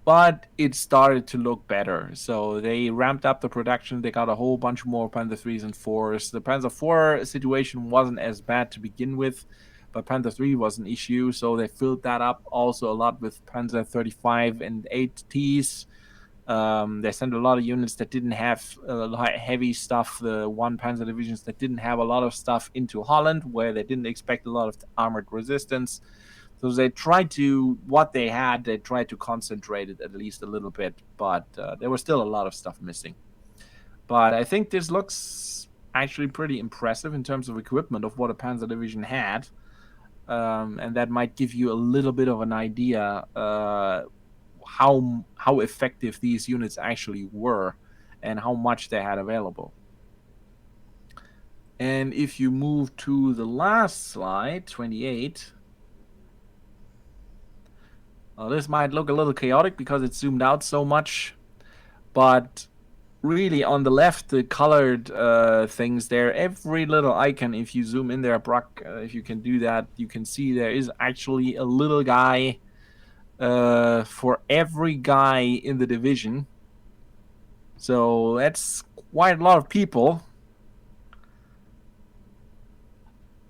But it started to look better. So they ramped up the production. They got a whole bunch more Panther 3s and 4s. The Panzer 4 situation wasn't as bad to begin with, but Panther 3 was an issue. So they filled that up also a lot with Panzer 35 and 8Ts. They sent a lot of units that didn't have heavy stuff, the 1 Panzer divisions that didn't have a lot of stuff into Holland, where they didn't expect a lot of armored resistance. So they tried to, what they had, they tried to concentrate it at least a little bit, but there was still a lot of stuff missing. But I think this looks actually pretty impressive in terms of equipment of what a Panzer division had. And that might give you a little bit of an idea how effective these units actually were and how much they had available. And if you move to the last slide, 28, this might look a little chaotic because it's zoomed out so much, but really on the left, the colored things there, every little icon, if you zoom in there, Brock, if you can do that, you can see there is actually a little guy for every guy in the division. So that's quite a lot of people.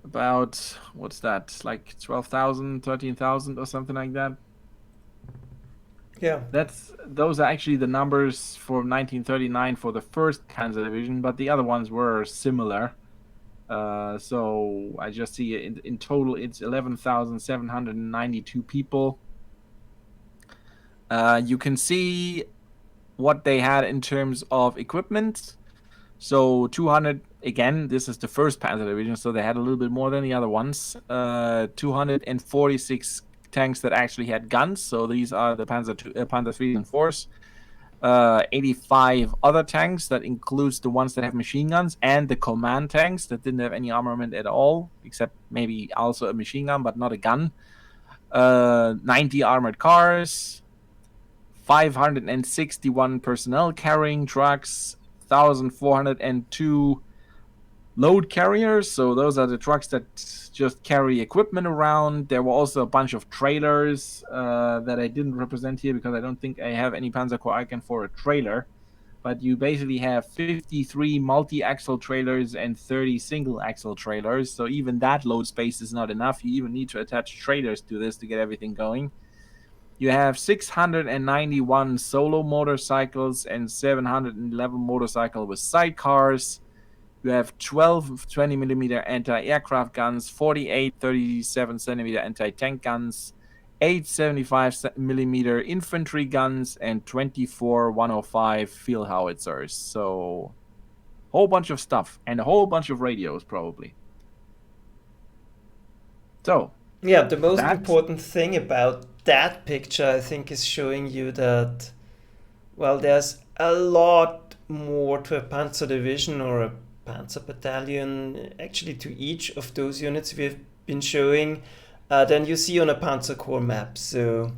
About, what's that, like 12,000, 13,000 or something like that. Yeah. Those are actually the numbers for 1939 for the first Panzer Division, but the other ones were similar. So I just see in total it's 11,792 people. You can see what they had in terms of equipment. So 200, again, this is the first Panzer Division, so they had a little bit more than the other ones. 246 tanks that actually had guns. So these are the Panzer 3s and 4s. 85 other tanks, that includes the ones that have machine guns, and the command tanks that didn't have any armament at all, except maybe also a machine gun, but not a gun. 90 armored cars, 561 personnel carrying trucks, 1,402 load carriers. So those are the trucks that just carry equipment around. There were also a bunch of trailers that I didn't represent here because I don't think I have any Panzer Corps icon for a trailer. But you basically have 53 multi-axle trailers and 30 single-axle trailers. So even that load space is not enough. You even need to attach trailers to this to get everything going. You have 691 solo motorcycles and 711 motorcycles with sidecars. You have 12 20mm anti-aircraft guns, 48 37cm anti-tank guns, 8 75mm infantry guns, and 24 105 field howitzers. So, a whole bunch of stuff, and a whole bunch of radios, probably. So, Yeah, the most important thing about that picture, I think, is showing you that, well, there's a lot more to a Panzer division or a Panzer battalion, actually to each of those units we've been showing, than you see on a Panzer Corps map. So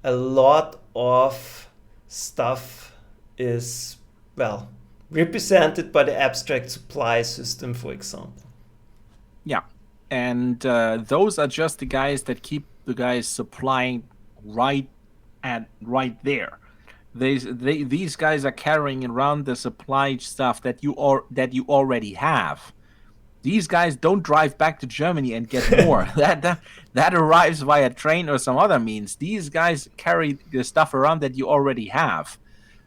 a lot of stuff is, well, represented by the abstract supply system, for example. Yeah. And those are just the guys that keep the guys supplying right there. These guys are carrying around the supply stuff that you already have. These guys don't drive back to Germany and get more. that arrives via train or some other means. These guys carry the stuff around that you already have.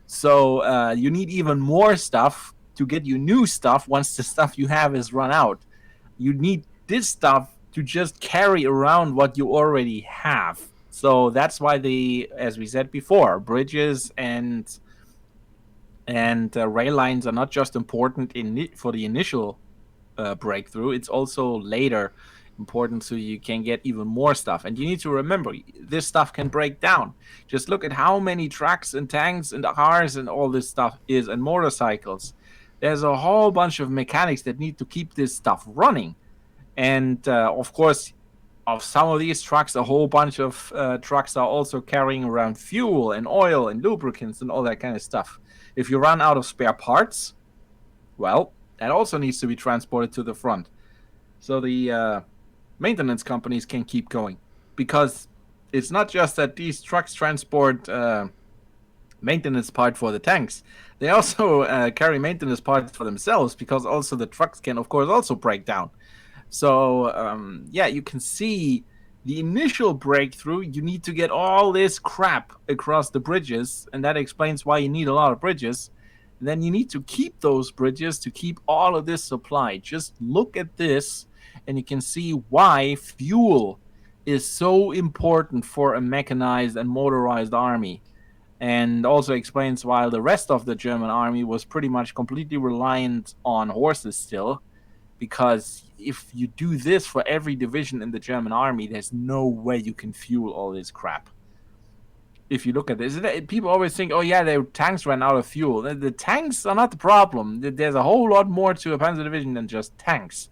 So you need even more stuff to get you new stuff once the stuff you have is run out. You need this stuff to just carry around what you already have. So that's why as we said before, bridges and rail lines are not just important for the initial breakthrough. It's also later important so you can get even more stuff. And you need to remember, this stuff can break down. Just look at how many trucks and tanks and cars and all this stuff is, and motorcycles. There's a whole bunch of mechanics that need to keep this stuff running. And of course, of some of these trucks, a whole bunch of trucks are also carrying around fuel and oil and lubricants and all that kind of stuff. If you run out of spare parts, well, that also needs to be transported to the front. So the maintenance companies can keep going, because it's not just that these trucks transport maintenance part for the tanks. They also carry maintenance parts for themselves, because also the trucks can, of course, also break down. So, yeah, you can see the initial breakthrough, you need to get all this crap across the bridges, and that explains why you need a lot of bridges. And then you need to keep those bridges to keep all of this supply. Just look at this, and you can see why fuel is so important for a mechanized and motorized army. And also explains why the rest of the German army was pretty much completely reliant on horses still. Because if you do this for every division in the German army, there's no way you can fuel all this crap. If you look at this, people always think, oh yeah, their tanks ran out of fuel. The tanks are not the problem. There's a whole lot more to a Panzer division than just tanks.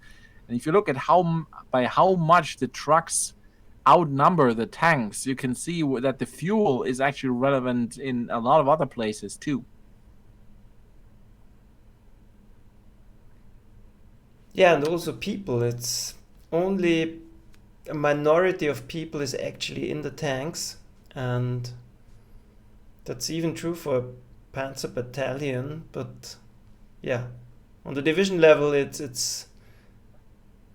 And if you look at by how much the trucks outnumber the tanks, you can see that the fuel is actually relevant in a lot of other places too. Yeah, and also people. It's only a minority of people is actually in the tanks, and that's even true for a Panzer battalion. But yeah, on the division level, it's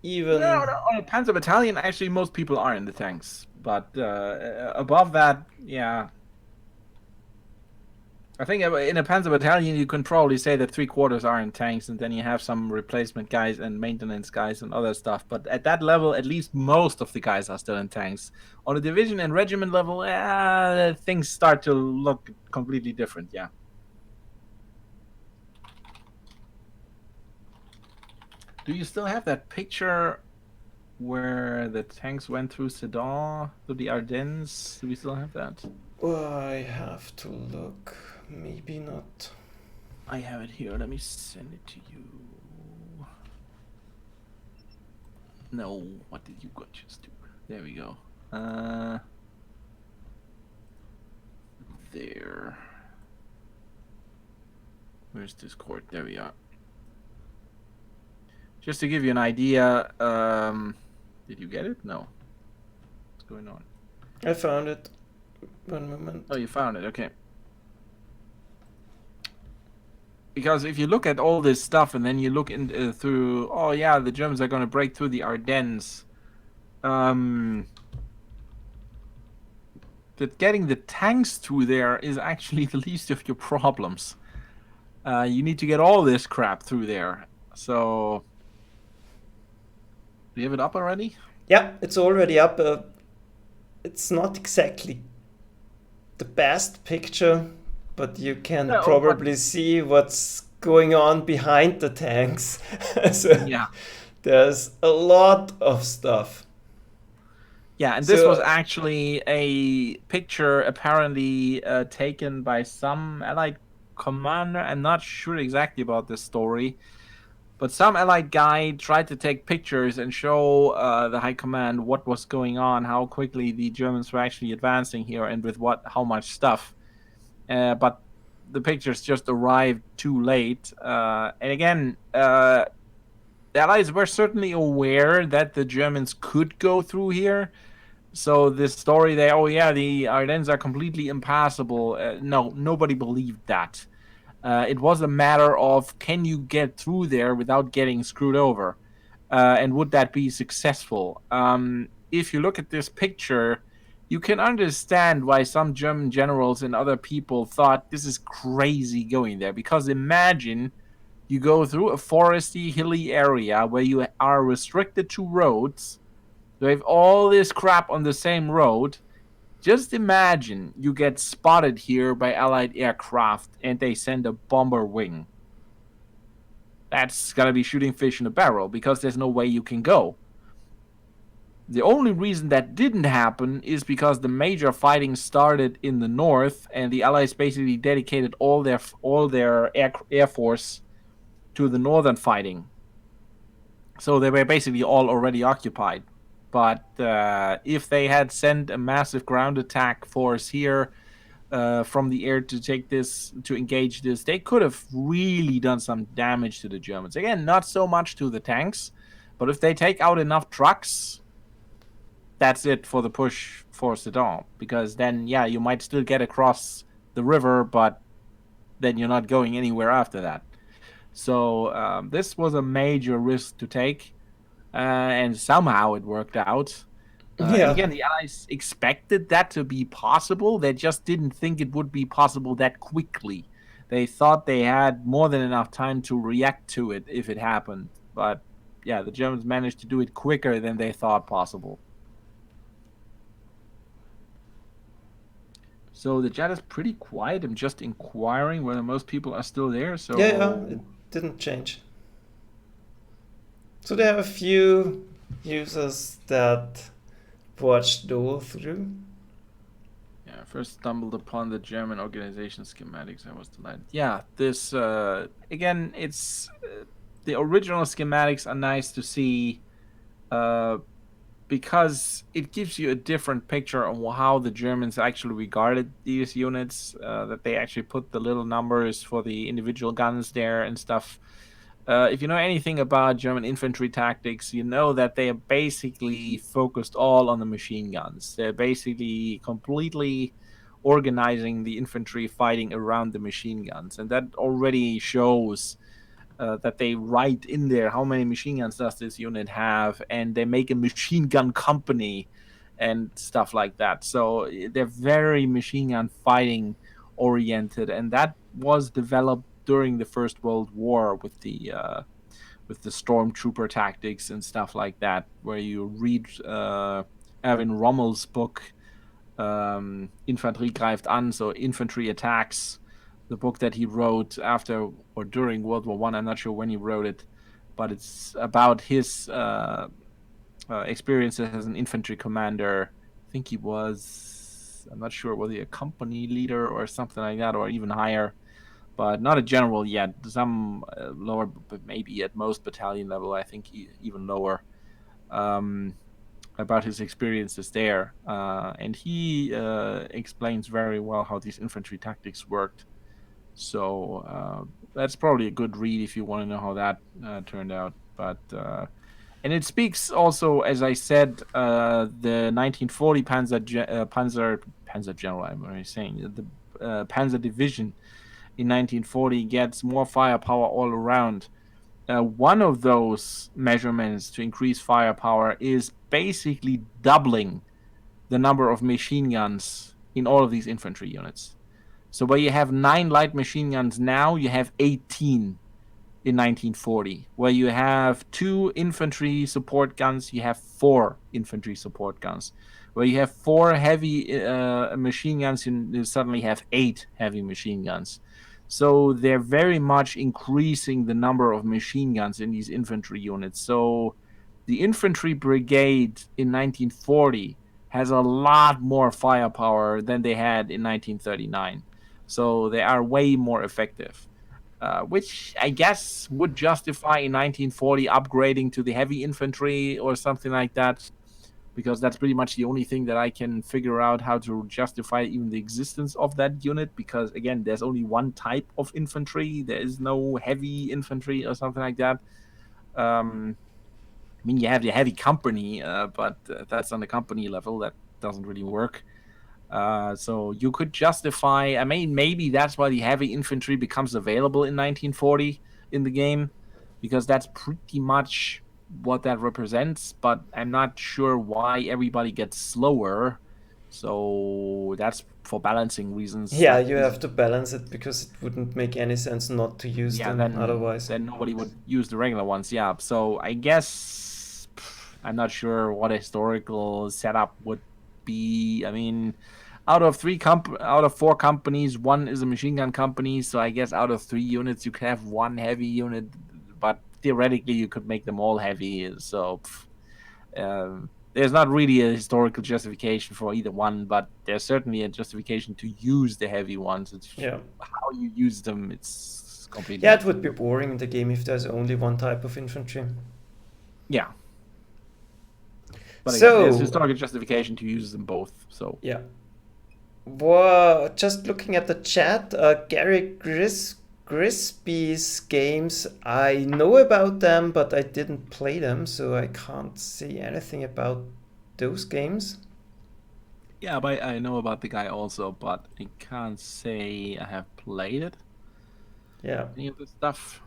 No, even. no, on a Panzer battalion, actually, most people are in the tanks. But above that, yeah, I think in a Panzer battalion, you can probably say that three-quarters are in tanks, and then you have some replacement guys and maintenance guys and other stuff. But at that level, at least most of the guys are still in tanks. On a division and regiment level, things start to look completely different. Yeah. Do you still have that picture where the tanks went through Sedan, through the Ardennes? Do we still have that? I have to look. Maybe not. I have it here. Let me send it to you. No, what did you just do? There we go. There. Where's Discord? There we are. Just to give you an idea, did you get it? No. What's going on? I found it. One moment. Oh, you found it. Okay. Because if you look at all this stuff and then you look in through, oh yeah, the Germans are going to break through the Ardennes. That getting the tanks through there is actually the least of your problems. You need to get all this crap through there. So, do you have it up already? Yeah, it's already up. It's not exactly the best picture, but you can No, but probably see what's going on behind the tanks. So yeah. there's a lot of stuff. Yeah, and this was So actually a picture apparently taken by some Allied commander. I'm not sure exactly about this story, but some Allied guy tried to take pictures and show the High Command what was going on, how quickly the Germans were actually advancing here, and with how much stuff. But the pictures just arrived too late. And again, the Allies were certainly aware that the Germans could go through here. So this story that, oh yeah, the Ardennes are completely impassable. No, nobody believed that. It was a matter of, can you get through there without getting screwed over? And would that be successful? If you look at this picture, you can understand why some German generals and other people thought this is crazy going there. Because imagine you go through a foresty, hilly area where you are restricted to roads. You have all this crap on the same road. Just imagine you get spotted here by Allied aircraft and they send a bomber wing. That's gonna be shooting fish in a barrel because there's no way you can go. The only reason that didn't happen is because the major fighting started in the north and the Allies basically dedicated all their air force to the northern fighting. So they were basically all already occupied. But if they had sent a massive ground attack force here from the air to engage this, they could have really done some damage to the Germans. Again, not so much to the tanks, but if they take out enough trucks, that's it for the push for Sedan. Because then, yeah, you might still get across the river, but then you're not going anywhere after that. So this was a major risk to take. And somehow it worked out. And yeah, again, the Allies expected that to be possible. They just didn't think it would be possible that quickly. They thought they had more than enough time to react to it if it happened. But yeah, the Germans managed to do it quicker than they thought possible. So the chat is pretty quiet. I'm just inquiring whether most people are still there. yeah, So it didn't change. So there are a few users that watched the whole through. yeah, first stumbled upon the German organization schematics. I was delighted. Yeah, this again, it's the original schematics are nice to see because it gives you a different picture of how the Germans actually regarded these units. That they actually put the little numbers for the individual guns there and stuff. If you know anything about German infantry tactics, you know that they are basically focused all on the machine guns. They're basically completely organizing the infantry fighting around the machine guns, and that already shows that they write in there how many machine guns does this unit have, and they make a machine gun company and stuff like that. So they're very machine gun fighting oriented, and that was developed during the First World War with the stormtrooper tactics and stuff like that, where you read Erwin Rommel's book, Infanterie greift an, so infantry attacks, the book that he wrote after or during World War One. I'm not sure when he wrote it, but it's about his experiences as an infantry commander. I think he was, I'm not sure, was he a company leader or something like that, or even higher, but not a general yet. Some lower, but maybe at most battalion level. I think even lower. About his experiences there, and he explains very well how these infantry tactics worked. So that's probably a good read if you want to know how that turned out. But and it speaks also, as I said, the 1940 Panzer General. I'm already saying the Panzer Division in 1940 gets more firepower all around. One of those measurements to increase firepower is basically doubling the number of machine guns in all of these infantry units. So where you have 9 light machine guns now, you have 18 in 1940. Where you have 2 infantry support guns, you have 4 infantry support guns. Where you have 4 heavy machine guns, you suddenly have 8 heavy machine guns. So they're very much increasing the number of machine guns in these infantry units. So the infantry brigade in 1940 has a lot more firepower than they had in 1939. So they are way more effective, which I guess would justify in 1940 upgrading to the heavy infantry or something like that, because that's pretty much the only thing that I can figure out how to justify even the existence of that unit, because again, there's only one type of infantry. There is no heavy infantry or something like that. I mean, you have the heavy company, but that's on the company level. That doesn't really work. So you could justify, I mean, maybe that's why the heavy infantry becomes available in 1940 in the game, because that's pretty much what that represents, but I'm not sure why everybody gets slower. So that's for balancing reasons. Yeah, That you is, have to balance it because it wouldn't make any sense not to use yeah, them then otherwise. then nobody would use the regular ones. Yeah, so I guess I'm not sure what a historical setup would be. I mean, out of 4 companies, one is a machine gun company. So I guess out of 3 units, you can have one heavy unit, but theoretically, you could make them all heavy. So there's not really a historical justification for either one, but there's certainly a justification to use the heavy ones. It's Yeah. how you use them. It's completely Yeah, it up to would be you. boring in the game if there's only one type of infantry. Yeah, but again, there's So, historical justification to use them both. So yeah. Just looking at the chat, Gary Crispy's games, I know about them, but I didn't play them, so I can't say anything about those games. yeah, but I know about the guy also, but I can't say I have played it. Yeah. Any of the stuff.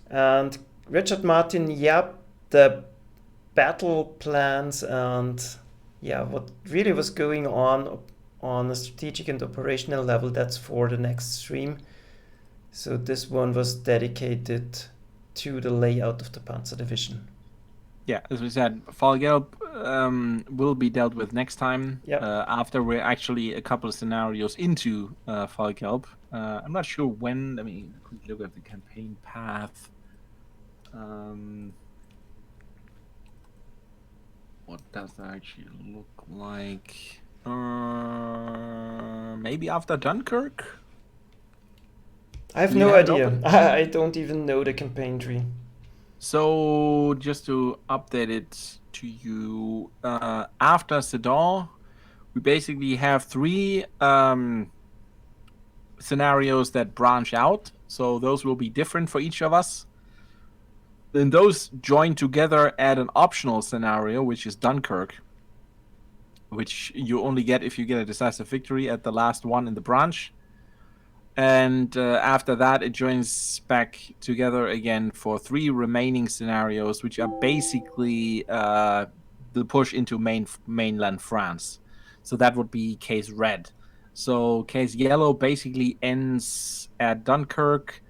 And Richard Martin, yep, the battle plans and yeah, what really was going on a strategic and operational level, that's for the next stream. So this one was dedicated to the layout of the Panzer Division. Yeah, as we said, Fallgelb will be dealt with next time. Yeah. After we're actually a couple of scenarios into Fallgelb. I'm not sure when. I mean, quick look at the campaign path. What does that actually look like? Maybe after Dunkirk? I have Do you no have it idea. open? I don't even know the campaign tree. So, just to update it to you, after Sedan, we basically have 3 scenarios that branch out. So, those will be different for each of us. Then those join together at an optional scenario, which is Dunkirk, which you only get if you get a decisive victory at the last one in the branch. And after that, it joins back together again for 3 remaining scenarios, which are basically the push into mainland France. So that would be case red. So case yellow basically ends at Dunkirk.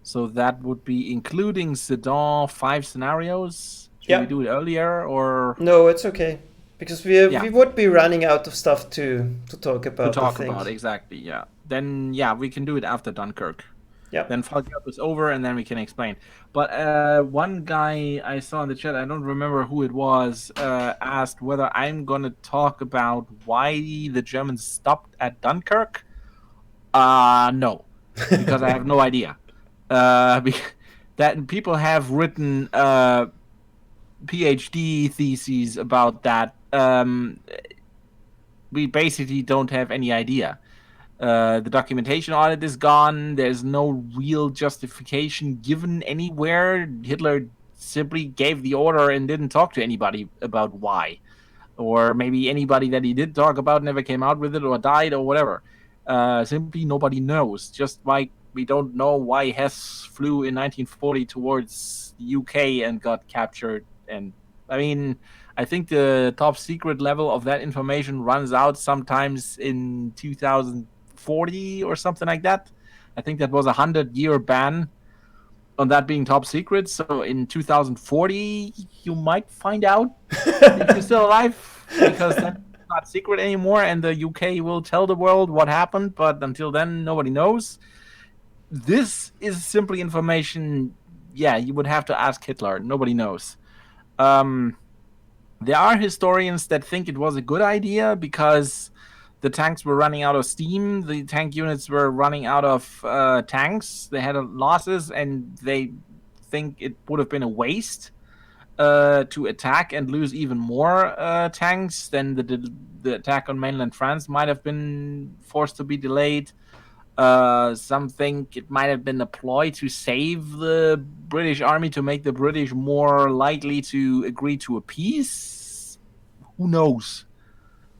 So that would be including Sedan 5 scenarios. Should we Yeah. do it earlier or? No, it's okay. Because we Yeah, would be running out of stuff to talk to about, I talk about, think. exactly. Yeah. Then, yeah, we can do it after Dunkirk. Yeah. Then Falcao is over, and then we can explain. But one guy I saw in the chat, I don't remember who it was, asked whether I'm gonna talk about why the Germans stopped at Dunkirk. No, because I have no idea. That people have written PhD theses about that. We basically don't have any idea. The documentation on it is gone. There's no real justification given anywhere. Hitler simply gave the order and didn't talk to anybody about why. Or maybe anybody that he did talk about never came out with it or died or whatever. Simply nobody knows. Just like we don't know why Hess flew in 1940 towards the UK and got captured. And I mean, I think the top secret level of that information runs out sometimes in 2040 or something like that. I think that was a 100-year ban on that being top secret. So in 2040, you might find out if you're still alive, because that's not secret anymore, and the UK will tell the world what happened. But until then, nobody knows. This is simply information. Yeah, you would have to ask Hitler. Nobody knows. There are historians that think it was a good idea because the tanks were running out of steam. The tank units were running out of tanks. They had losses, and they think it would have been a waste to attack and lose even more tanks. Then the attack on mainland France might have been forced to be delayed. Some think it might have been a ploy to save the British army, to make the British more likely to agree to a peace. Who knows?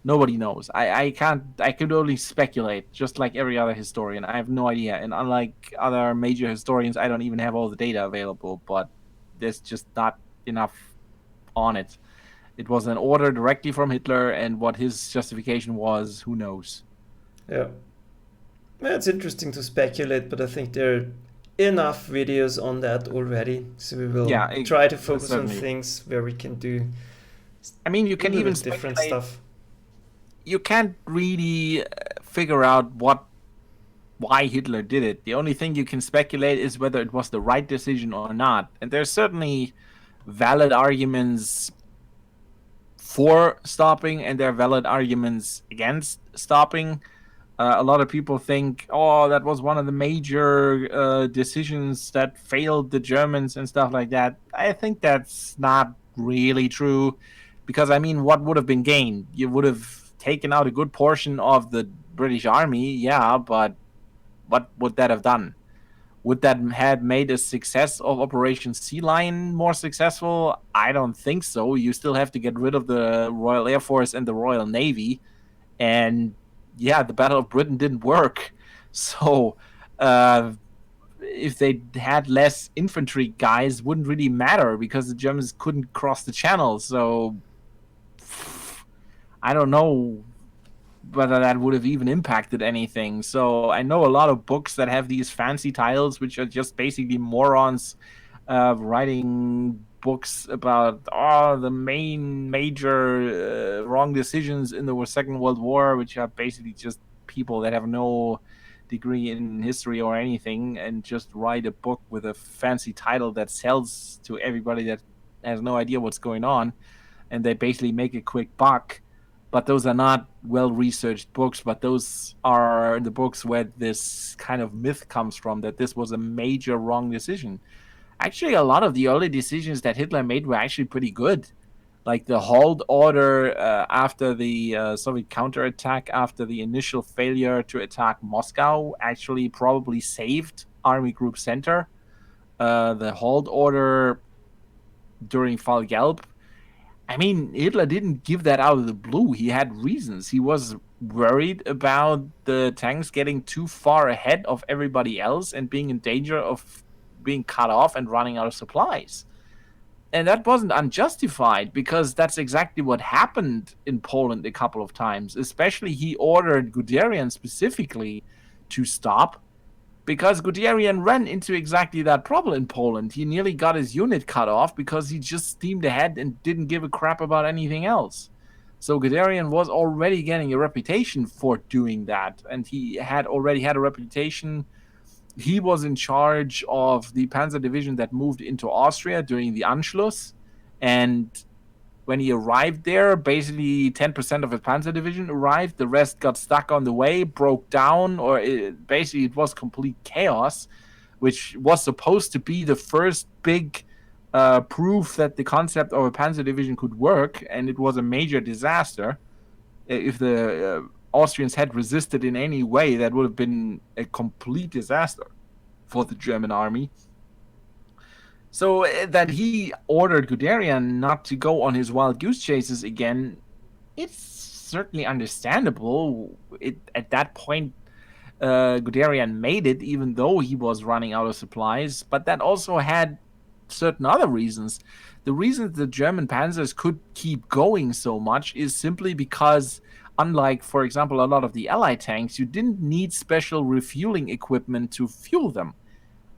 Nobody knows. I can't. I could only speculate, just like every other historian. I have no idea. And unlike other major historians, I don't even have all the data available. But there's just not enough on it. It was an order directly from Hitler, and what his justification was, who knows? Yeah. Well, it's interesting to speculate, but I think there are enough videos on that already. So we will Yeah, try to focus on certainly. things where we can do I mean, you a can little even bit different speculate. stuff. You can't really figure out why Hitler did it. The only thing you can speculate is whether it was the right decision or not. And there's certainly valid arguments for stopping, and there are valid arguments against stopping. A lot of people think, oh, that was one of the major decisions that failed the Germans and stuff like that. I think that's not really true, because, I mean, what would have been gained? You would have taken out a good portion of the British army, yeah, but what would that have done? Would that have made a success of Operation Sea Lion more successful? I don't think so. You still have to get rid of the Royal Air Force and the Royal Navy. And yeah, the Battle of Britain didn't work. So if they had less infantry guys, wouldn't really matter because the Germans couldn't cross the channel. So I don't know whether that would have even impacted anything. So I know a lot of books that have these fancy titles, which are just basically morons writing books about the main major wrong decisions in the Second World War, which are basically just people that have no degree in history or anything, and just write a book with a fancy title that sells to everybody that has no idea what's going on, and they basically make a quick buck. But those are not well-researched books, but those are the books where this kind of myth comes from, that this was a major wrong decision. Actually, a lot of the early decisions that Hitler made were actually pretty good. Like the halt order after the Soviet counterattack, after the initial failure to attack Moscow, actually probably saved Army Group Center. The halt order during Fall Gelb, I mean, Hitler didn't give that out of the blue. He had reasons. He was worried about the tanks getting too far ahead of everybody else and being in danger of being cut off and running out of supplies. And that wasn't unjustified, because that's exactly what happened in Poland a couple of times. Especially, he ordered Guderian specifically to stop, because Guderian ran into exactly that problem in Poland. He nearly got his unit cut off because he just steamed ahead and didn't give a crap about anything else. So Guderian was already getting a reputation for doing that, and he had already had a reputation. He was in charge of the Panzer division that moved into Austria during the Anschluss, and when he arrived there, basically 10% of his Panzer division arrived. The rest got stuck on the way, broke down, or basically it was complete chaos, which was supposed to be the first big proof that the concept of a Panzer division could work, and it was a major disaster. If the Austrians had resisted in any way, that would have been a complete disaster for the German army. So that he ordered Guderian not to go on his wild goose chases again, it's certainly understandable. At that point, Guderian made it, even though he was running out of supplies. But that also had certain other reasons. The reason the German panzers could keep going so much is simply because, unlike, for example, a lot of the Allied tanks, you didn't need special refueling equipment to fuel them.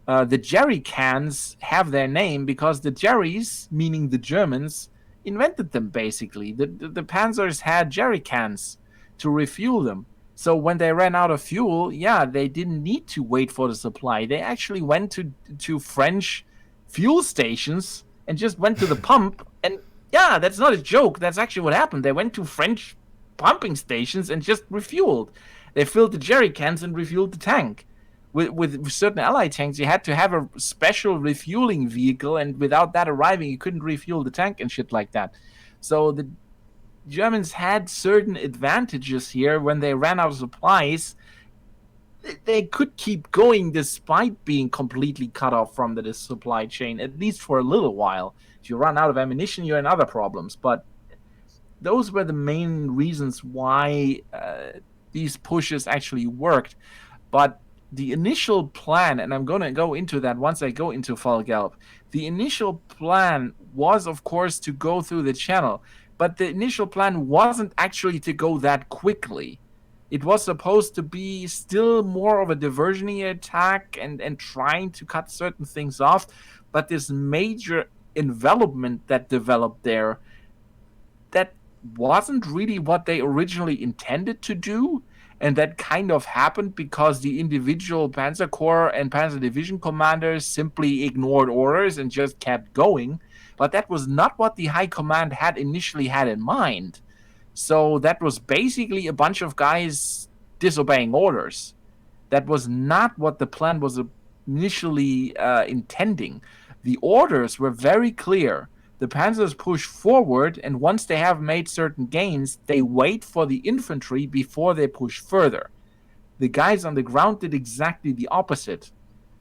The jerry cans have their name because the jerrys, meaning the Germans, invented them basically. The panzers had jerry cans to refuel them. So when they ran out of fuel, yeah, they didn't need to wait for the supply. They actually went to French fuel stations and just went to the pump. And yeah, that's not a joke. That's actually what happened. They went to French pumping stations and just refueled. They filled the jerry cans and refueled the tank. With certain Allied tanks, you had to have a special refueling vehicle, and without that arriving, you couldn't refuel the tank and shit like that. So the Germans had certain advantages here. When they ran out of supplies, they could keep going despite being completely cut off from the supply chain, at least for a little while. If you run out of ammunition, you're in other problems. But those were the main reasons why these pushes actually worked. But the initial plan, and I'm going to go into that once I go into Fall Gelb, the initial plan was, of course, to go through the channel. But the initial plan wasn't actually to go that quickly. It was supposed to be still more of a diversionary attack and trying to cut certain things off. But this major envelopment that developed there, that wasn't really what they originally intended to do. And that kind of happened because the individual Panzer Corps and Panzer Division commanders simply ignored orders and just kept going. But that was not what the High Command had initially had in mind. So that was basically a bunch of guys disobeying orders. That was not what the plan was initially intending. The orders were very clear. The panzers push forward, and once they have made certain gains, they wait for the infantry before they push further. The guys on the ground did exactly the opposite.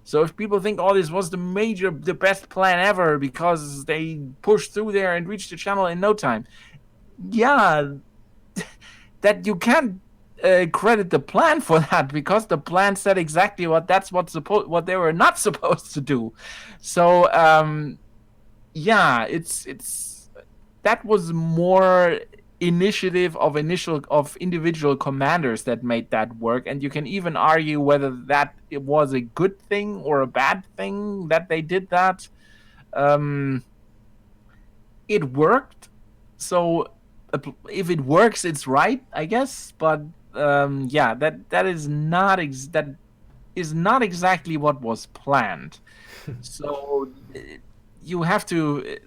So if people think, oh, this was the best plan ever because they pushed through there and reached the channel in no time, yeah, that you can't credit the plan for that, because the plan said exactly what they were not supposed to do. So yeah, it's that was more initiative of individual commanders that made that work, and you can even argue whether that it was a good thing or a bad thing that they did that. It worked, so if it works, it's right, I guess. But yeah, that is not exactly what was planned. So you have to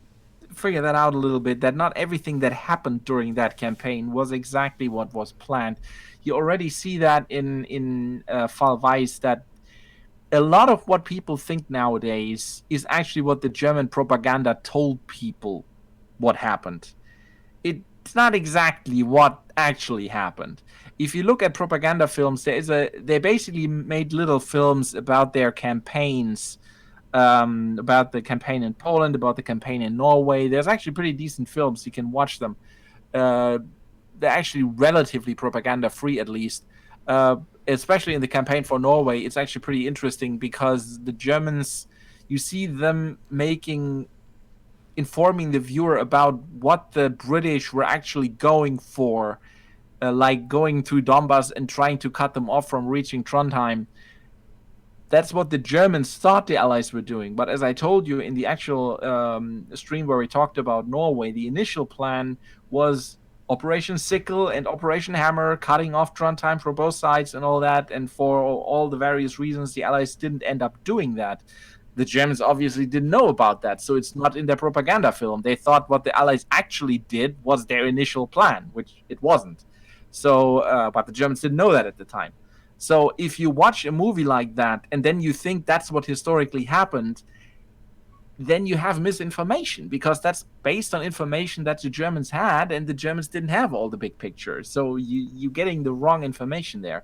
figure that out a little bit, that not everything that happened during that campaign was exactly what was planned. You already see that in Fall Weiss, that a lot of what people think nowadays is actually what the German propaganda told people what happened. It's not exactly what actually happened. If you look at propaganda films, they basically made little films about their campaigns about the campaign in Poland, about the campaign in Norway. There's actually pretty decent films. You can watch them. They're actually relatively propaganda free, at least. Especially in the campaign for Norway, it's actually pretty interesting because the Germans, you see them informing the viewer about what the British were actually going for, like going through Donbass and trying to cut them off from reaching Trondheim. That's what the Germans thought the Allies were doing. But as I told you in the actual stream where we talked about Norway, the initial plan was Operation Sickle and Operation Hammer, cutting off Trondheim for both sides and all that. And for all the various reasons, the Allies didn't end up doing that. The Germans obviously didn't know about that, so it's not in their propaganda film. They thought what the Allies actually did was their initial plan, which it wasn't. So, but the Germans didn't know that at the time. So if you watch a movie like that and then you think that's what historically happened, then you have misinformation, because that's based on information that the Germans had, and the Germans didn't have all the big picture. So you're getting the wrong information there.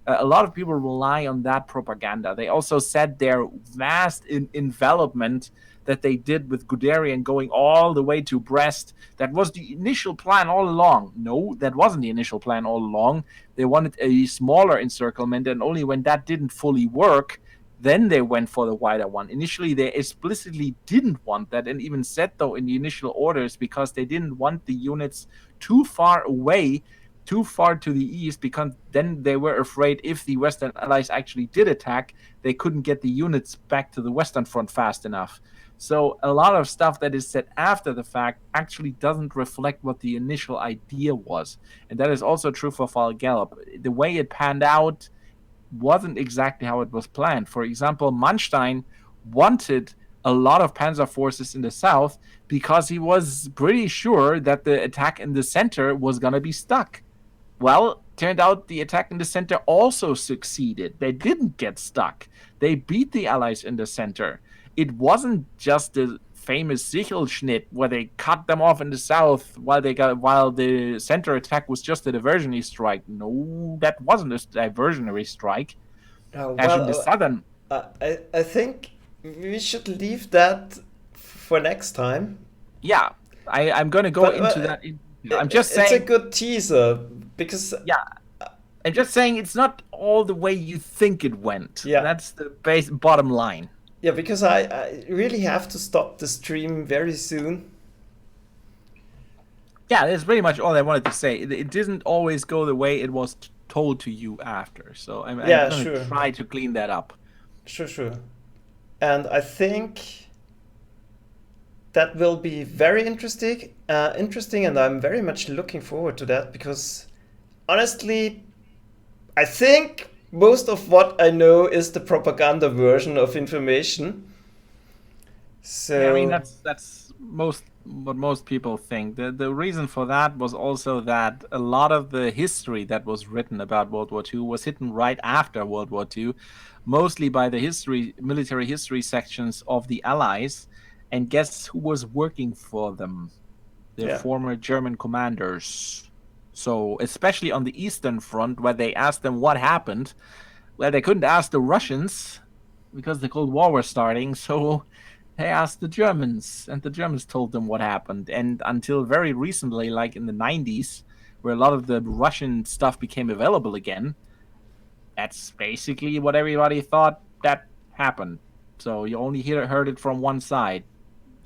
A lot of people rely on that propaganda. They also said their vast envelopment that they did with Guderian going all the way to Brest, that was the initial plan all along. No, that wasn't the initial plan all along. They wanted a smaller encirclement, and only when that didn't fully work, then they went for the wider one. Initially, they explicitly didn't want that, and even said so in the initial orders, because they didn't want the units too far away, too far to the east, because then they were afraid if the Western Allies actually did attack, they couldn't get the units back to the Western Front fast enough. So a lot of stuff that is said after the fact actually doesn't reflect what the initial idea was. And that is also true for Fall Gallop. The way it panned out wasn't exactly how it was planned. For example, Manstein wanted a lot of panzer forces in the south because he was pretty sure that the attack in the center was going to be stuck. Well, turned out the attack in the center also succeeded. They didn't get stuck. They beat the Allies in the center. It wasn't just the famous Sichelschnitt where they cut them off in the south while the center attack was just a diversionary strike. No, that wasn't a diversionary strike. Actually, the southern. I think we should leave that for next time. Yeah, I'm going to go into that. I'm just saying. It's a good teaser because. Yeah. I'm just saying it's not all the way you think it went. Yeah. That's the bottom line. Yeah, because I really have to stop the stream very soon. Yeah, that's pretty much all I wanted to say. It didn't always go the way it was told to you after. So I'm going to try to clean that up. Sure. And I think that will be very interesting, and I'm very much looking forward to that, because honestly, I think most of what I know is the propaganda version of information. So yeah, I mean that's what most people think. The reason for that was also that a lot of the history that was written about World War II was written right after World War II, mostly by the military history sections of the Allies. And guess who was working for them? The former German commanders. So especially on the Eastern Front, where they asked them what happened, well, they couldn't ask the Russians because the Cold War was starting. So they asked the Germans, and the Germans told them what happened. And until very recently, like in the 90s, where a lot of the Russian stuff became available again, that's basically what everybody thought that happened. So you only heard it from one side.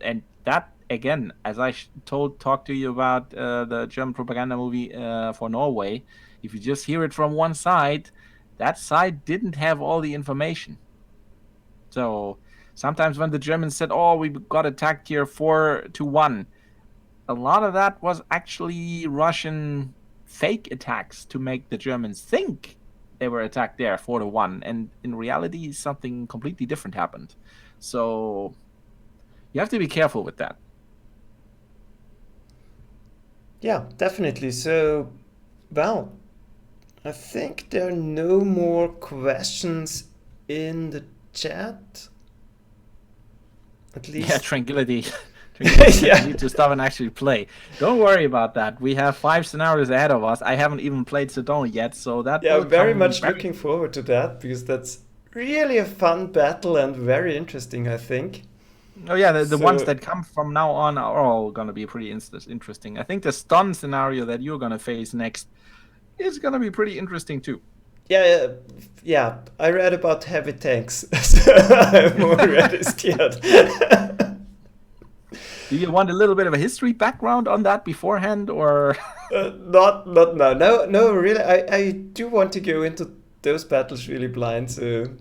And that, again, as I talked to you about the German propaganda movie for Norway, if you just hear it from one side, that side didn't have all the information. So sometimes when the Germans said, "Oh, we got attacked here 4-1," a lot of that was actually Russian fake attacks to make the Germans think they were attacked there 4-1, and in reality, something completely different happened. So you have to be careful with that. Yeah, definitely. So, well, I think there are no more questions in the chat. At least. Yeah, tranquility. I need to stop and actually play. Don't worry about that. We have 5 scenarios ahead of us. I haven't even played Sedan yet, so that. Yeah, I'm very much looking forward to that, because that's really a fun battle and very interesting, I think. Oh yeah, the ones So that come from now on are all gonna be pretty interesting. I think the stun scenario that you're gonna face next is gonna be pretty interesting too. yeah, yeah, I read about heavy tanks, so I'm more ready scared. Do you want a little bit of a history background on that beforehand, or? Not now. No, no, really. I do want to go into those battles really blind. So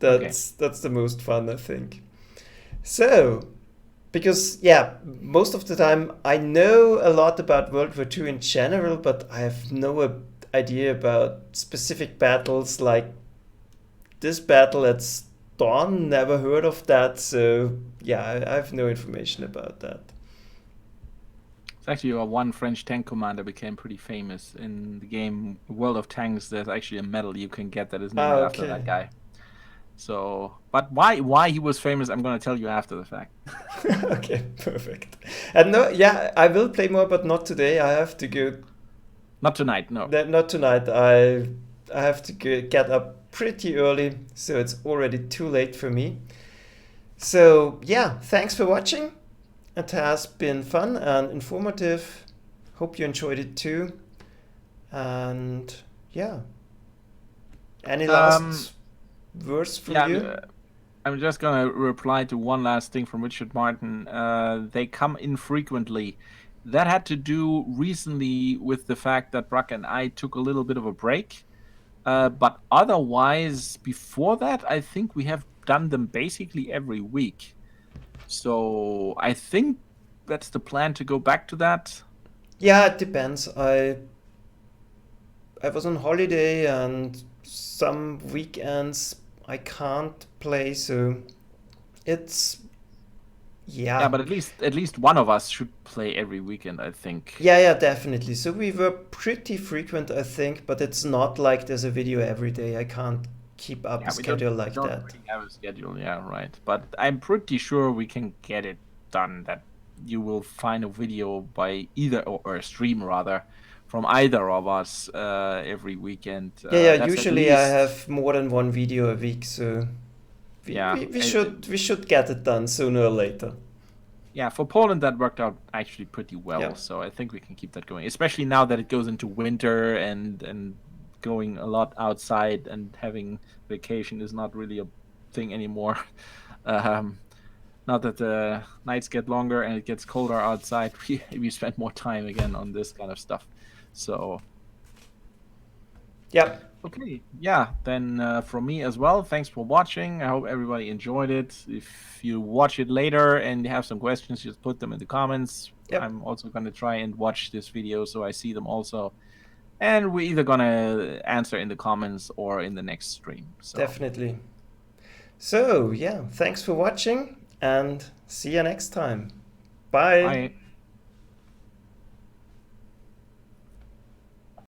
Okay. that's the most fun, I think. So because yeah, most of the time I know a lot about World War II in general, but I have no idea about specific battles like this battle at Dawn. Never heard of that. So yeah, I have no information about that. It's actually one French tank commander became pretty famous in the game World of Tanks. There's actually a medal you can get that is Ah, named after okay. that guy. So, but why he was famous, I'm gonna tell you after the fact. Okay, perfect. And no, yeah, I will play more, but not today. I have to go. Not tonight, no. Not tonight. I have to get up pretty early, so it's already too late for me. So yeah, thanks for watching. It has been fun and informative. Hope you enjoyed it too. And yeah, any Um, last words from yeah, you? I'm just gonna reply to one last thing from Richard Martin. They come infrequently. That had to do recently with the fact that Brack and I took a little bit of a break. But otherwise, before that, I think we have done them basically every week. So I think that's the plan to go back to that. Yeah, it depends. I was on holiday and some weekends I can't play, so it's Yeah, yeah. but at least one of us should play every weekend, I think. Yeah, yeah, definitely. So we were pretty frequent, I think, but it's not like there's a video every day. I can't keep up a Yeah, we don't schedule we like don't that. really have a schedule. Yeah, right. But I'm pretty sure we can get it done. That you will find a video by either or a stream rather from either of us every weekend. Yeah, yeah, That's at usually I least have more than one video a week, so yeah. we should get it done sooner or later. Yeah, for Poland that worked out actually pretty well. Yeah. So I think we can keep that going, especially now that it goes into winter and going a lot outside and having vacation is not really a thing anymore. Um, Now that the nights get longer and it gets colder outside, we spend more time again on this kind of stuff. So, Yeah, okay, yeah, then from me as well, thanks for watching. I hope everybody enjoyed it. If you watch it later and you have some questions, just put them in the comments. yep, I'm also going to try and watch this video so I see them also. And we're either going to answer in the comments or in the next stream. So, definitely. So, yeah, thanks for watching and see you next time. Bye. bye.